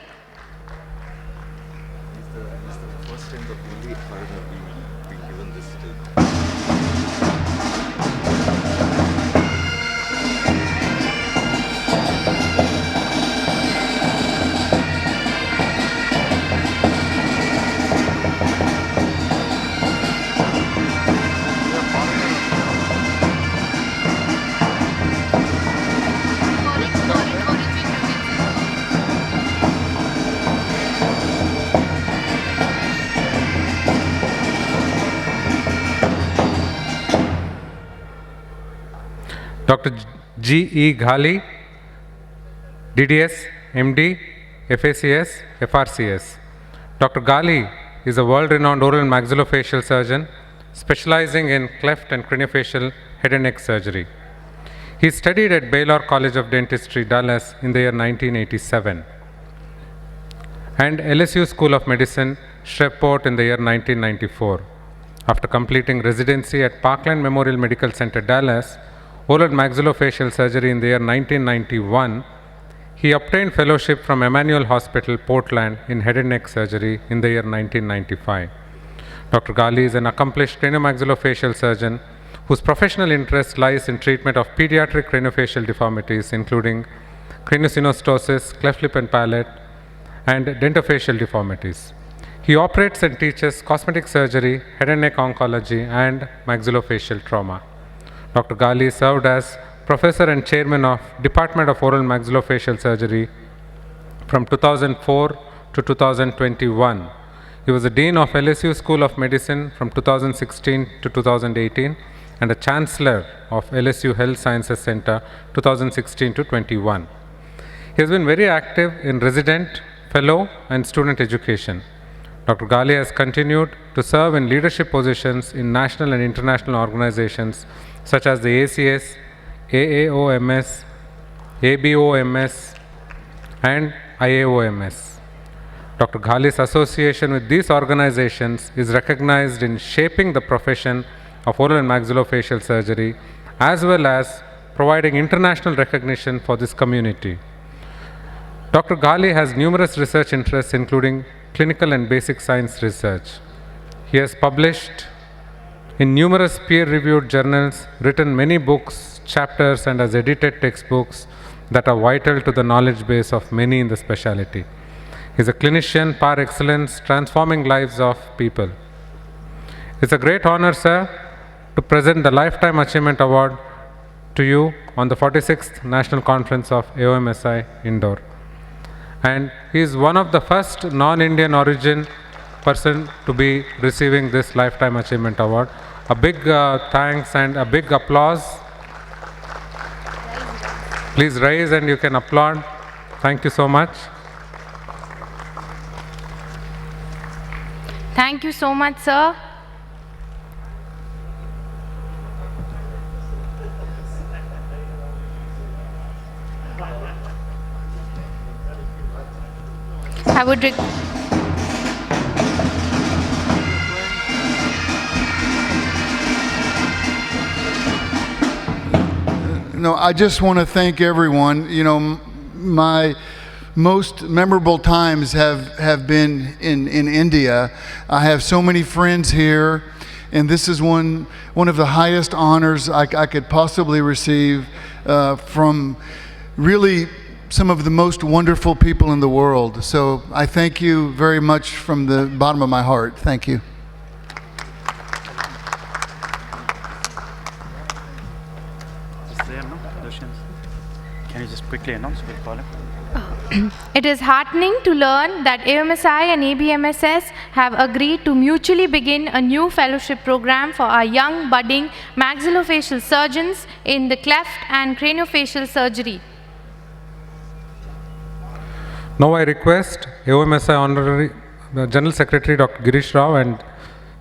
Dr. G. E. Ghali, DDS, MD, FACS, FRCS. Dr. Ghali is a world-renowned oral and maxillofacial surgeon specializing in cleft and craniofacial head and neck surgery. He studied at Baylor College of Dentistry, Dallas in the year 1987 and LSU School of Medicine, Shreveport in the year 1994. After completing residency at Parkland Memorial Medical Center, Dallas, oral and maxillofacial surgery in the year 1991, he obtained fellowship from Emmanuel Hospital, Portland in head and neck surgery in the year 1995. Dr. Ghali is an accomplished craniomaxillofacial surgeon whose professional interest lies in treatment of pediatric craniofacial deformities, including craniosynostosis, cleft lip and palate, and dentofacial deformities. He operates and teaches cosmetic surgery, head and neck oncology, and maxillofacial trauma. Dr. Ghali served as professor and chairman of Department of Oral Maxillofacial Surgery from 2004 to 2021. He was the dean of LSU School of Medicine from 2016 to 2018 and a chancellor of LSU Health Sciences Center 2016 to 21. He has been very active in resident, fellow, and student education. Dr. Ghali has continued to serve in leadership positions in national and international organizations such as the ACS, AAOMS, ABOMS, and IAOMS. Dr. Ghali's association with these organizations is recognized in shaping the profession of oral and maxillofacial surgery, as well as providing international recognition for this community. Dr. Ghali has numerous research interests, including clinical and basic science research. He has published in numerous peer-reviewed journals, written many books, chapters, and has edited textbooks that are vital to the knowledge base of many in the specialty. He is a clinician par excellence, transforming lives of people. It's a great honor, sir, to present the Lifetime Achievement Award to you on the 46th National Conference of AOMSI Indore. And he is one of the first non-Indian origin person to be receiving this Lifetime Achievement Award. A big thanks and a big applause. Please rise and you can applaud. Thank you so much. Thank you so much, sir. I would No, I just want to thank everyone. You know, my most memorable times have been in India. I have so many friends here, and this is one of the highest honors I could possibly receive from really some of the most wonderful people in the world. So I thank you very much from the bottom of my heart. Thank you. Can you just quickly announce? We'll call him. It is heartening to learn that AMSI and ABMSS have agreed to mutually begin a new fellowship program for our young budding maxillofacial surgeons in the cleft and craniofacial surgery. Now I request AOMSI Honorary General Secretary Dr. Girish Rao and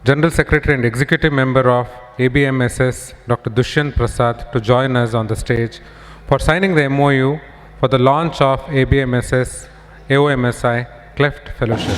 General Secretary and Executive Member of ABMSS Dr. Dushyant Prasad to join us on the stage for signing the MOU for the launch of ABMSS AOMSI Cleft Fellowship.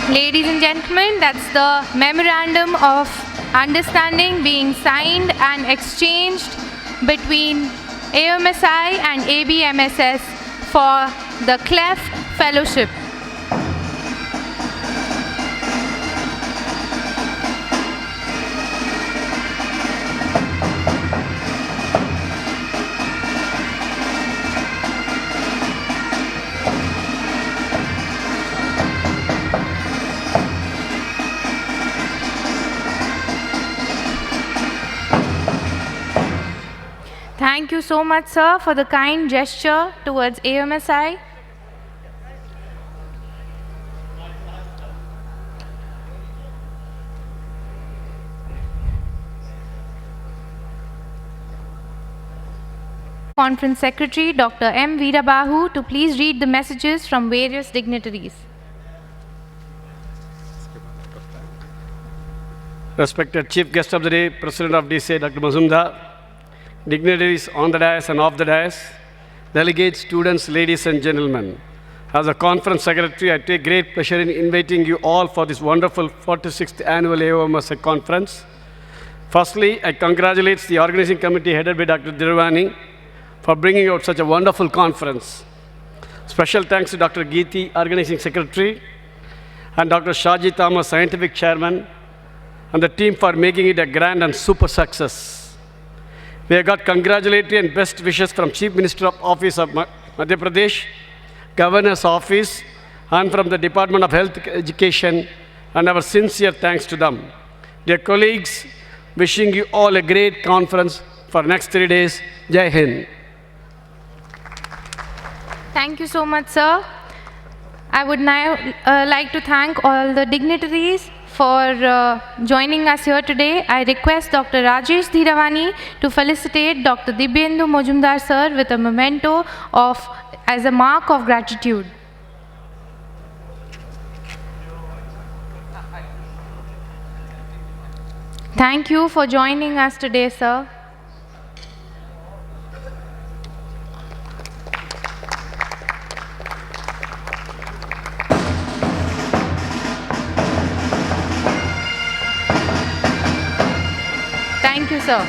Ladies and gentlemen, that's the memorandum of understanding being signed and exchanged between AMSI and ABMSS for the Cleft Fellowship. Thank you so much, sir, for the kind gesture towards AMSI. Conference Secretary Dr. M. Veerabahu to please read the messages from various dignitaries. Respected Chief Guest of the Day, President of DCA Dr. Mazumdar, dignitaries on the dais and off the dais, delegates, students, ladies and gentlemen. As a conference secretary, I take great pleasure in inviting you all for this wonderful 46th annual AOMSI conference. Firstly, I congratulate the organizing committee headed by Dr. Dirvani for bringing out such a wonderful conference. Special thanks to Dr. Geeti, organizing secretary, and Dr. Shaji Thomas, scientific chairman, and the team for making it a grand and super success. We have got congratulatory and best wishes from Chief Minister of Office of Madhya Pradesh, Governor's Office, and from the Department of Health Education, and our sincere thanks to them. Dear colleagues, wishing you all a great conference for next 3 days. Jai Hind. Thank you so much, sir. I would now like to thank all the dignitaries for joining us here today. I request Dr. Rajesh Dhiravani to felicitate Dr. Dibyendu Majumdar sir with a memento as a mark of gratitude. Thank you for joining us today, sir. Thank you, sir.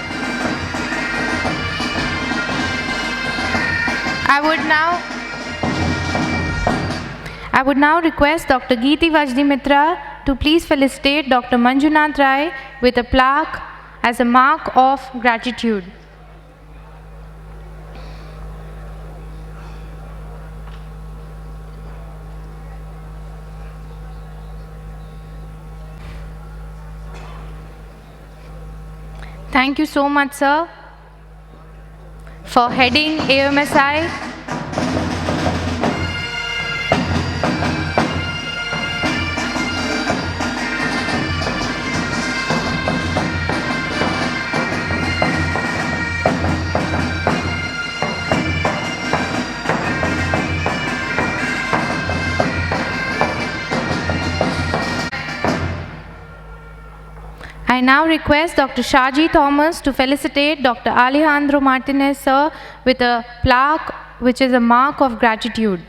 I would now request Dr. Geeti Vajdi Mitra to please felicitate Dr. Manjunath Rai with a plaque as a mark of gratitude. Thank you so much, sir, for heading AMSI. I now request Dr. Shaji Thomas to felicitate Dr. Alejandro Martinez, sir, with a plaque which is a mark of gratitude.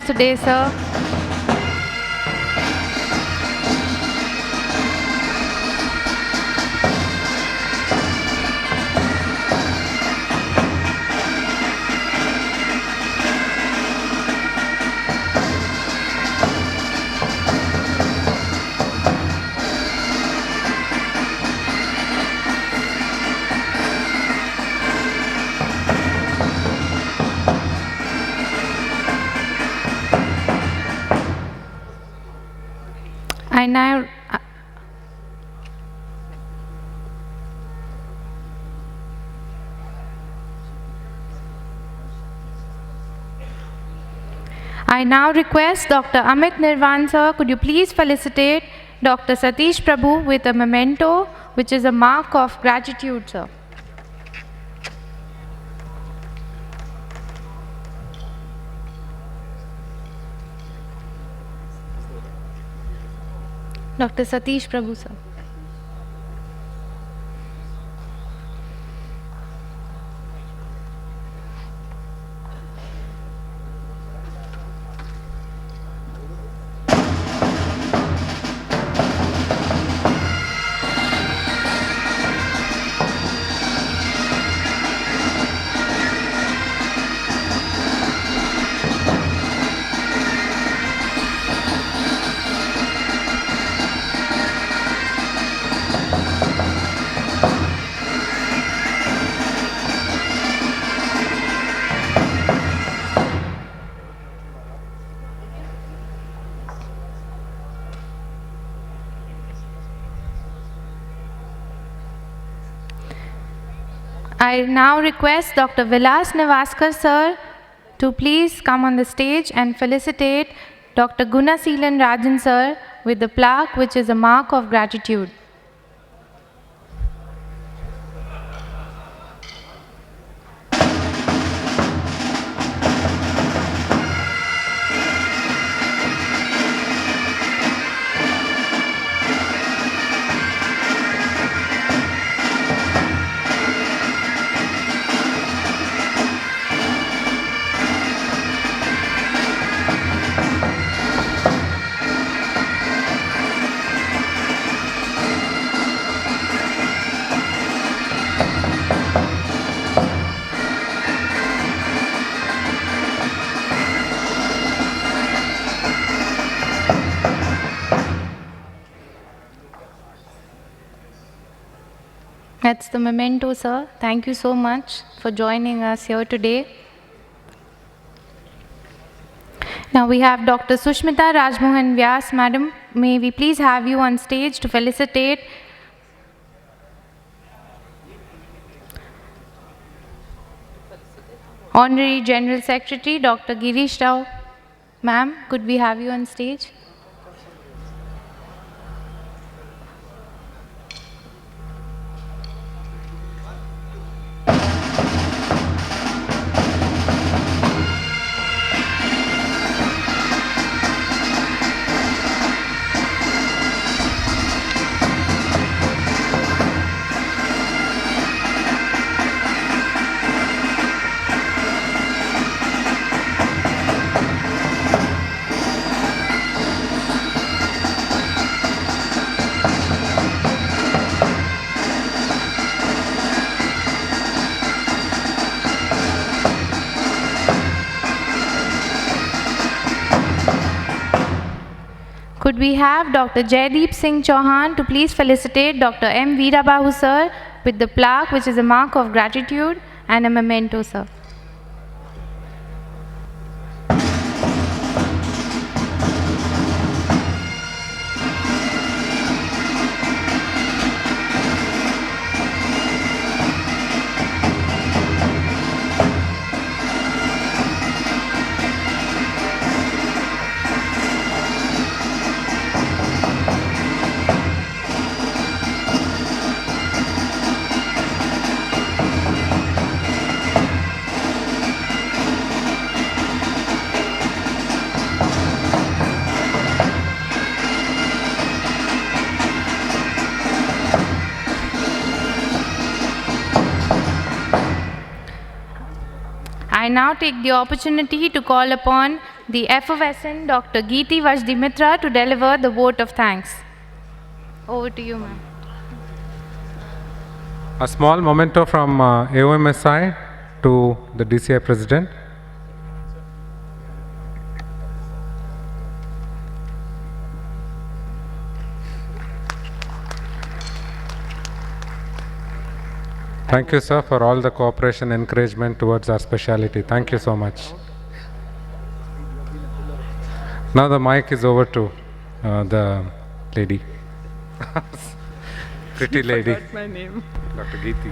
Today, sir. I now request Dr. Amit Nirvan sir, could you please felicitate Dr. Satish Prabhu with a memento, which is a mark of gratitude, sir. Dr. Satish Prabhu, sir. I now request Dr. Vilas Navaskar sir to please come on the stage and felicitate Dr. Gunaseelan Rajan sir with the plaque, which is a mark of gratitude. That's the memento, sir. Thank you so much for joining us here today. Now we have Dr. Sushmita Rajmohan Vyas, madam. May we please have you on stage to felicitate Honorary General Secretary Dr. Girish Rao. Ma'am, could we have you on stage? Could we have Dr. Jaideep Singh Chauhan to please felicitate Dr. M. Veerabahu sir with the plaque, which is a mark of gratitude and a memento, sir. I now take the opportunity to call upon the effervescent Dr. Geeti Vajdi Mitra to deliver the vote of thanks. Over to you, ma'am. A small memento from AOMSI to the DCI President. Thank you, sir, for all the cooperation and encouragement towards our specialty. Thank you so much. Now the mic is over to the lady. Pretty lady. Forgot my name. Dr. Geeti.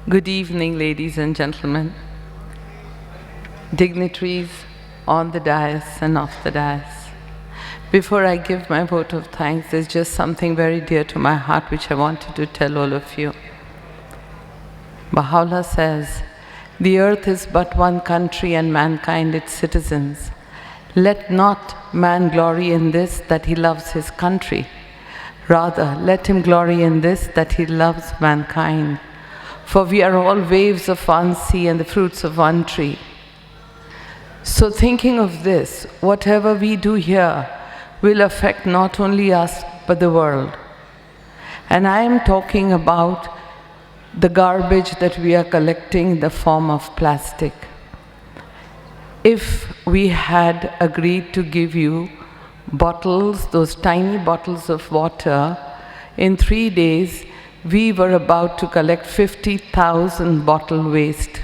Good evening, ladies and gentlemen, dignitaries on the dais and off the dais. Before I give my vote of thanks, there's just something very dear to my heart which I wanted to tell all of you. Baha'u'llah says, "The earth is but one country and mankind its citizens. Let not man glory in this, that he loves his country. Rather, let him glory in this, that he loves mankind. For we are all waves of one sea and the fruits of one tree." So thinking of this, whatever we do here will affect not only us, but the world. And I am talking about the garbage that we are collecting in the form of plastic. If we had agreed to give you bottles, those tiny bottles of water, in 3 days, we were about to collect 50,000 bottle waste.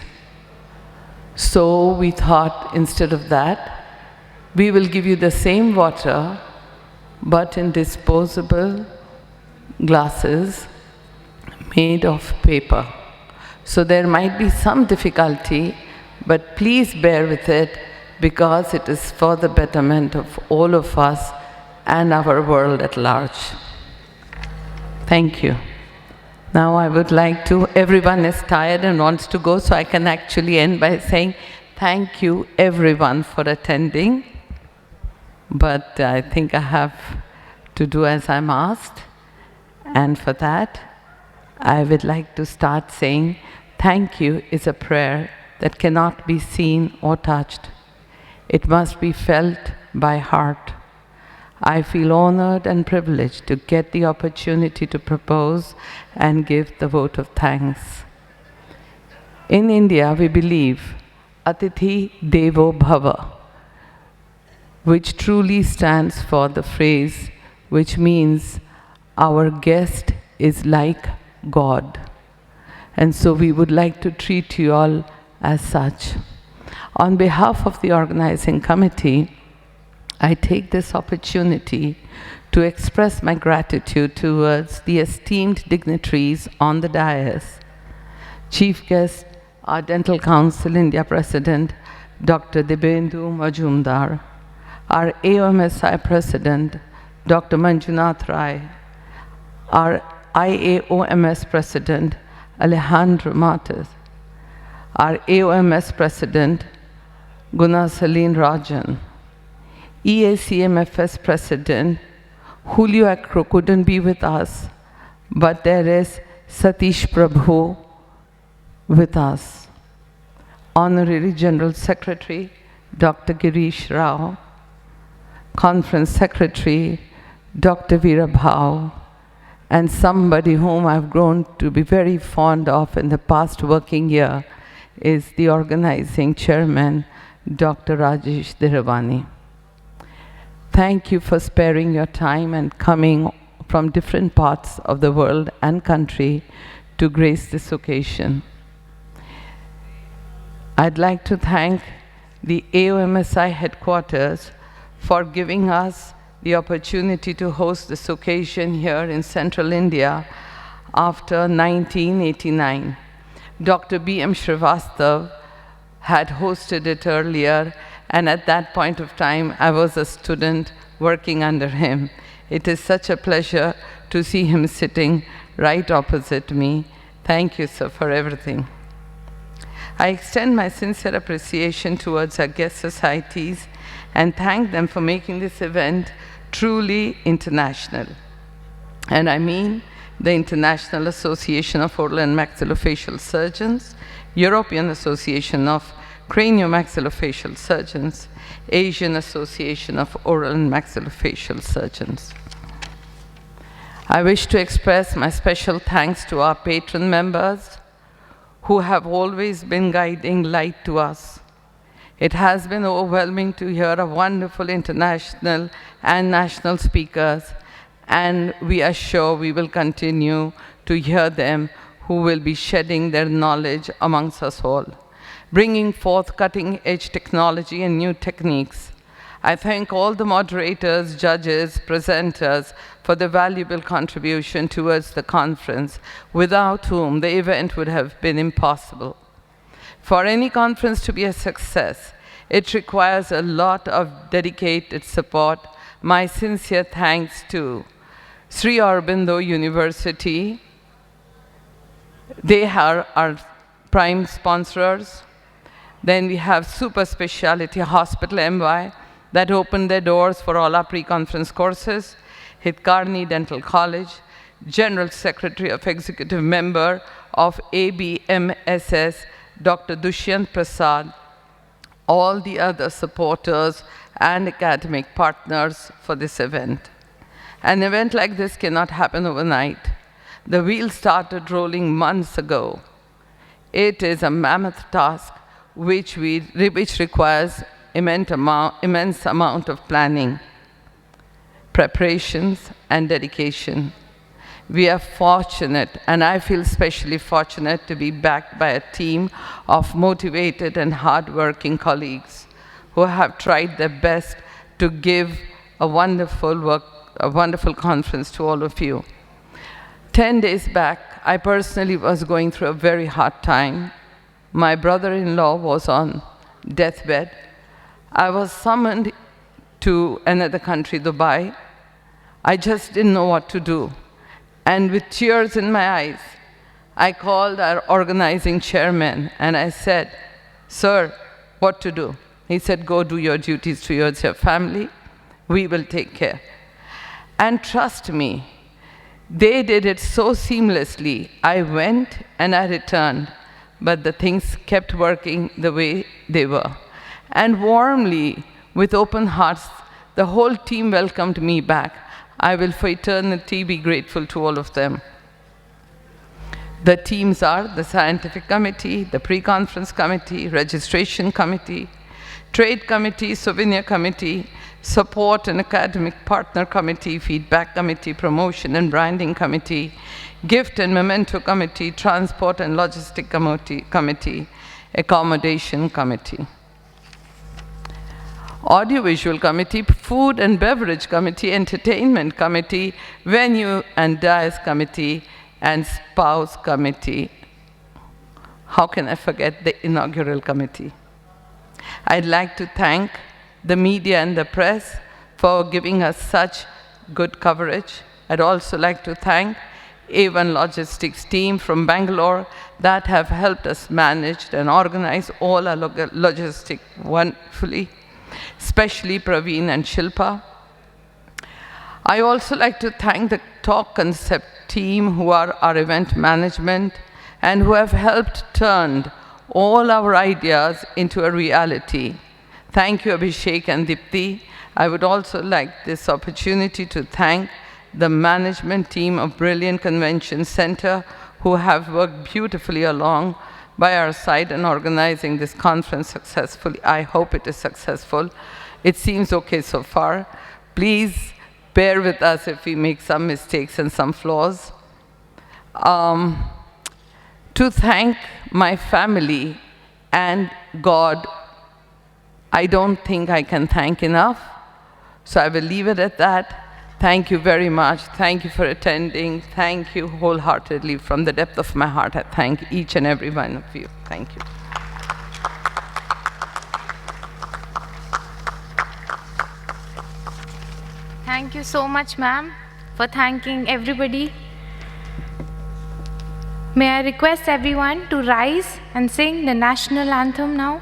So we thought, instead of that, we will give you the same water, but in disposable glasses made of paper. So there might be some difficulty, but please bear with it, because it is for the betterment of all of us and our world at large. Thank you. Now I would like to, everyone is tired and wants to go, so I can actually end by saying thank you everyone for attending. But I think I have to do as I'm asked. And for that, I would like to start saying thank you is a prayer that cannot be seen or touched. It must be felt by heart. I feel honored and privileged to get the opportunity to propose and give the vote of thanks. In India, we believe Atithi Devo Bhava, which truly stands for the phrase which means our guest is like God. And so we would like to treat you all as such. On behalf of the organizing committee, I take this opportunity to express my gratitude towards the esteemed dignitaries on the dais. Chief guest, our Dental Council India President, Dr. Dibendu Majumdar, our AOMSI President, Dr. Manjunath Rai, our IAOMS President, Alejandro Matas, our AOMS President, Gunasaleen Rajan, EACMFS President, Julio Acro couldn't be with us, but there is Satish Prabhu with us. Honorary General Secretary, Dr. Girish Rao, Conference Secretary, Dr. Veera Bhau, and somebody whom I've grown to be very fond of in the past working year is the organizing chairman, Dr. Rajesh Dhiravani. Thank you for sparing your time and coming from different parts of the world and country to grace this occasion. I'd like to thank the AOMSI headquarters for giving us the opportunity to host this occasion here in Central India after 1989. Dr. B.M. Srivastav had hosted it earlier, and at that point of time, I was a student working under him. It is such a pleasure to see him sitting right opposite me. Thank you, sir, for everything. I extend my sincere appreciation towards our guest societies and thank them for making this event truly international. And I mean the International Association of Oral and Maxillofacial Surgeons, European Association of Craniomaxillofacial Surgeons, Asian Association of Oral and Maxillofacial Surgeons. I wish to express my special thanks to our patron members who have always been guiding light to us. It has been overwhelming to hear of wonderful international and national speakers, and we are sure we will continue to hear them, who will be shedding their knowledge amongst us all, bringing forth cutting-edge technology and new techniques. I thank all the moderators, judges, presenters for their valuable contribution towards the conference, without whom the event would have been impossible. For any conference to be a success, it requires a lot of dedicated support. My sincere thanks to Sri Aurobindo University. They are our prime sponsors. Then we have Super Speciality Hospital MY that opened their doors for all our pre-conference courses. Hitkarni Dental College, General Secretary of Executive Member of ABMSS, Dr. Dushyant Prasad, all the other supporters and academic partners for this event. An event like this cannot happen overnight. The wheel started rolling months ago. It is a mammoth task which requires immense amount of planning, preparations, and dedication. We are fortunate, and I feel especially fortunate to be backed by a team of motivated and hardworking colleagues who have tried their best to give a wonderful conference to all of you. 10 days back, I personally was going through a very hard time. My brother-in-law was on deathbed. I was summoned to another country, Dubai. I just didn't know what to do. And with tears in my eyes, I called our organizing chairman and I said, "Sir, what to do?" He said, "Go do your duties towards your family. We will take care." And trust me, they did it so seamlessly. I went and I returned, but the things kept working the way they were. And warmly, with open hearts, the whole team welcomed me back. I will for eternity be grateful to all of them. The teams are the scientific committee, the pre-conference committee, registration committee, trade committee, souvenir committee, support and academic partner committee, feedback committee, promotion and branding committee, gift and memento committee, transport and logistic committee, accommodation committee, audiovisual committee, food and beverage committee, entertainment committee, venue and dais committee, and spouse committee. How can I forget the inaugural committee? I'd like to thank the media and the press for giving us such good coverage. I'd also like to thank A1 Logistics team from Bangalore that have helped us manage and organize all our logistics wonderfully, especially Praveen and Shilpa. I also like to thank the Talk Concept team who are our event management and who have helped turn all our ideas into a reality. Thank you, Abhishek and Dipti. I would also like this opportunity to thank the management team of Brilliant Convention Center who have worked beautifully along by our side in organizing this conference successfully. I hope it is successful. It seems okay so far. Please bear with us if we make some mistakes and some flaws. To thank my family and God, I don't think I can thank enough, so I will leave it at that. Thank you very much. Thank you for attending. Thank you wholeheartedly. From the depth of my heart, I thank each and every one of you. Thank you. Thank you so much, ma'am, for thanking everybody. May I request everyone to rise and sing the national anthem now?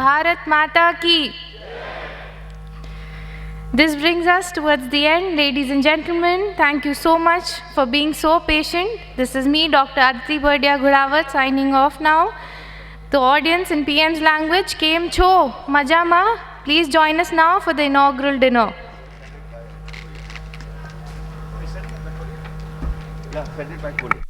Bharat Mata ki. This brings us towards the end. Ladies and gentlemen, thank you so much for being so patient. This is me, Dr. Aditi Bardia Ghudawat, signing off now. The audience in PM's language, Kem Cho, Majama. Please join us now for the inaugural dinner. Yeah, send it back.